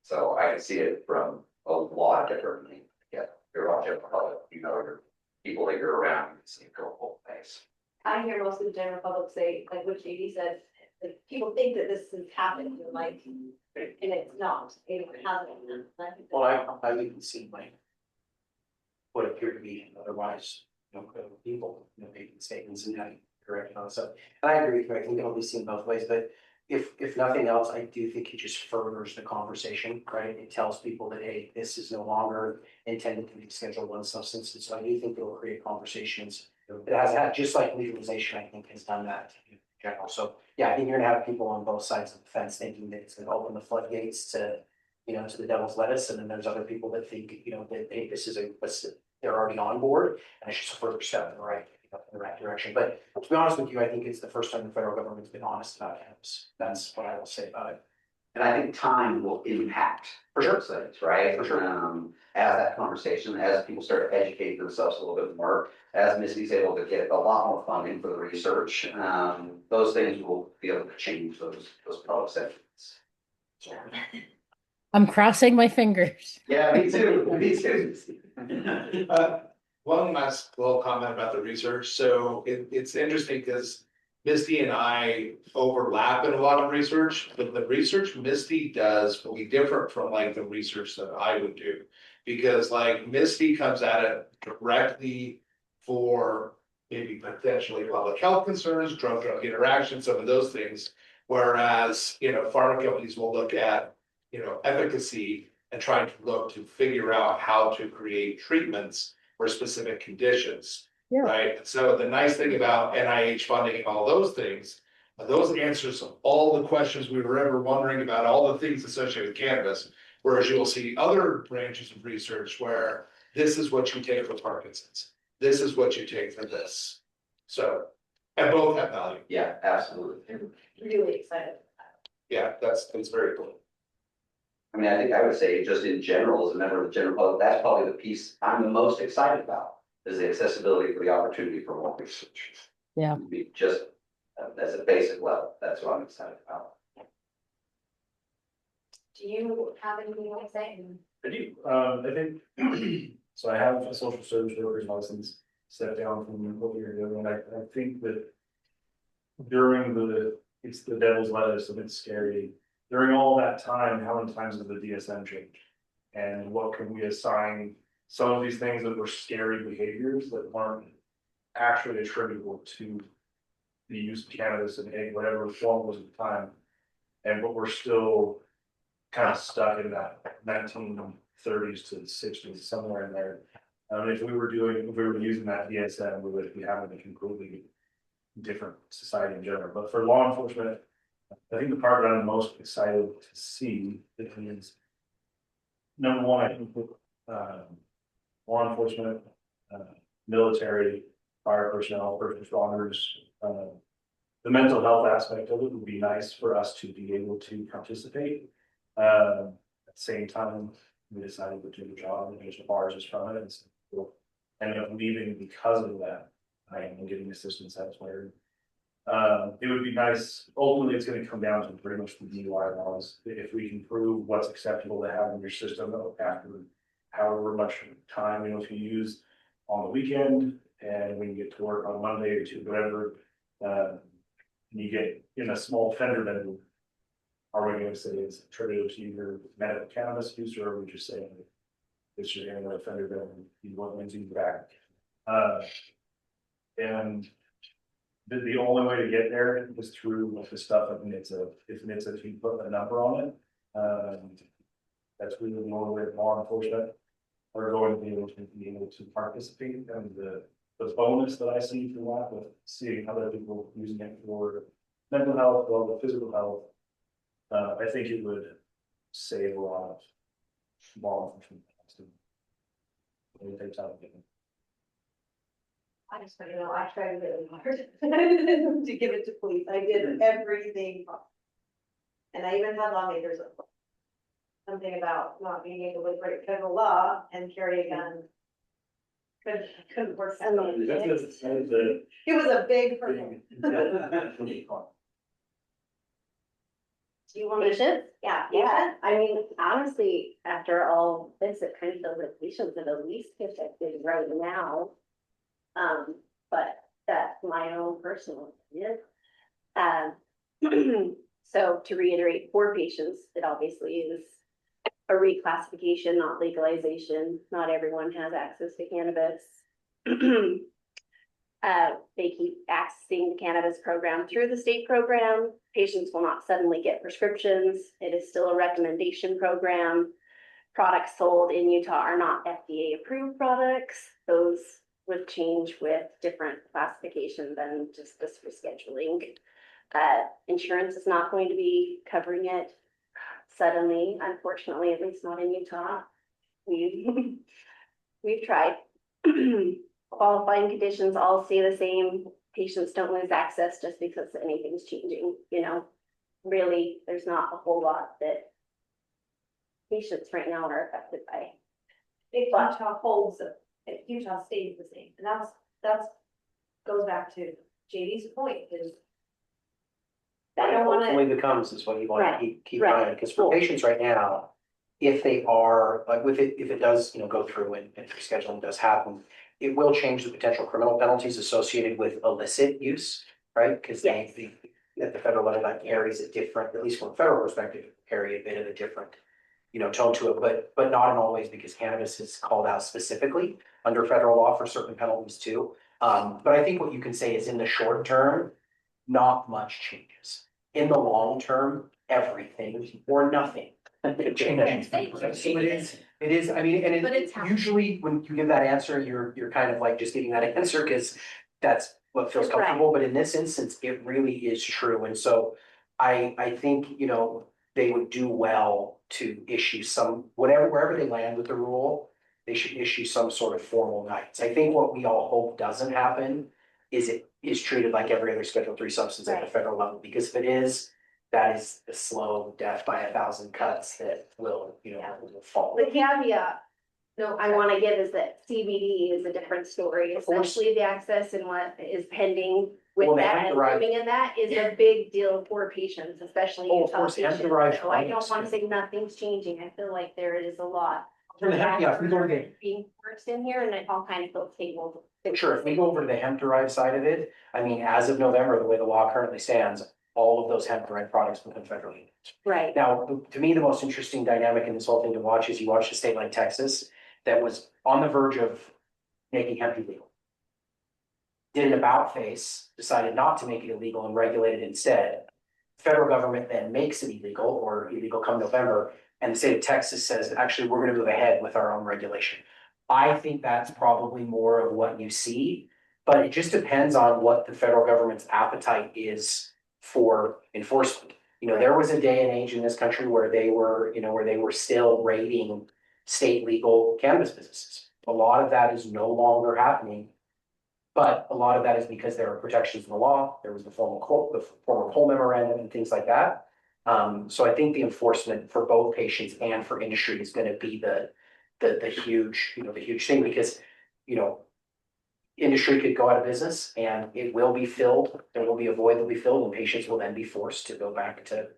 So I can see it from a lot of different things. Yeah, you're all general public, your people that you're around, you can see it go both ways. I hear most of the general public say, like what JD said, like people think that this has happened, like, and it's not, it hasn't. Well, I've even seen what appear to be otherwise, people, making statements and having correct on stuff. And I agree with you, I think it'll be seen both ways, but if nothing else, I do think it just furthers the conversation, right? It tells people that, hey, this is no longer intended to be Schedule 1 substance, and so I do think it'll create conversations. It has had, just like legalization, I think has done that in general. So yeah, I think you're gonna have people on both sides of the fence thinking that it's gonna open the floodgates to, to the devil's lettuce, and then there's other people that think, that hey, this is they're already on board, and it's just a further step in the right direction. But to be honest with you, I think it's the first time the federal government's been honest about cannabis. That's what I will say about it. And I think time will impact For sure. those things, right? For sure. As that conversation, as people start to educate themselves a little bit more, as Misty's able to get a lot more funding for the research, those things will be able to change those product segments. I'm crossing my fingers. Yeah, me too, me too. One last little comment about the research. So it's interesting because Misty and I overlap in a lot of research, but the research Misty does will be different from like the research that I would do. Because like Misty comes at it directly for maybe potentially public health concerns, drug-drug interaction, some of those things. Whereas, pharma companies will look at, efficacy and trying to look to figure out how to create treatments for specific conditions. Yeah. Right? So the nice thing about NIH funding and all those things, those answers all the questions we were ever wondering about, all the things associated with cannabis. Whereas you will see other branches of research where this is what you take for Parkinson's. This is what you take for this. So, and both have value. Yeah, absolutely. Really excited. Yeah, that's very cool. I mean, I think I would say just in general, as a member of the general public, that's probably the piece I'm the most excited about, is the accessibility for the opportunity for more research. Yeah. Just as a basic level, that's what I'm excited about. Do you have anything you want to say? I do, I think, so I have a social service worker's license set down from what we were doing, and I think that during it's the devil's lettuce, and it's scary. During all that time, how many times did the DSM change? And what can we assign some of these things that were scary behaviors that weren't actually attributable to the use of cannabis and whatever form was at the time, and but we're still kind of stuck in that 1930s to the 60s, somewhere in there. If we were using that DSM, we would be having a completely different society in general. But for law enforcement, I think the part that I'm most excited to see is number one, I think law enforcement, military, fire personnel, first responders, the mental health aspect of it would be nice for us to be able to participate. At the same time, we decided to do the job and just bars us from it, and so we'll end up leaving because of that. I am getting assistance elsewhere. It would be nice, ultimately, it's gonna come down to pretty much the DUI laws. If we can prove what's acceptable to have in your system after however much time, if you use on the weekend and when you get to work on Monday or Tuesday, whatever, and you get in a small fender bender, are we gonna say it's attributed to your medical cannabis use, or are we just saying it's your annual fender bender, you want to you back? And the only way to get there is through the stuff of NHTSA. If you put a number on it, that's really the only way law enforcement are going to be able to participate. And the bonus that I see from that, with seeing other people using it for mental health, or physical health, I think it would save a lot of law enforcement. It takes out of it. I just, I tried really hard to give it to police. I did everything possible. And I even had lawmakers of something about not being able to break federal law and carry a gun. Couldn't work. It was a big hurdle. Do you want me to? Yeah, I mean, honestly, after all this, it kind of feels like patients are the least affected right now. But that's my own personal opinion. So to reiterate, for patients, it obviously is a reclassification, not legalization. Not everyone has access to cannabis. They keep accessing the cannabis program through the state program. Patients will not suddenly get prescriptions. It is still a recommendation program. Products sold in Utah are not FDA approved products. Those would change with different classification than just this rescheduling. Insurance is not going to be covering it suddenly, unfortunately, at least not in Utah. We've tried. Qualifying conditions all stay the same. Patients don't lose access just because anything's changing, Really, there's not a whole lot that patients right now are affected by. If Utah holds it, if Utah stays the same, and that's goes back to JD's point is. I don't wanna. Ultimately becomes is what you want Right, to keep right. running, because for patients right now, if they are, like, if it does, go through and rescheduling does happen, it will change the potential criminal penalties associated with illicit use, right? Because Yes. at the federal level, that carries a different, at least from a federal perspective, carry a bit of a different, tone to it, but not in all ways, because cannabis is called out specifically under federal law for certain penalties too. But I think what you can say is in the short term, not much changes. In the long term, everything or nothing. Changes. So it is, I mean, and But it's usually when you give that answer, you're kind of like just giving that answer because that's what feels comfortable, but in this instance, it really is true. And so I think, you know, they would do well to issue some, wherever they land with the rule, they should issue some sort of formal guidance. I think what we all hope doesn't happen is it is treated like every other Schedule III substance at the Right. federal level, because if it is, that is a slow death by 1,000 cuts that will, you know, will fall. The caveat No, I wanna give is that CBD is a different story, Of course. especially the access and what is pending Well, with the that and hemp-derived- living in that is a big deal for patients, especially Oh, of Utah course, patients. hemp-derived So I don't products wanna can- say nothing's changing. I feel like there is a lot. For the hemp, yeah, if we go to the Being forced in here and it all kind of feels tabled. Sure, if we go over to the hemp derived side of it, I mean, as of November, the way the law currently stands, all of those hemp derived products become federally legal. Right. Now, to me, the most interesting dynamic in this whole thing to watch is you watch a state like Texas that was on the verge of making hemp illegal. Did an about face, decided not to make it illegal and regulate it instead. Federal government then makes it illegal or illegal come November, and the state of Texas says, actually, we're gonna move ahead with our own regulation. I think that's probably more of what you see, but it just depends on what the federal government's appetite is for enforcement. You know, there was a day and age in this country where they were, you know, where they were still raiding state legal cannabis businesses. A lot of that is no longer happening. But a lot of that is because there are protections in the law, there was the former Cole memorandum and things like that. So I think the enforcement for both patients and for industry is gonna be the huge, you know, the huge thing, because, you know, industry could go out of business and it will be filled, there will be a void that will be filled, and patients will then be forced to go back to,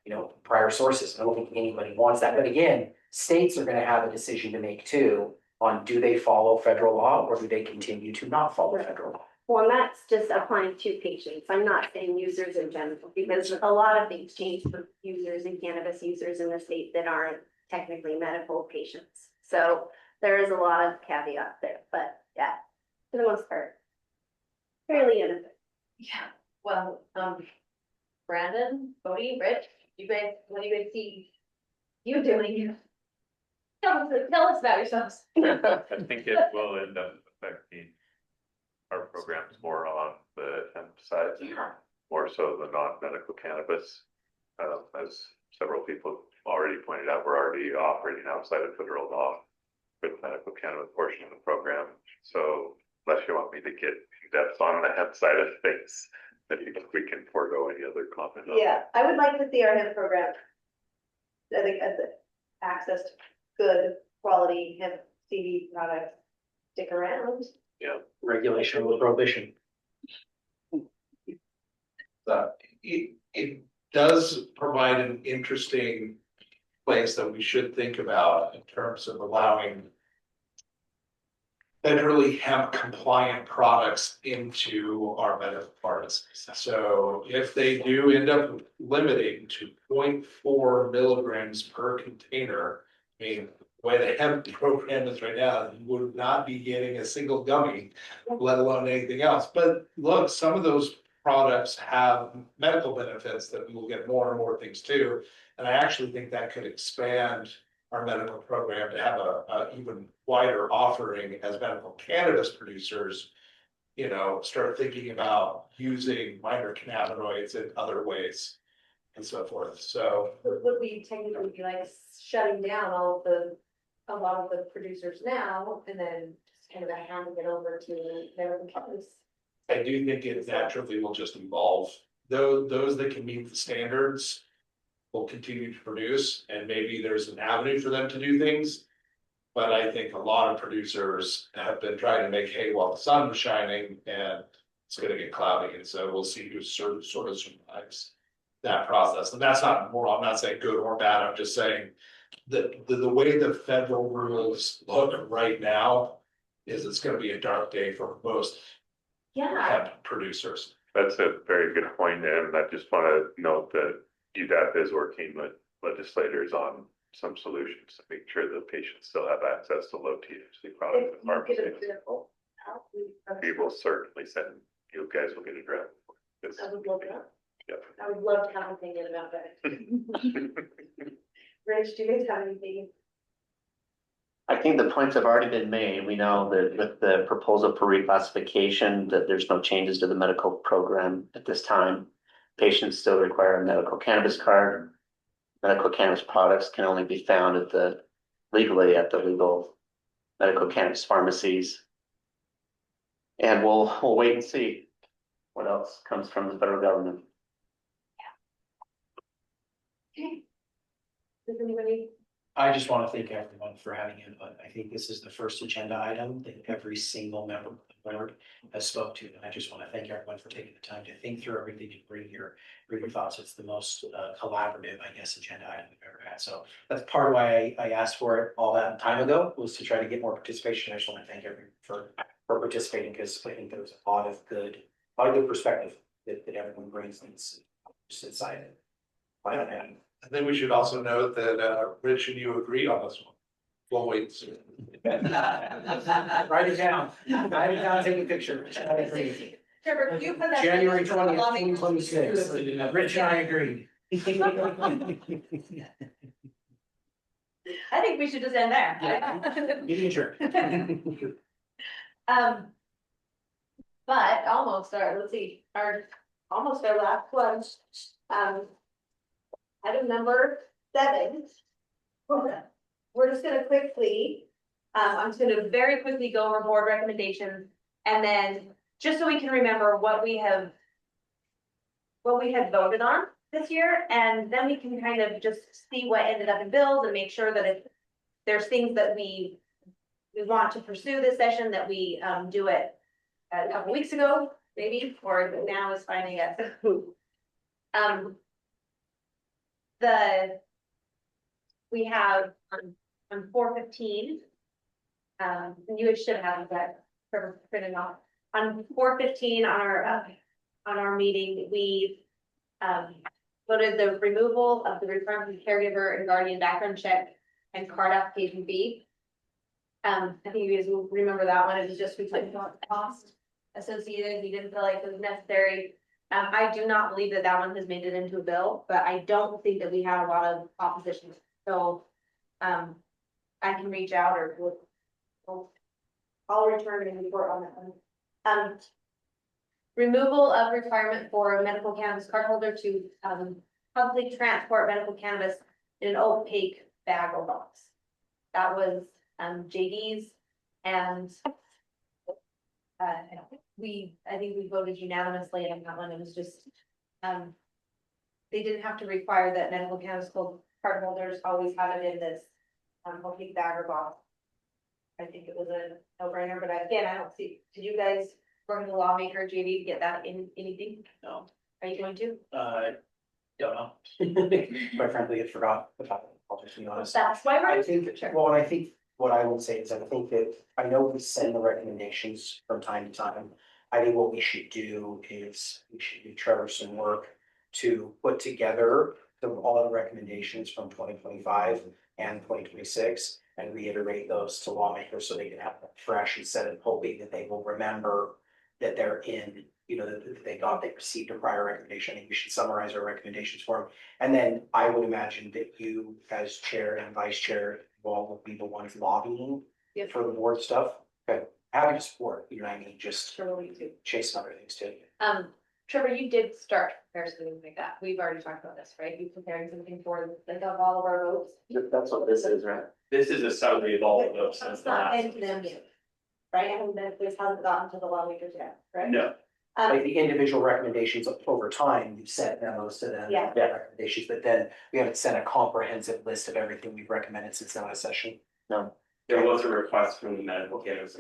you know, prior sources. I don't think anybody wants that, but again, states are gonna have a decision to make too, on do they follow federal law or do they continue to not follow federal law? Well, and that's just applying to patients. I'm not saying users in general, because a lot of things change for users and cannabis users in the state that aren't technically medical patients. So there is a lot of caveat there, but yeah, for the most part. Fairly innocent. Yeah, well, Brandon, Bodie, Rich, you guys, what do you guys see you doing? Tell us about yourselves. I think it will end up affecting our programs more on the hemp side, more so the non-medical cannabis. As several people already pointed out, we're already operating outside of federal law for the medical cannabis portion of the program. So unless you want me to get in depth on the hemp side of things, I think we can forego any other comment on that. Yeah, I would like to see our hemp program. I think as access to good quality hemp CBD products stick around. Regulation or prohibition. It does provide an interesting place that we should think about in terms of allowing federally hemp compliant products into our medical pharmacies. So if they do end up limiting to 0.4 milligrams per container, I mean, the way the hemp program is right now, you would not be getting a single gummy, let alone anything else. But look, some of those products have medical benefits that we will get more and more things too. And I actually think that could expand our medical program to have a even wider offering as medical cannabis producers, you know, start thinking about using minor cannabinoids in other ways and so forth. So Would we technically be like shutting down a lot of the producers now and then just kind of handing it over to medical cannabis? I do think it naturally will just evolve. Those that can meet the standards will continue to produce, and maybe there's an avenue for them to do things. But I think a lot of producers have been trying to make hay while the sun was shining, and it's gonna get cloudy, and so we'll see who sort of survives that process. And that's not more, I'm not saying good or bad, I'm just saying that the way the federal rules look right now is it's gonna be a dark day for most hemp producers. That's a very good point, and I just want to note that UDAP is working with legislators on some solutions to make sure that patients still have access to low THC products in If you get pharmacies. a example. We will certainly send, you guys will get a draft. This- I would love that. Yep. I would love to have an opinion about that. Rich, do you guys have anything? I think the points have already been made. We know that with the proposal for reclassification, that there's no changes to the medical program at this time. Patients still require a medical cannabis card. Medical cannabis products can only be found legally at the legal medical cannabis pharmacies. And we'll wait and see what else comes from the federal government. Okay. Does anybody? I just want to thank everyone for having input. I think this is the first agenda item that every single member of the board has spoke to. And I just want to thank everyone for taking the time to think through everything and bring your thoughts. It's the most collaborative, I guess, agenda item we've ever had. So that's part of why I asked for it all that time ago, was to try to get more participation. I just want to thank everyone for participating, because I think there was a lot of good perspective that everyone brings just inside it. I think we should also note that Rich and you agree on this one. We'll wait and see. Write it down, take a picture. I agree. Trevor, can you put that? January 20th, 2026. Rich and I agree. I think we should just end there. Meeting adjourned. But almost almost our last one. Item number 7. We're just gonna quickly, I'm just gonna very quickly go over board recommendations, and then just so we can remember what we had voted on this year, and then we can kind of just see what ended up in bills and make sure that if there's things that we want to pursue this session, that we do it a couple weeks ago, maybe, or now is fine, I guess. We have on 415, and you should have that printed off. On 415 on our meeting, we voted the removal of the requirement for caregiver and guardian background check and card application fee. I think you guys will remember that one. It was just, we talked about the cost associated. We didn't feel like it was necessary. I do not believe that one has made it into a bill, but I don't think that we had a lot of opposition. So, I can reach out, or I'll return and report on that one. Removal of requirement for a medical cannabis card holder to publicly transport medical cannabis in an opaque bag or box. That was JD's, and I think we voted unanimously on that one. It was just they didn't have to require that medical cannabis card holders always have it in this opaque bag or box. I think it was a no-brainer, but again, I don't see, did you guys work with the lawmaker, JD, to get that in anything? No. Are you going to? Don't know. Quite frankly, I forgot about it, I'll just be honest. That's why I we're. think, well, and I think what I will say is, I think that, I know we send the recommendations from time to time. I think what we should do is, we should do Trevor some work to put together all the recommendations from 2025 and 2026. And reiterate those to lawmakers so they can have them fresh, instead of hoping that they will remember that they're in, that they received a prior recommendation. I think we should summarize our recommendations for them. And then I would imagine that you, as chair and vice chair, will be the ones lobbying for the board stuff. Okay, happy to support, you know what I mean, just chasing other things too. Trevor, you did start preparing something like that. We've already talked about this, right? You preparing something for like of all of our votes. That's what this is, right? This is a summary of all of those. So it's not into them yet, right? I haven't been, this hasn't gotten to the lawmakers yet, right? No, Like the individual recommendations over time, you've sent memos to them. Yeah. Recommendations, but then we haven't sent a comprehensive list of everything we've recommended since that session. No. there was a request from the medical cannabis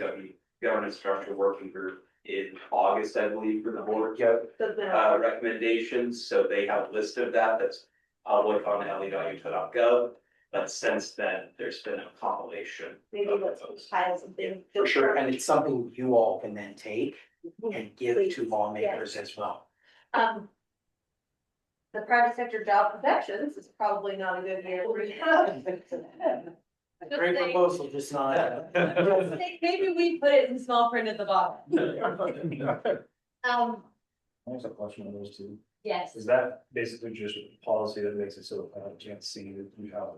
governance structure working group in August, I believe, for the board. Yep. So it's been a- Recommendations, so they have a list of that's public on le.utah.gov. But since then, there's been a compilation. maybe of let's those. file something. For sure, and it's something you all can then take and give to lawmakers as well. The private sector job protections is probably not a good year. Great saying. proposal, just not. Maybe we put it in small print at the bottom. I have a question on those two. Yes. Is that basically just a policy that makes it so I can't see that we have?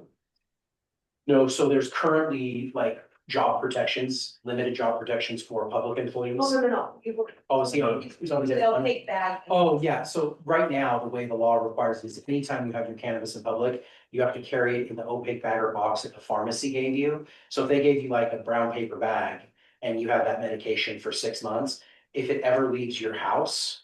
No, so there's currently like job protections, limited job protections for public employees. No. You Oh, is he on? He's on his- they'll take back. Oh, yeah, so right now, the way the law requires is anytime you have your cannabis in public, you have to carry it in the opaque bag or box that the pharmacy gave you. So if they gave you like a brown paper bag and you have that medication for 6 months, if it ever leaves your house.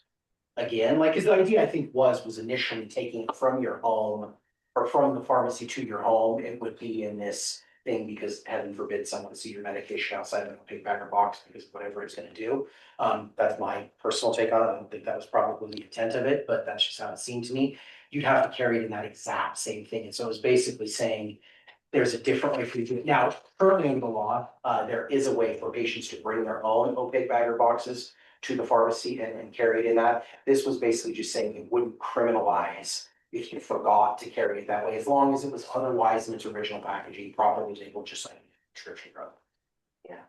Again, like, cause the idea I think was initially taking it from your home or from the pharmacy to your home, it would be in this thing because heaven forbid someone see your medication outside of a opaque bag or box because of whatever it's gonna do. That's my personal take on it. I don't think that was probably the intent of it, but that's just how it seemed to me. You'd have to carry it in that exact same thing. And so it was basically saying there's a different way for you to do it. Now, currently under the law, there is a way for patients to bring their own opaque bag or boxes to the pharmacy and carry it in that. This was basically just saying it wouldn't criminalize if you forgot to carry it that way, as long as it was otherwise in its original packaging, properly labeled, just like a prescription drug. Yeah,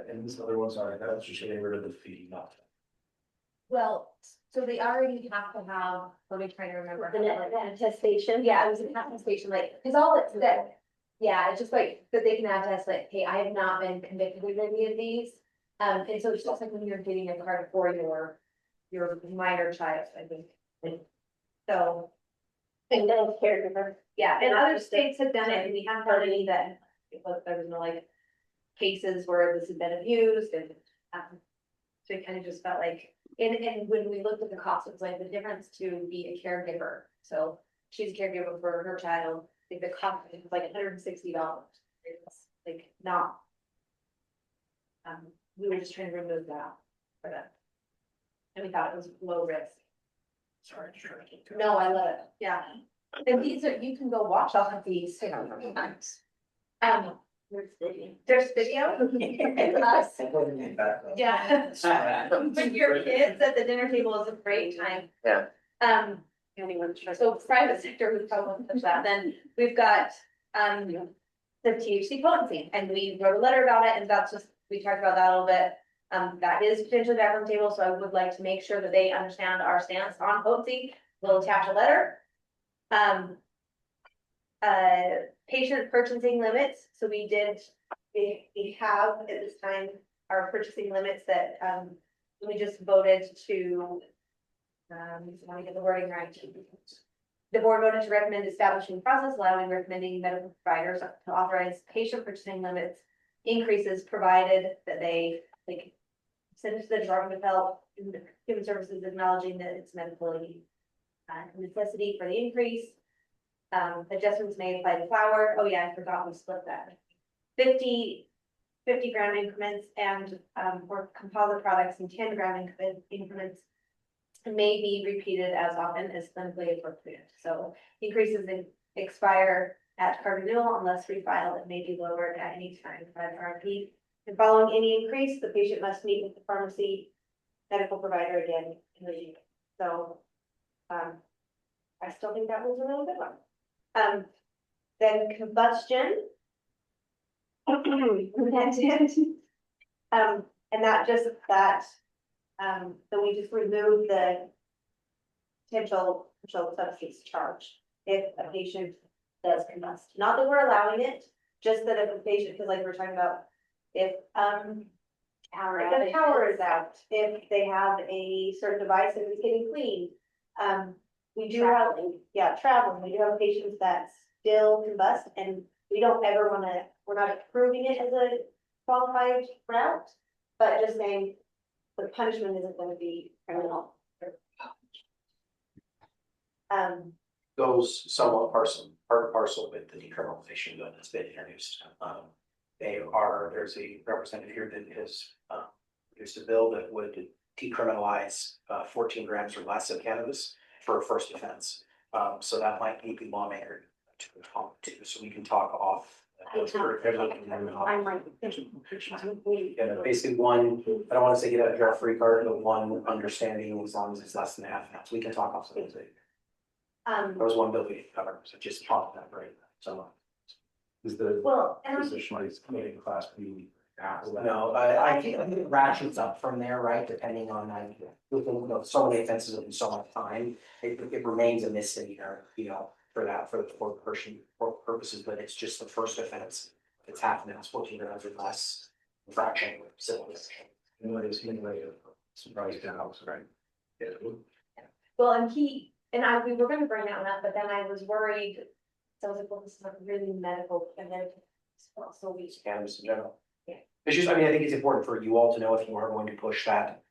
and this other one, sorry, that was just getting rid of the fee, not. Well, so they already have to have, let me try to remember. The attestation. Yeah, it was an attestation, like, cause all it said, yeah, it's just like, that they can attest like, hey, I have not been convicted of any of these. And so it's just like when you're getting a card for your minor child, I think. So, And then caregiver. yeah, and other states have done it, and we haven't heard any that, there was no like cases where this had been abused and, so it kind of just felt like, and when we looked at the cost, it's like the difference to be a caregiver. So she's a caregiver for her child, I think the cost is like $160. It's like not. We were just trying to remove that for them. And we thought it was low risk. Sorry, just trying to keep. No, I love it, yeah. And these are, you can go watch all of these, you know, times. There's video. Us. Yeah. With your kids at the dinner table is a great time. Yeah. So private sector would probably touch that, then we've got, the THC potency, and we wrote a letter about it, and that's just, we talked about that a little bit. That is potentially back on the table, so I would like to make sure that they understand our stance on potency. We'll attach a letter. Patient purchasing limits, so we have at this time our purchasing limits that, we just voted to. Let me get the wording right. The board voted to recommend establishing process allowing recommending medical providers to authorize patient purchasing limits increases provided that they like send it to the Department of Health and Human Services acknowledging that it's medically necessity for the increase. Adjustments may apply to flour. Oh yeah, I forgot we split that. 50 gram increments and for composite products and 10 gram increments may be repeated as often as clinically appropriate. So increases in expire at card renewal unless refiled, it may be lowered at any time by the RMP. And following any increase, the patient must meet with the pharmacy medical provider again in the year. So I still think that was a really good one. Then combustion. And not just that, so we just removed the potential substance charge if a patient does combust. Not that we're allowing it, just that if a patient, because like we're talking about, if the power is out, if they have a certain device that is getting cleaned. We do have, traveling, we do have patients that still combust, and we don't ever wanna, we're not approving it as a qualified route, but just saying the punishment isn't gonna be criminal. Goes somewhat part and parcel with the decriminalization bill that's been introduced. There's a representative here that has produced a bill that would decriminalize 14 grams or less of cannabis for a first offense. So that might need to be lawmaker to talk to, so we can talk off. I'm like. Yeah, basically one, I don't wanna say get a draft free card, but one understanding as long as it's less than half an ounce, we can talk off something. There was one bill we covered, so just talk that right, so. Is the Well, position like making class B after that? No, I think it ratchets up from there, right, depending on, so many offenses in so much time. It remains a misdemeanor, for purposes, but it's just the first offense. It's half an ounce, 14 grams or less, infraction, civil. And what is he like, surprised the house, right? Yeah. Well, we were gonna bring that one up, but then I was worried. So I was like, well, this is not really medical and then. So we. Cannabis in general. Yeah. It's just, I mean, I think it's important for you all to know if you are going to push that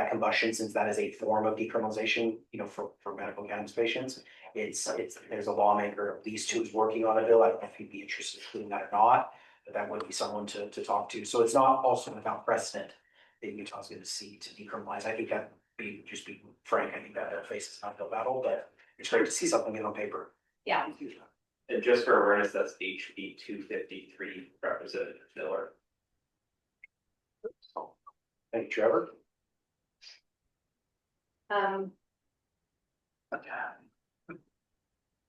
combustion, since that is a form of decriminalization, for medical cannabis patients. There's a lawmaker, at least who's working on a bill. I don't know if he'd be interested in doing that or not, but that would be someone to talk to. So it's not also without precedent that Utah's gonna see to decriminalize. I think that just be frank, I think that faces an uphill battle, but it's great to see something in on paper. Yeah. And just for awareness, that's HB 253, Representative Miller. Thank you, Trevor.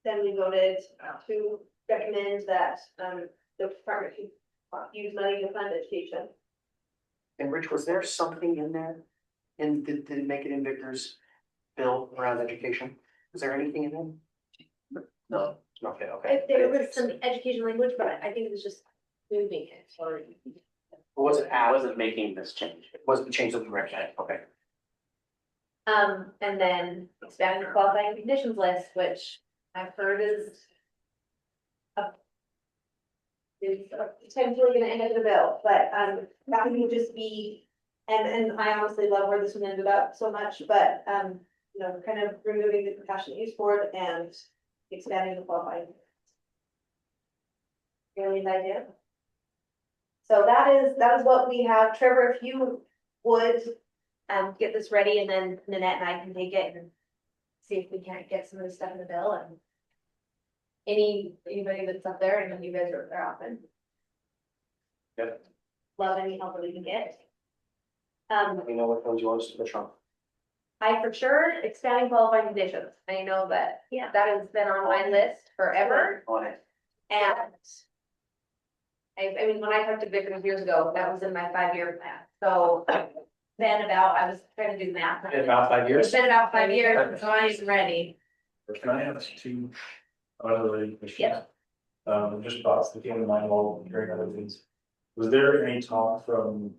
Then we voted to recommend that, the department use money to fund education. And Rich, was there something in there? And did it make it in Victor's bill around education? Was there anything in there? No. Okay. There was some education language, but I think it was just moving it, sorry. Was it I wasn't making this change. Was the change that we recommended? Okay. And then expanding the qualifying conditions list, which I've heard is potentially gonna end up in the bill, but, that would just be, and I honestly love where this one ended up so much, but, kind of removing the compassionate use board and expanding the qualifying. Really the idea. So that is what we have. Trevor, if you would, get this ready, and then Nanette and I can take it and see if we can't get some of the stuff in the bill, and anybody that's up there, and then you guys are there often. Yep. Love any help that we can get. Let me know what ones you want us to push on. I for sure expanding qualifying conditions. I know that, that has been on my list forever. On it. And I mean, when I talked to Vickers years ago, that was in my 5-year plan. So then I was trying to do the math. In about 5 years? It's been about 5 years, so I'm ready. Can I ask two unrelated questions? Yeah. Just thoughts that came to mind while hearing other things. Was there any talk from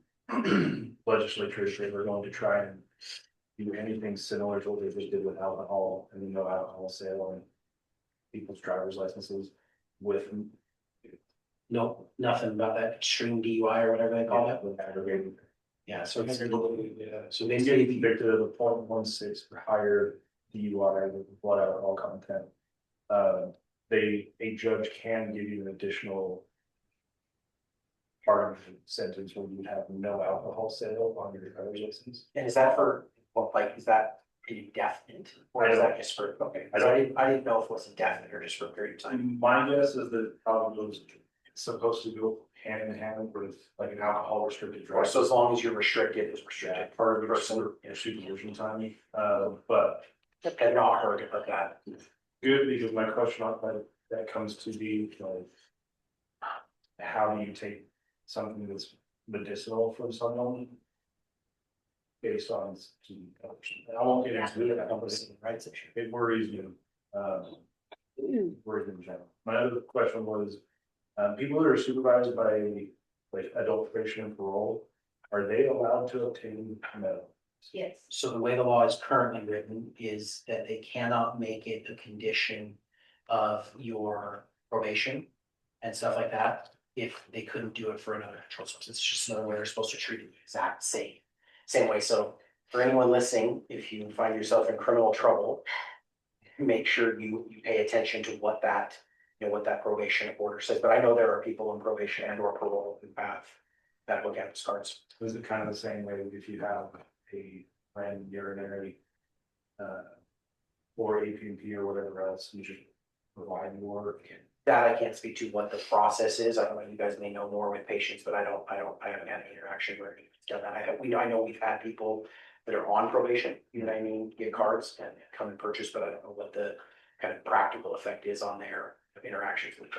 legislatures that we're going to try and do anything similar to what they just did with alcohol and no alcohol sale and people's driver's licenses with? No, nothing about that extreme DUI or whatever they call it. With aggravated. Yeah, so it's, so They basically, get convicted of a 0.16 for higher DUI with blood alcohol content. A judge can give you an additional part of the sentence where you would have no alcohol sale on your driver's license. and is that for, is that indefinite? Or is that just for, okay, I I didn't know if it was indefinite or just for a period of time. My guess is that probably was supposed to go hand in hand with like an alcohol restricted Or drug. so as long as you're restricted, it's restricted. Yeah, part of it is supervision time, but I've not heard about that. good, because my question on that comes to be like, how do you take something that's medicinal from someone? Based on, I won't get into it, I don't see Rights issue. it worries me, worries me in general. My other question was, people that are supervised by like adult probation and parole, are they allowed to obtain medical? Yes. So the way the law is currently written is that they cannot make it a condition of your probation and stuff like that, if they couldn't do it for another controlled substance. It's just another way they're supposed to treat it the exact same way. So for anyone listening, if you find yourself in criminal trouble, make sure you pay attention to what that probation order says. But I know there are people in probation and or parole who have medical cannabis cards. Is it kind of the same way if you have a random urinary or APP or whatever else, you should provide more? That I can't speak to what the process is. I don't know, you guys may know more with patients, but I haven't had any interaction where it's done that. I know we've had people that are on probation, you know what I mean, get cards and come and purchase, but I don't know what the kind of practical effect is on their interactions with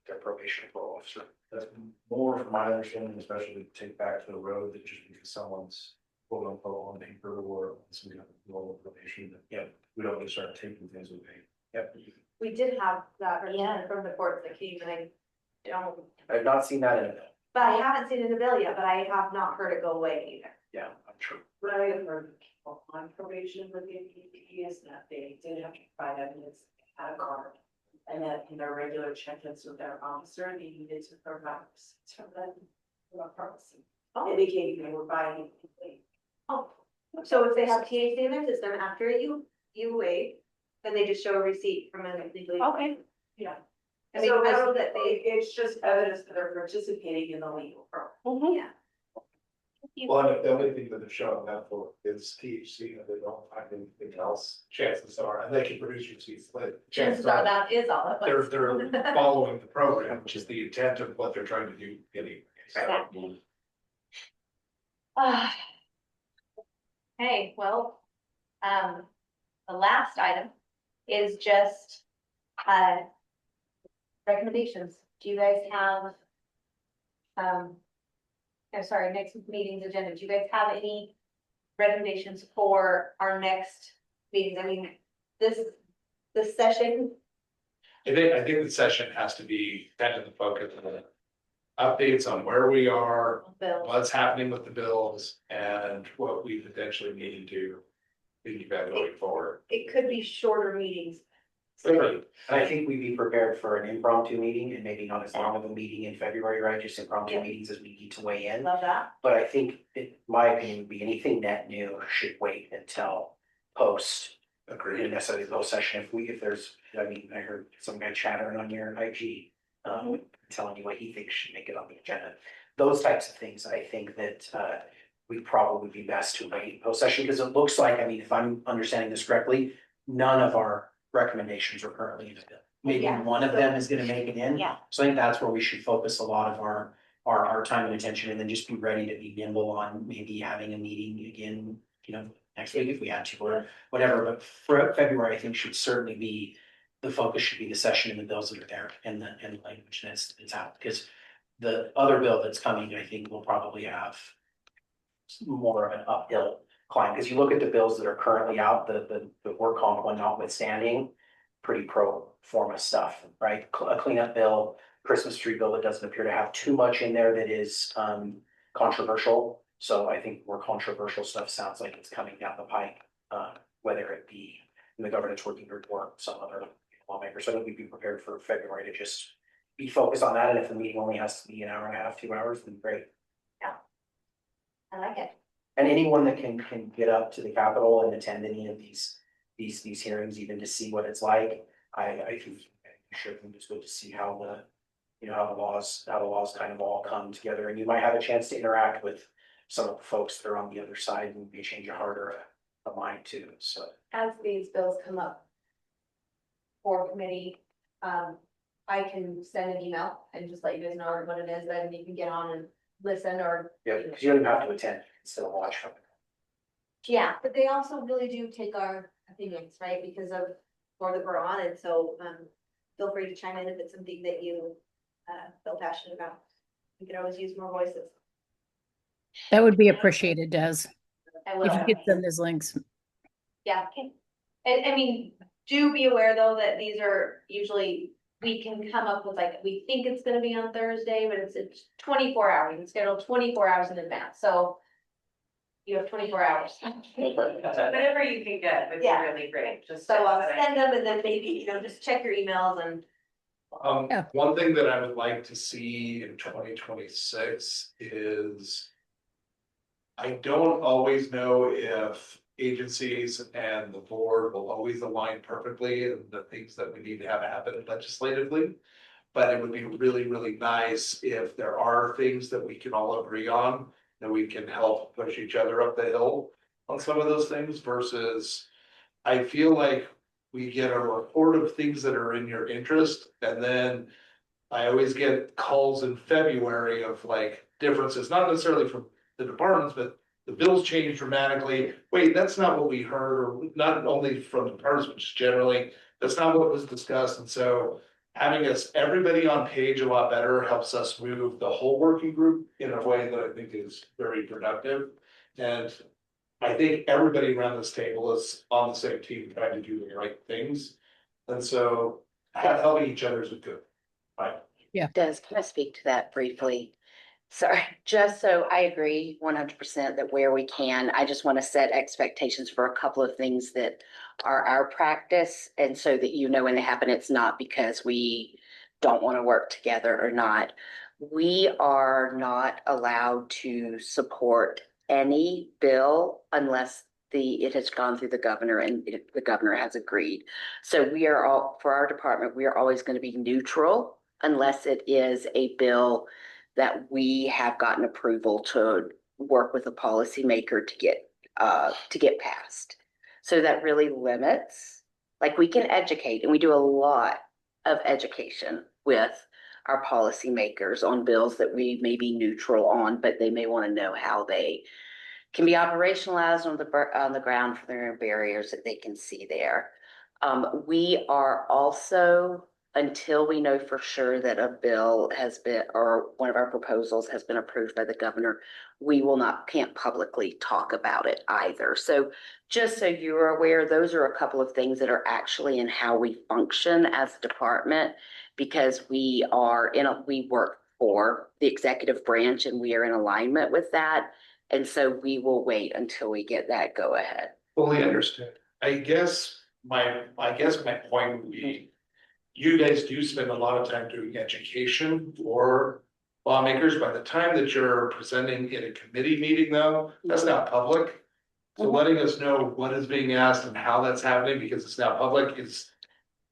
their probation parole officer. That's more from my understanding, especially to take back to the road, that just because someone's quote unquote on paper or some kind of role of probation, that, Yeah. we don't just start taking things away. Yep. We did have that from the courts that came and I don't, I've not seen that in a bill. but I haven't seen it in the bill yet, but I have not heard it go away either. Yeah, I'm sure. What I have heard on probation with the MPP is that they did have to provide evidence at a card. And that in their regular check-ins with their officer, they needed to provide receipts from them. Indicating they were buying. Oh, so if they have THC in their system after you wait, then they just show a receipt from an illegally. Okay. Yeah. I mean, So I know that they, it's just evidence that they're participating in the legal program. yeah. Well, and the only thing that they're showing that for is THC, and they don't find anything else, chances are, and they can produce receipts, but Chances are that is all it was. they're following the program, which is the intent of what they're trying to do anyway. So, Hey, well, the last item is just, recommendations. Do you guys have, I'm sorry, next meeting's agenda, do you guys have any recommendations for our next meetings? I mean, this session, I think the session has to be kind of the focus of the updates on where we are, Bill, what's happening with the bills, and what we potentially need to do going forward. it could be shorter meetings. And I think we'd be prepared for an impromptu meeting and maybe not as long of a meeting in February, right? Just impromptu Yeah. meetings as we need to weigh in. Love that. But I think, my opinion would be anything net new should wait until post. Agreed. Necessarily post session, if there's, I mean, I heard some guy chattering on your IG, telling you what he thinks should make it on the agenda. Those types of things, I think that, we probably be best to wait post session, because it looks like, I mean, if I'm understanding this correctly, none of our recommendations are currently in the bill. Maybe Yeah. one of them is gonna make it in. Yeah. So I think that's where we should focus a lot of our time and attention, and then just be ready to be nimble on maybe having a meeting again, next week if we had to, or whatever. But for February, I think should certainly be, the focus should be the session and the bills that are there and the language that's out. Because the other bill that's coming, I think will probably have more of an uphill climb, because you look at the bills that are currently out, the work comp one notwithstanding, pretty pro forma stuff, right? A cleanup bill, Christmas tree bill that doesn't appear to have too much in there that is controversial. So I think more controversial stuff sounds like it's coming down the pike, whether it be in the governance working group or some other lawmaker. So I think we'd be prepared for February to just be focused on that. And if the meeting only has to be an hour and a half, 2 hours, then great. I like it. And anyone that can get up to the Capitol and attend any of these hearings, even to see what it's like, I think it's good to see how how the laws kind of all come together, and you might have a chance to interact with some of the folks that are on the other side and may change your heart or a mind too, so. As these bills come up for committee, I can send an email and just let you guys know what it is, then you can get on and listen or. Yeah, because you don't even have to attend, you can still watch from it. Yeah, but they also really do take our opinions, right, because of where that we're on, and so, feel free to chime in if it's something that you, feel passionate about. We can always use more voices. That would be appreciated, Des, I will. if you could send those links. Yeah, okay. And I mean, do be aware though that these are usually, we can come up with like, we think it's gonna be on Thursday, but it's 24 hours, it's scheduled 24 hours in advance, so. You have 24 hours. Whatever you can get would be Yeah. really great, just. So I'll send them and then maybe, just check your emails and. Yeah. One thing that I would like to see in 2026 is. I don't always know if agencies and the board will always align perfectly in the things that we need to have happen legislatively. But it would be really, really nice if there are things that we can all agree on, that we can help push each other up the hill on some of those things versus. I feel like we get a report of things that are in your interest, and then I always get calls in February of like differences, not necessarily from the departments, but the bills change dramatically. Wait, that's not what we heard, or not only from the departments, but just generally, that's not what was discussed. And so having us, everybody on page a lot better helps us move the whole working group in a way that I think is very productive. And I think everybody around this table is on the same team trying to do the right things. And so helping each other is a good, right? Des, can I speak to that briefly? Sorry, just so I agree 100% that where we can, I just want to set expectations for a couple of things that are our practice. And so that you know when they happen, it's not because we don't want to work together or not. We are not allowed to support any bill unless it has gone through the governor and the governor has agreed. So we are all, for our department, we are always going to be neutral unless it is a bill that we have gotten approval to work with a policymaker to get passed. So that really limits, like we can educate, and we do a lot of education with our policymakers on bills that we may be neutral on, but they may want to know how they can be operationalized on the ground for their barriers that they can see there. We are also, until we know for sure that a bill has been, or one of our proposals has been approved by the governor, we can't publicly talk about it either. So just so you're aware, those are a couple of things that are actually in how we function as a department, because we work for the executive branch and we are in alignment with that. And so we will wait until we get that go ahead. Fully understood. I guess my point would be, you guys do spend a lot of time doing education for lawmakers. By the time that you're presenting in a committee meeting though, that's not public. So letting us know what is being asked and how that's happening, because it's now public, is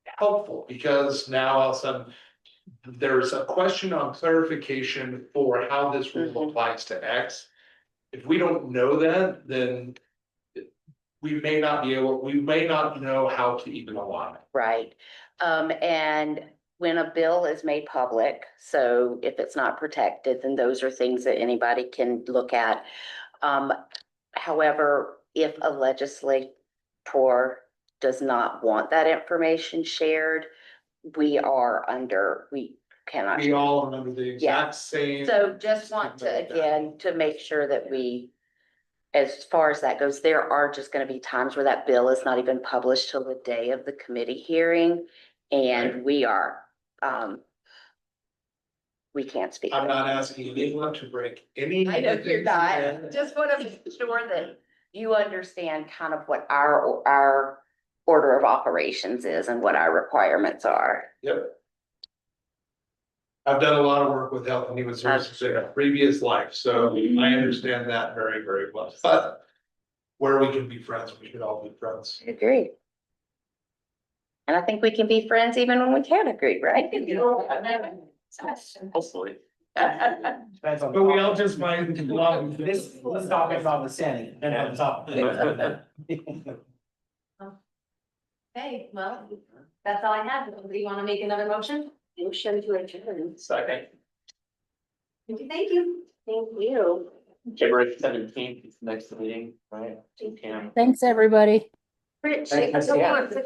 helpful, because now all of a sudden there's a question on clarification for how this rule applies to X. If we don't know that, then we may not know how to even align it. Right. And when a bill is made public, so if it's not protected, then those are things that anybody can look at. However, if a legislator does not want that information shared, we cannot. We all are under the exact same. So just want to, again, to make sure that as far as that goes, there are just going to be times where that bill is not even published till the day of the committee hearing. And we can't speak. I'm not asking anyone to break any. I know you're not. Just want to make sure that you understand kind of what our order of operations is and what our requirements are. Yep. I've done a lot of work with Health and Human Services in a previous life, so I understand that very, very well. But where we can be friends, we should all be friends. I agree. And I think we can be friends even when we can't agree, right? Hopefully. But we all just find this topic is on the Senate and on the top. Okay, well, that's all I have. Do you want to make another motion? Motion to adjourn. Second. Thank you. Thank you. February 17th is the next meeting, right? Thanks, everybody. Rich, Thanks, I don't yeah. want to